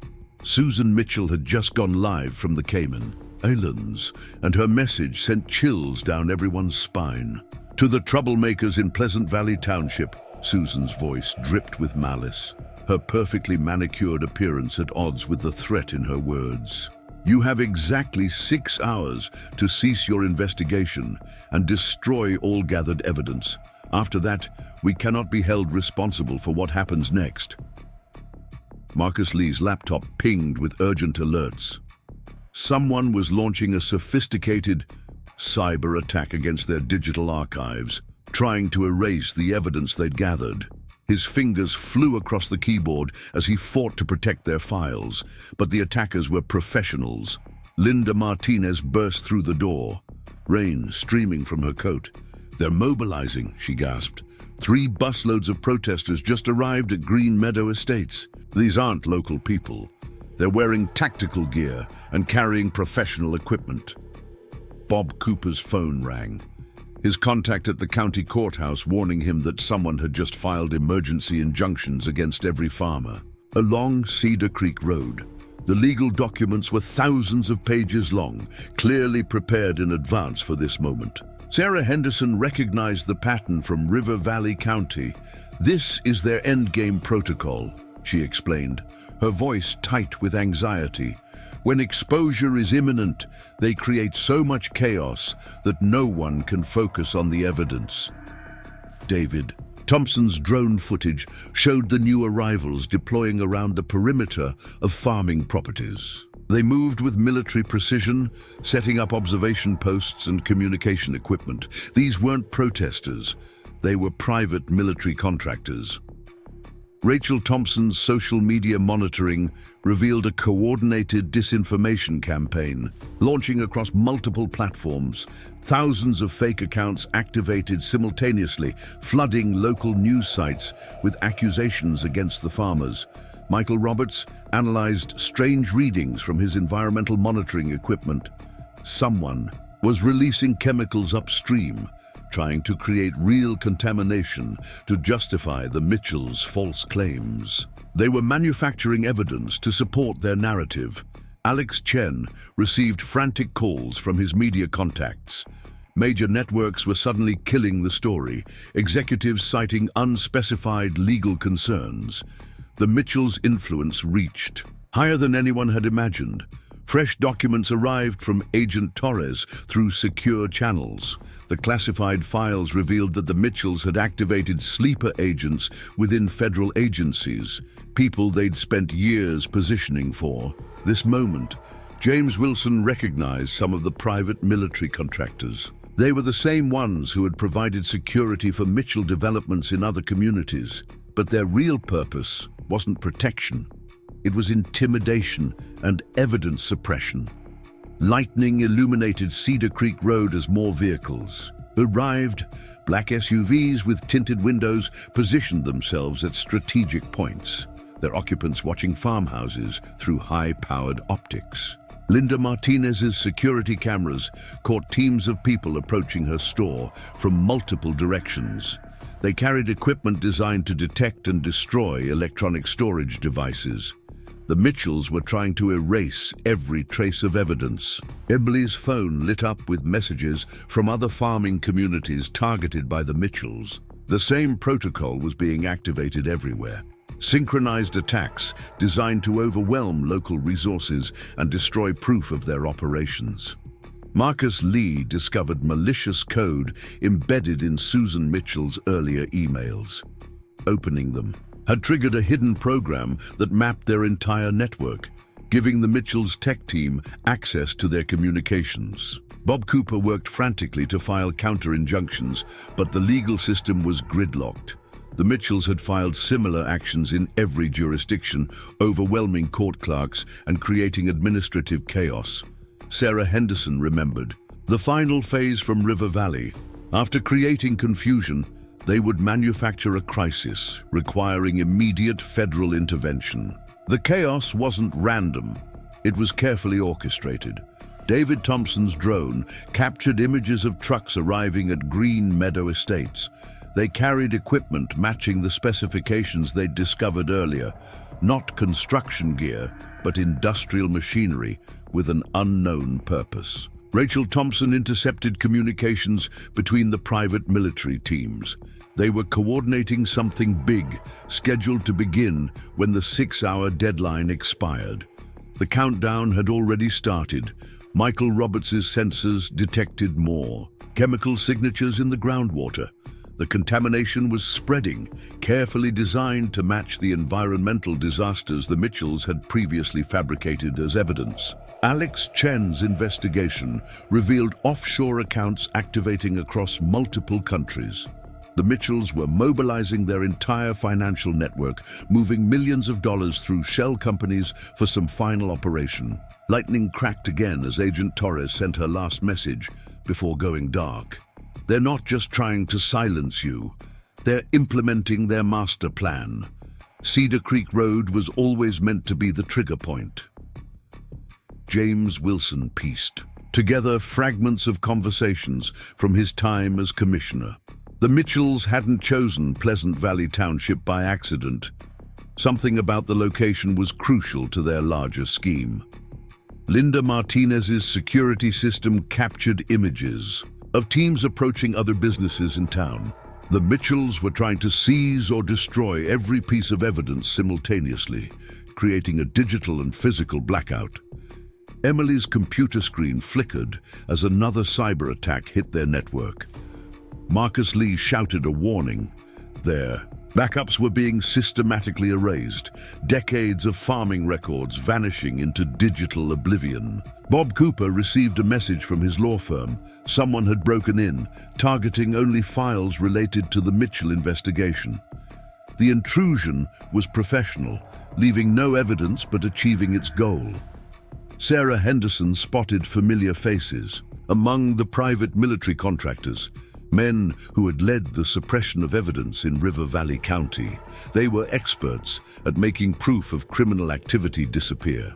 Susan Mitchell had just gone live from the Cayman Islands, and her message sent chills down everyone's spine. To the troublemakers in Pleasant Valley Township, Susan's voice dripped with malice, her perfectly manicured appearance at odds with the threat in her words. You have exactly 6 hours to cease your investigation and destroy all gathered evidence. After that, we cannot be held responsible for what happens next. Marcus Lee's laptop pinged with urgent alerts. Someone was launching a sophisticated cyber attack against their digital archives, trying to erase the evidence they'd gathered. His fingers flew across the keyboard as he fought to protect their files, but the attackers were professionals. Linda Martinez burst through the door, rain streaming from her coat. "They're mobilizing," she gasped. 3 busloads of protesters just arrived at Green Meadow Estates. These aren't local people. They're wearing tactical gear and carrying professional equipment. Bob Cooper's phone rang. His contact at the county courthouse warning him that someone had just filed emergency injunctions against every farmer. Along Cedar Creek Road, the legal documents were thousands of pages long, clearly prepared in advance for this moment. Sarah Henderson recognized the pattern from River Valley County. "This is their endgame protocol," she explained, her voice tight with anxiety. "When exposure is imminent, they create so much chaos that no one can focus on the evidence." David Thompson's drone footage showed the new arrivals deploying around the perimeter of farming properties. They moved with military precision, setting up observation posts and communication equipment. These weren't protesters, they were private military contractors. Rachel Thompson's social media monitoring revealed a coordinated disinformation campaign, launching across multiple platforms. Thousands of fake accounts activated simultaneously, flooding local news sites with accusations against the farmers. Michael Roberts analyzed strange readings from his environmental monitoring equipment. Someone was releasing chemicals upstream, trying to create real contamination to justify the Mitchells' false claims. They were manufacturing evidence to support their narrative. Alex Chen received frantic calls from his media contacts. Major networks were suddenly killing the story, executives citing unspecified legal concerns. The Mitchells' influence reached higher than anyone had imagined. Fresh documents arrived from Agent Torres through secure channels. The classified files revealed that the Mitchells had activated sleeper agents within federal agencies, people they'd spent years positioning for. This moment, James Wilson recognized some of the private military contractors. They were the same ones who had provided security for Mitchell developments in other communities. But their real purpose wasn't protection. It was intimidation and evidence suppression. Lightning illuminated Cedar Creek Road as more vehicles arrived. Black SUVs with tinted windows positioned themselves at strategic points, their occupants watching farmhouses through high-powered optics. Linda Martinez's security cameras caught teams of people approaching her store from multiple directions. They carried equipment designed to detect and destroy electronic storage devices. The Mitchells were trying to erase every trace of evidence. Emily's phone lit up with messages from other farming communities targeted by the Mitchells. The same protocol was being activated everywhere. Synchronized attacks designed to overwhelm local resources and destroy proof of their operations. Marcus Lee discovered malicious code embedded in Susan Mitchell's earlier emails. Opening them had triggered a hidden program that mapped their entire network, giving the Mitchells' tech team access to their communications. Bob Cooper worked frantically to file counter-injunctions, but the legal system was gridlocked. The Mitchells had filed similar actions in every jurisdiction, overwhelming court clerks and creating administrative chaos. Sarah Henderson remembered the final phase from River Valley. After creating confusion, they would manufacture a crisis, requiring immediate federal intervention. The chaos wasn't random. It was carefully orchestrated. David Thompson's drone captured images of trucks arriving at Green Meadow Estates. They carried equipment matching the specifications they'd discovered earlier, not construction gear, but industrial machinery with an unknown purpose. Rachel Thompson intercepted communications between the private military teams. They were coordinating something big, scheduled to begin when the 6-hour deadline expired. The countdown had already started. Michael Roberts' sensors detected more chemical signatures in the groundwater. The contamination was spreading, carefully designed to match the environmental disasters the Mitchells had previously fabricated as evidence. Alex Chen's investigation revealed offshore accounts activating across multiple countries. The Mitchells were mobilizing their entire financial network, moving millions of dollars through shell companies for some final operation. Lightning cracked again as Agent Torres sent her last message before going dark. They're not just trying to silence you. They're implementing their master plan. Cedar Creek Road was always meant to be the trigger point. James Wilson pieced together fragments of conversations from his time as commissioner. The Mitchells hadn't chosen Pleasant Valley Township by accident. Something about the location was crucial to their larger scheme. Linda Martinez's security system captured images of teams approaching other businesses in town. The Mitchells were trying to seize or destroy every piece of evidence simultaneously, creating a digital and physical blackout. Emily's computer screen flickered as another cyber attack hit their network. Marcus Lee shouted a warning. Their backups were being systematically erased, decades of farming records vanishing into digital oblivion. Bob Cooper received a message from his law firm. Someone had broken in, targeting only files related to the Mitchell investigation. The intrusion was professional, leaving no evidence but achieving its goal. Sarah Henderson spotted familiar faces among the private military contractors, men who had led the suppression of evidence in River Valley County. They were experts at making proof of criminal activity disappear.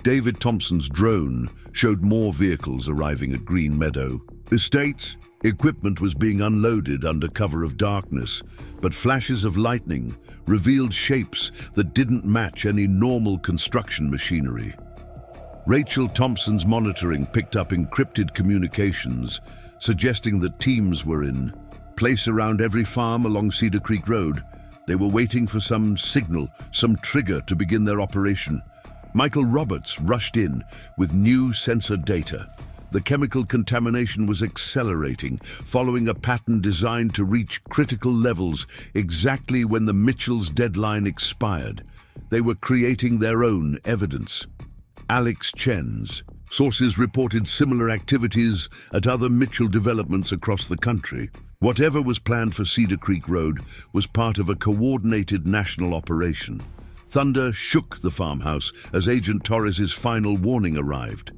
David Thompson's drone showed more vehicles arriving at Green Meadow Estates. Equipment was being unloaded under cover of darkness, but flashes of lightning revealed shapes that didn't match any normal construction machinery. Rachel Thompson's monitoring picked up encrypted communications, suggesting that teams were in place around every farm along Cedar Creek Road. They were waiting for some signal, some trigger to begin their operation. Michael Roberts rushed in with new sensor data. The chemical contamination was accelerating, following a pattern designed to reach critical levels exactly when the Mitchells' deadline expired. They were creating their own evidence. Alex Chen's sources reported similar activities at other Mitchell developments across the country. Whatever was planned for Cedar Creek Road was part of a coordinated national operation. Thunder shook the farmhouse as Agent Torres's final warning arrived.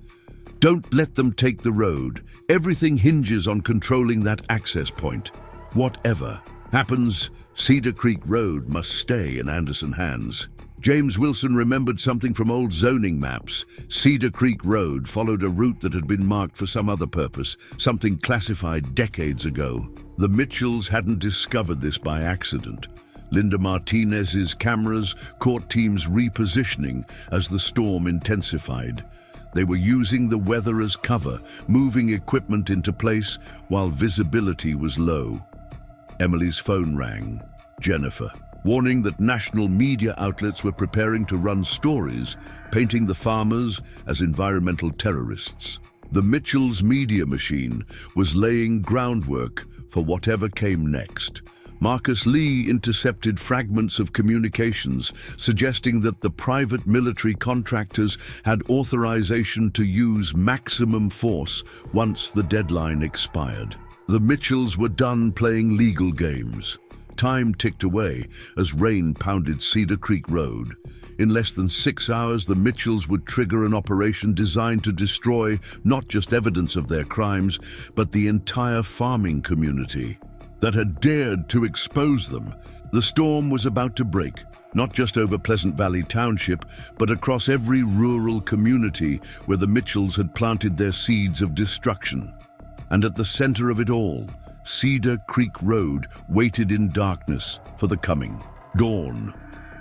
Don't let them take the road. Everything hinges on controlling that access point. Whatever happens, Cedar Creek Road must stay in Anderson hands. James Wilson remembered something from old zoning maps. Cedar Creek Road followed a route that had been marked for some other purpose, something classified decades ago. The Mitchells hadn't discovered this by accident. Linda Martinez's cameras caught teams repositioning as the storm intensified. They were using the weather as cover, moving equipment into place while visibility was low. Emily's phone rang. Jennifer, warning that national media outlets were preparing to run stories, painting the farmers as environmental terrorists. The Mitchells' media machine was laying groundwork for whatever came next. Marcus Lee intercepted fragments of communications suggesting that the private military contractors had authorization to use maximum force once the deadline expired. The Mitchells were done playing legal games. Time ticked away as rain pounded Cedar Creek Road. In less than 6 hours, the Mitchells would trigger an operation designed to destroy not just evidence of their crimes, but the entire farming community that had dared to expose them. The storm was about to break, not just over Pleasant Valley Township, but across every rural community where the Mitchells had planted their seeds of destruction. And at the center of it all, Cedar Creek Road waited in darkness for the coming dawn.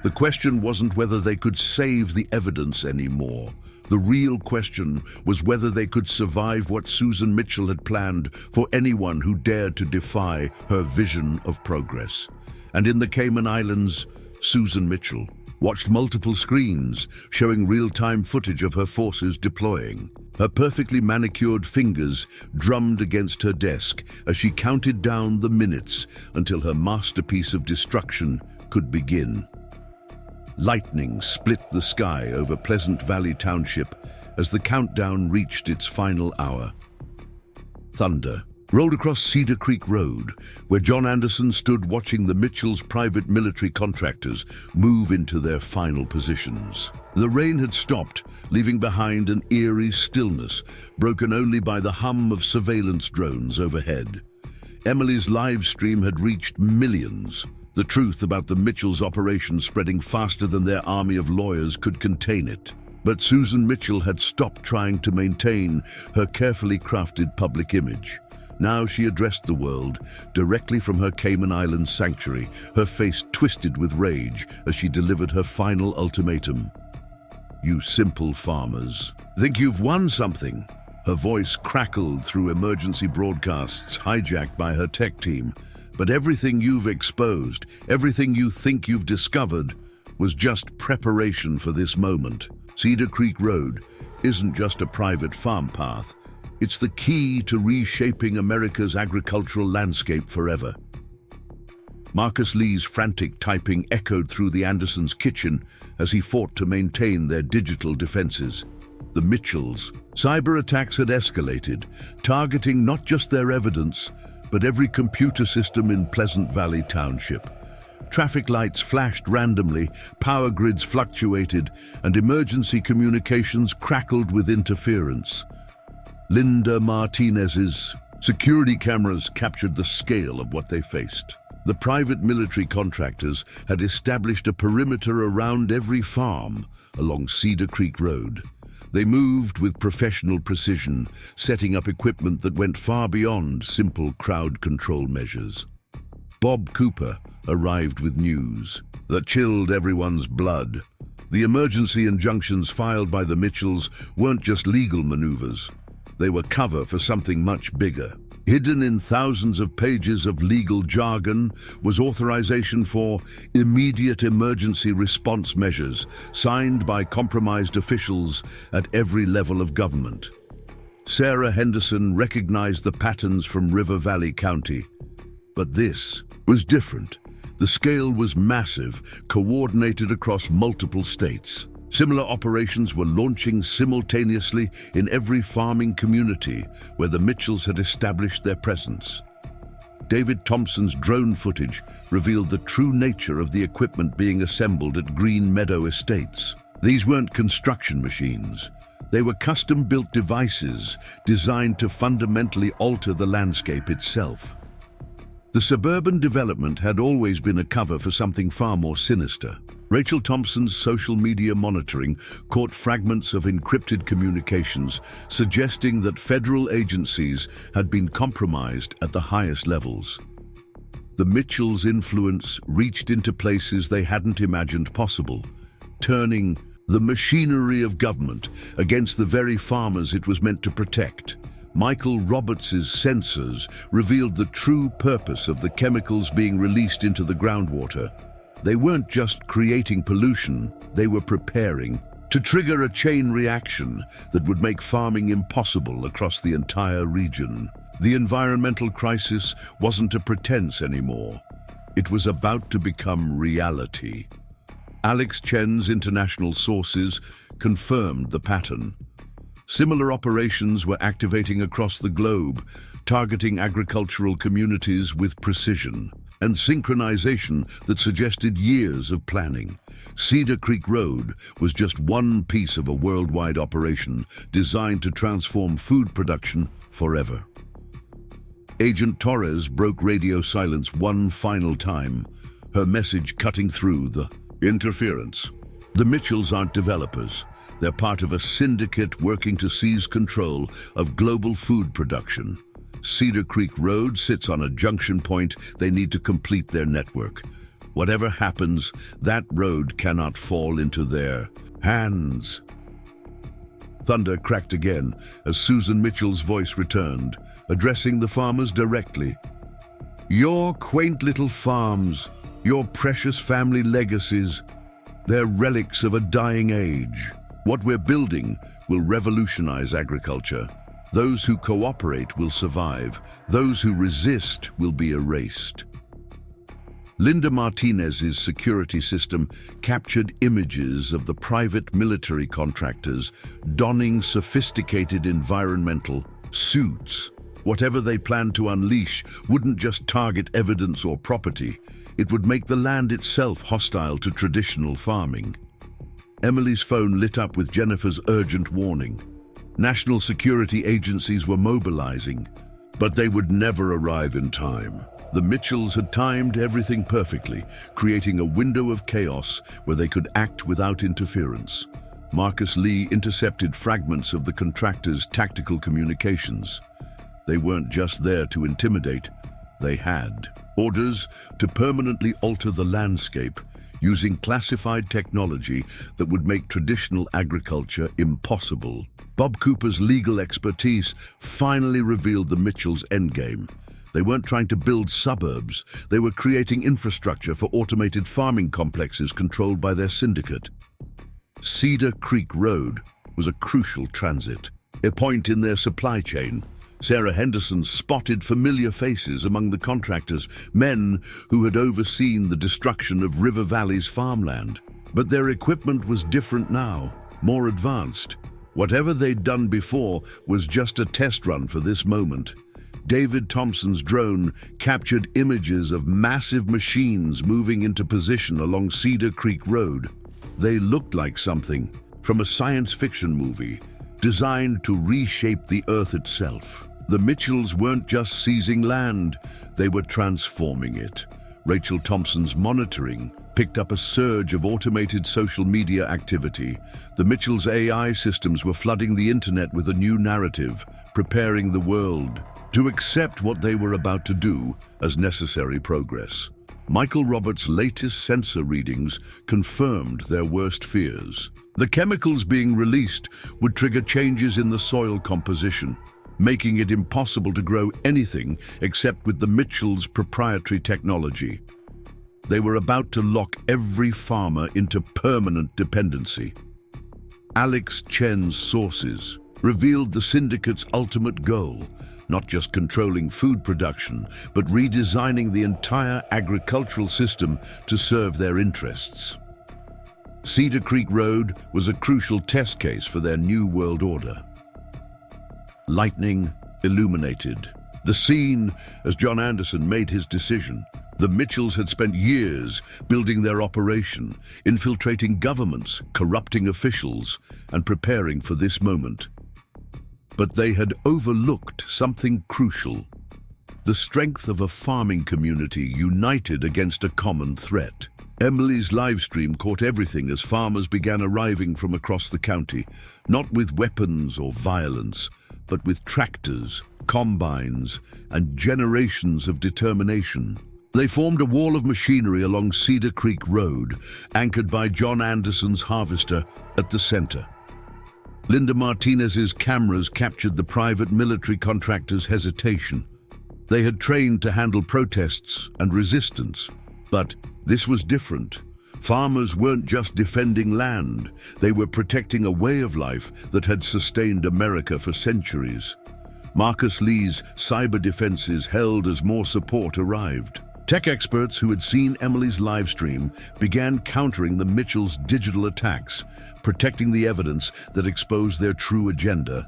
The question wasn't whether they could save the evidence anymore. The real question was whether they could survive what Susan Mitchell had planned for anyone who dared to defy her vision of progress. And in the Cayman Islands, Susan Mitchell watched multiple screens showing real-time footage of her forces deploying. Her perfectly manicured fingers drummed against her desk as she counted down the minutes until her masterpiece of destruction could begin. Lightning split the sky over Pleasant Valley Township as the countdown reached its final hour. Thunder rolled across Cedar Creek Road, where John Anderson stood watching the Mitchells' private military contractors move into their final positions. The rain had stopped, leaving behind an eerie stillness, broken only by the hum of surveillance drones overhead. Emily's live stream had reached millions. The truth about the Mitchells' operation spreading faster than their army of lawyers could contain it. But Susan Mitchell had stopped trying to maintain her carefully crafted public image. Now she addressed the world directly from her Cayman Islands sanctuary, her face twisted with rage as she delivered her final ultimatum. "You simple farmers, think you've won something?" Her voice crackled through emergency broadcasts hijacked by her tech team. But everything you've exposed, everything you think you've discovered, was just preparation for this moment. Cedar Creek Road isn't just a private farm path. It's the key to reshaping America's agricultural landscape forever. Marcus Lee's frantic typing echoed through the Andersons' kitchen as he fought to maintain their digital defenses. The Mitchells' cyber attacks had escalated, targeting not just their evidence, but every computer system in Pleasant Valley Township. Traffic lights flashed randomly, power grids fluctuated, and emergency communications crackled with interference. Linda Martinez's security cameras captured the scale of what they faced. The private military contractors had established a perimeter around every farm along Cedar Creek Road. They moved with professional precision, setting up equipment that went far beyond simple crowd control measures. Bob Cooper arrived with news that chilled everyone's blood. The emergency injunctions filed by the Mitchells weren't just legal maneuvers. They were cover for something much bigger. Hidden in thousands of pages of legal jargon was authorization for immediate emergency response measures signed by compromised officials at every level of government. Sarah Henderson recognized the patterns from River Valley County. But this was different. The scale was massive, coordinated across multiple states. Similar operations were launching simultaneously in every farming community where the Mitchells had established their presence. David Thompson's drone footage revealed the true nature of the equipment being assembled at Green Meadow Estates. These weren't construction machines. They were custom-built devices designed to fundamentally alter the landscape itself. The suburban development had always been a cover for something far more sinister. Rachel Thompson's social media monitoring caught fragments of encrypted communications, suggesting that federal agencies had been compromised at the highest levels. The Mitchells' influence reached into places they hadn't imagined possible, turning the machinery of government against the very farmers it was meant to protect. Michael Roberts's sensors revealed the true purpose of the chemicals being released into the groundwater. They weren't just creating pollution, they were preparing to trigger a chain reaction that would make farming impossible across the entire region. The environmental crisis wasn't a pretense anymore. It was about to become reality. Alex Chen's international sources confirmed the pattern. Similar operations were activating across the globe, targeting agricultural communities with precision and synchronization that suggested years of planning. Cedar Creek Road was just one piece of a worldwide operation designed to transform food production forever. Agent Torres broke radio silence one final time, her message cutting through the interference. The Mitchells aren't developers. They're part of a syndicate working to seize control of global food production. Cedar Creek Road sits on a junction point. They need to complete their network. Whatever happens, that road cannot fall into their hands. Thunder cracked again as Susan Mitchell's voice returned, addressing the farmers directly. Your quaint little farms, your precious family legacies, they're relics of a dying age. What we're building will revolutionize agriculture. Those who cooperate will survive. Those who resist will be erased. Linda Martinez's security system captured images of the private military contractors donning sophisticated environmental suits. Whatever they planned to unleash wouldn't just target evidence or property. It would make the land itself hostile to traditional farming. Emily's phone lit up with Jennifer's urgent warning. National security agencies were mobilizing, but they would never arrive in time. The Mitchells had timed everything perfectly, creating a window of chaos where they could act without interference. Marcus Lee intercepted fragments of the contractors' tactical communications. They weren't just there to intimidate, they had orders to permanently alter the landscape using classified technology that would make traditional agriculture impossible. Bob Cooper's legal expertise finally revealed the Mitchells' endgame. They weren't trying to build suburbs, they were creating infrastructure for automated farming complexes controlled by their syndicate. Cedar Creek Road was a crucial transit, a point in their supply chain. Sarah Henderson spotted familiar faces among the contractors, men who had overseen the destruction of River Valley's farmland. But their equipment was different now, more advanced. Whatever they'd done before was just a test run for this moment. David Thompson's drone captured images of massive machines moving into position along Cedar Creek Road. They looked like something from a science fiction movie, designed to reshape the earth itself. The Mitchells weren't just seizing land, they were transforming it. Rachel Thompson's monitoring picked up a surge of automated social media activity. The Mitchells' AI systems were flooding the internet with a new narrative, preparing the world to accept what they were about to do as necessary progress. Michael Roberts' latest sensor readings confirmed their worst fears. The chemicals being released would trigger changes in the soil composition, making it impossible to grow anything except with the Mitchells' proprietary technology. They were about to lock every farmer into permanent dependency. Alex Chen's sources revealed the syndicate's ultimate goal, not just controlling food production, but redesigning the entire agricultural system to serve their interests. Cedar Creek Road was a crucial test case for their new world order. Lightning illuminated the scene as John Anderson made his decision. The Mitchells had spent years building their operation, infiltrating governments, corrupting officials, and preparing for this moment. But they had overlooked something crucial: the strength of a farming community united against a common threat. Emily's livestream caught everything as farmers began arriving from across the county, not with weapons or violence, but with tractors, combines, and generations of determination. They formed a wall of machinery along Cedar Creek Road, anchored by John Anderson's harvester at the center. Linda Martinez's cameras captured the private military contractor's hesitation. They had trained to handle protests and resistance, but this was different. Farmers weren't just defending land, they were protecting a way of life that had sustained America for centuries. Marcus Lee's cyber defenses held as more support arrived. Tech experts who had seen Emily's live stream began countering the Mitchells' digital attacks, protecting the evidence that exposed their true agenda.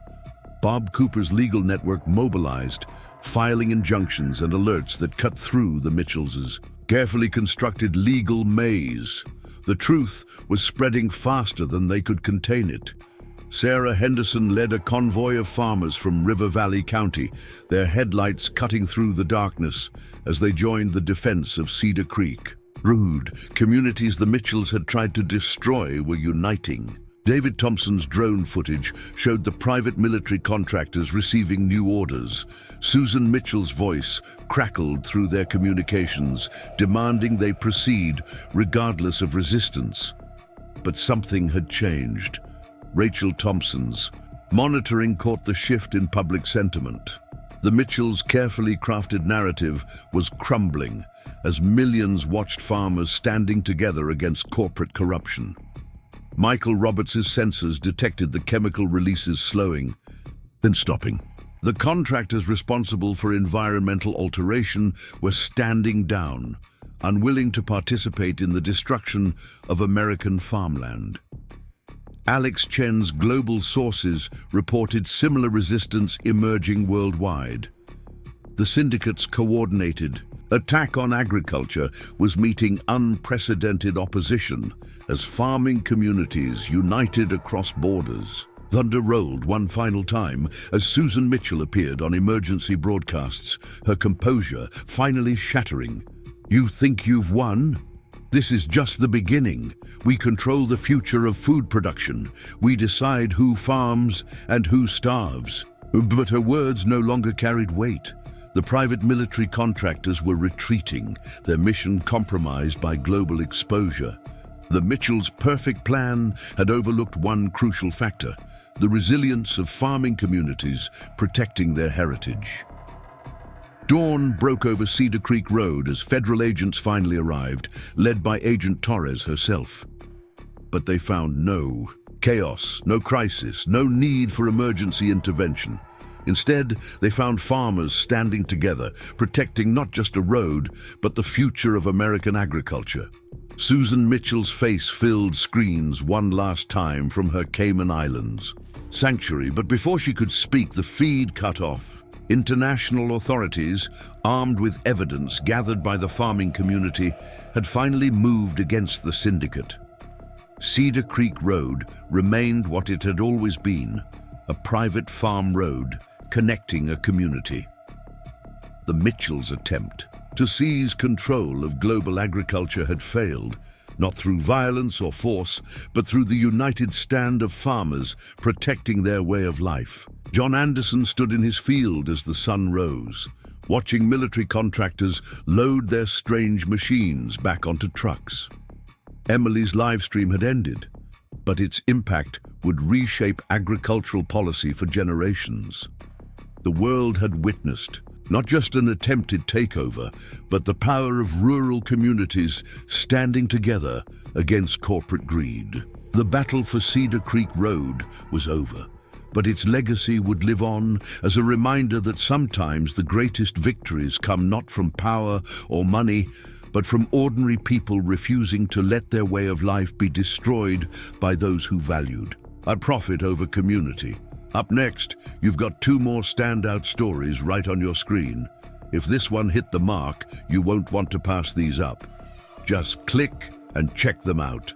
Bob Cooper's legal network mobilized, filing injunctions and alerts that cut through the Mitchells' carefully constructed legal maze. The truth was spreading faster than they could contain it. Sarah Henderson led a convoy of farmers from River Valley County, their headlights cutting through the darkness as they joined the defense of Cedar Creek. Communities the Mitchells had tried to destroy were uniting. David Thompson's drone footage showed the private military contractors receiving new orders. Susan Mitchell's voice crackled through their communications, demanding they proceed regardless of resistance. But something had changed. Rachel Thompson's monitoring caught the shift in public sentiment. The Mitchells' carefully crafted narrative was crumbling as millions watched farmers standing together against corporate corruption. Michael Roberts' sensors detected the chemical releases slowing, then stopping. The contractors responsible for environmental alteration were standing down, unwilling to participate in the destruction of American farmland. Alex Chen's global sources reported similar resistance emerging worldwide. The syndicate's coordinated attack on agriculture was meeting unprecedented opposition as farming communities united across borders. Thunder rolled one final time as Susan Mitchell appeared on emergency broadcasts, her composure finally shattering. "You think you've won? This is just the beginning. We control the future of food production. We decide who farms and who starves." But her words no longer carried weight. The private military contractors were retreating, their mission compromised by global exposure. The Mitchells' perfect plan had overlooked one crucial factor: the resilience of farming communities protecting their heritage. Dawn broke over Cedar Creek Road as federal agents finally arrived, led by Agent Torres herself. But they found no chaos, no crisis, no need for emergency intervention. Instead, they found farmers standing together, protecting not just a road, but the future of American agriculture. Susan Mitchell's face filled screens one last time from her Cayman Islands sanctuary, but before she could speak, the feed cut off. International authorities, armed with evidence gathered by the farming community, had finally moved against the syndicate. Cedar Creek Road remained what it had always been, a private farm road connecting a community. The Mitchells' attempt to seize control of global agriculture had failed, not through violence or force, but through the united stand of farmers protecting their way of life. John Anderson stood in his field as the sun rose, watching military contractors load their strange machines back onto trucks. Emily's live stream had ended, but its impact would reshape agricultural policy for generations. The world had witnessed not just an attempted takeover, but the power of rural communities standing together against corporate greed. The battle for Cedar Creek Road was over, but its legacy would live on as a reminder that sometimes the greatest victories come not from power or money, but from ordinary people refusing to let their way of life be destroyed by those who valued a profit over community. Up next, you've got two more standout stories right on your screen. If this one hit the mark, you won't want to pass these up. Just click and check them out.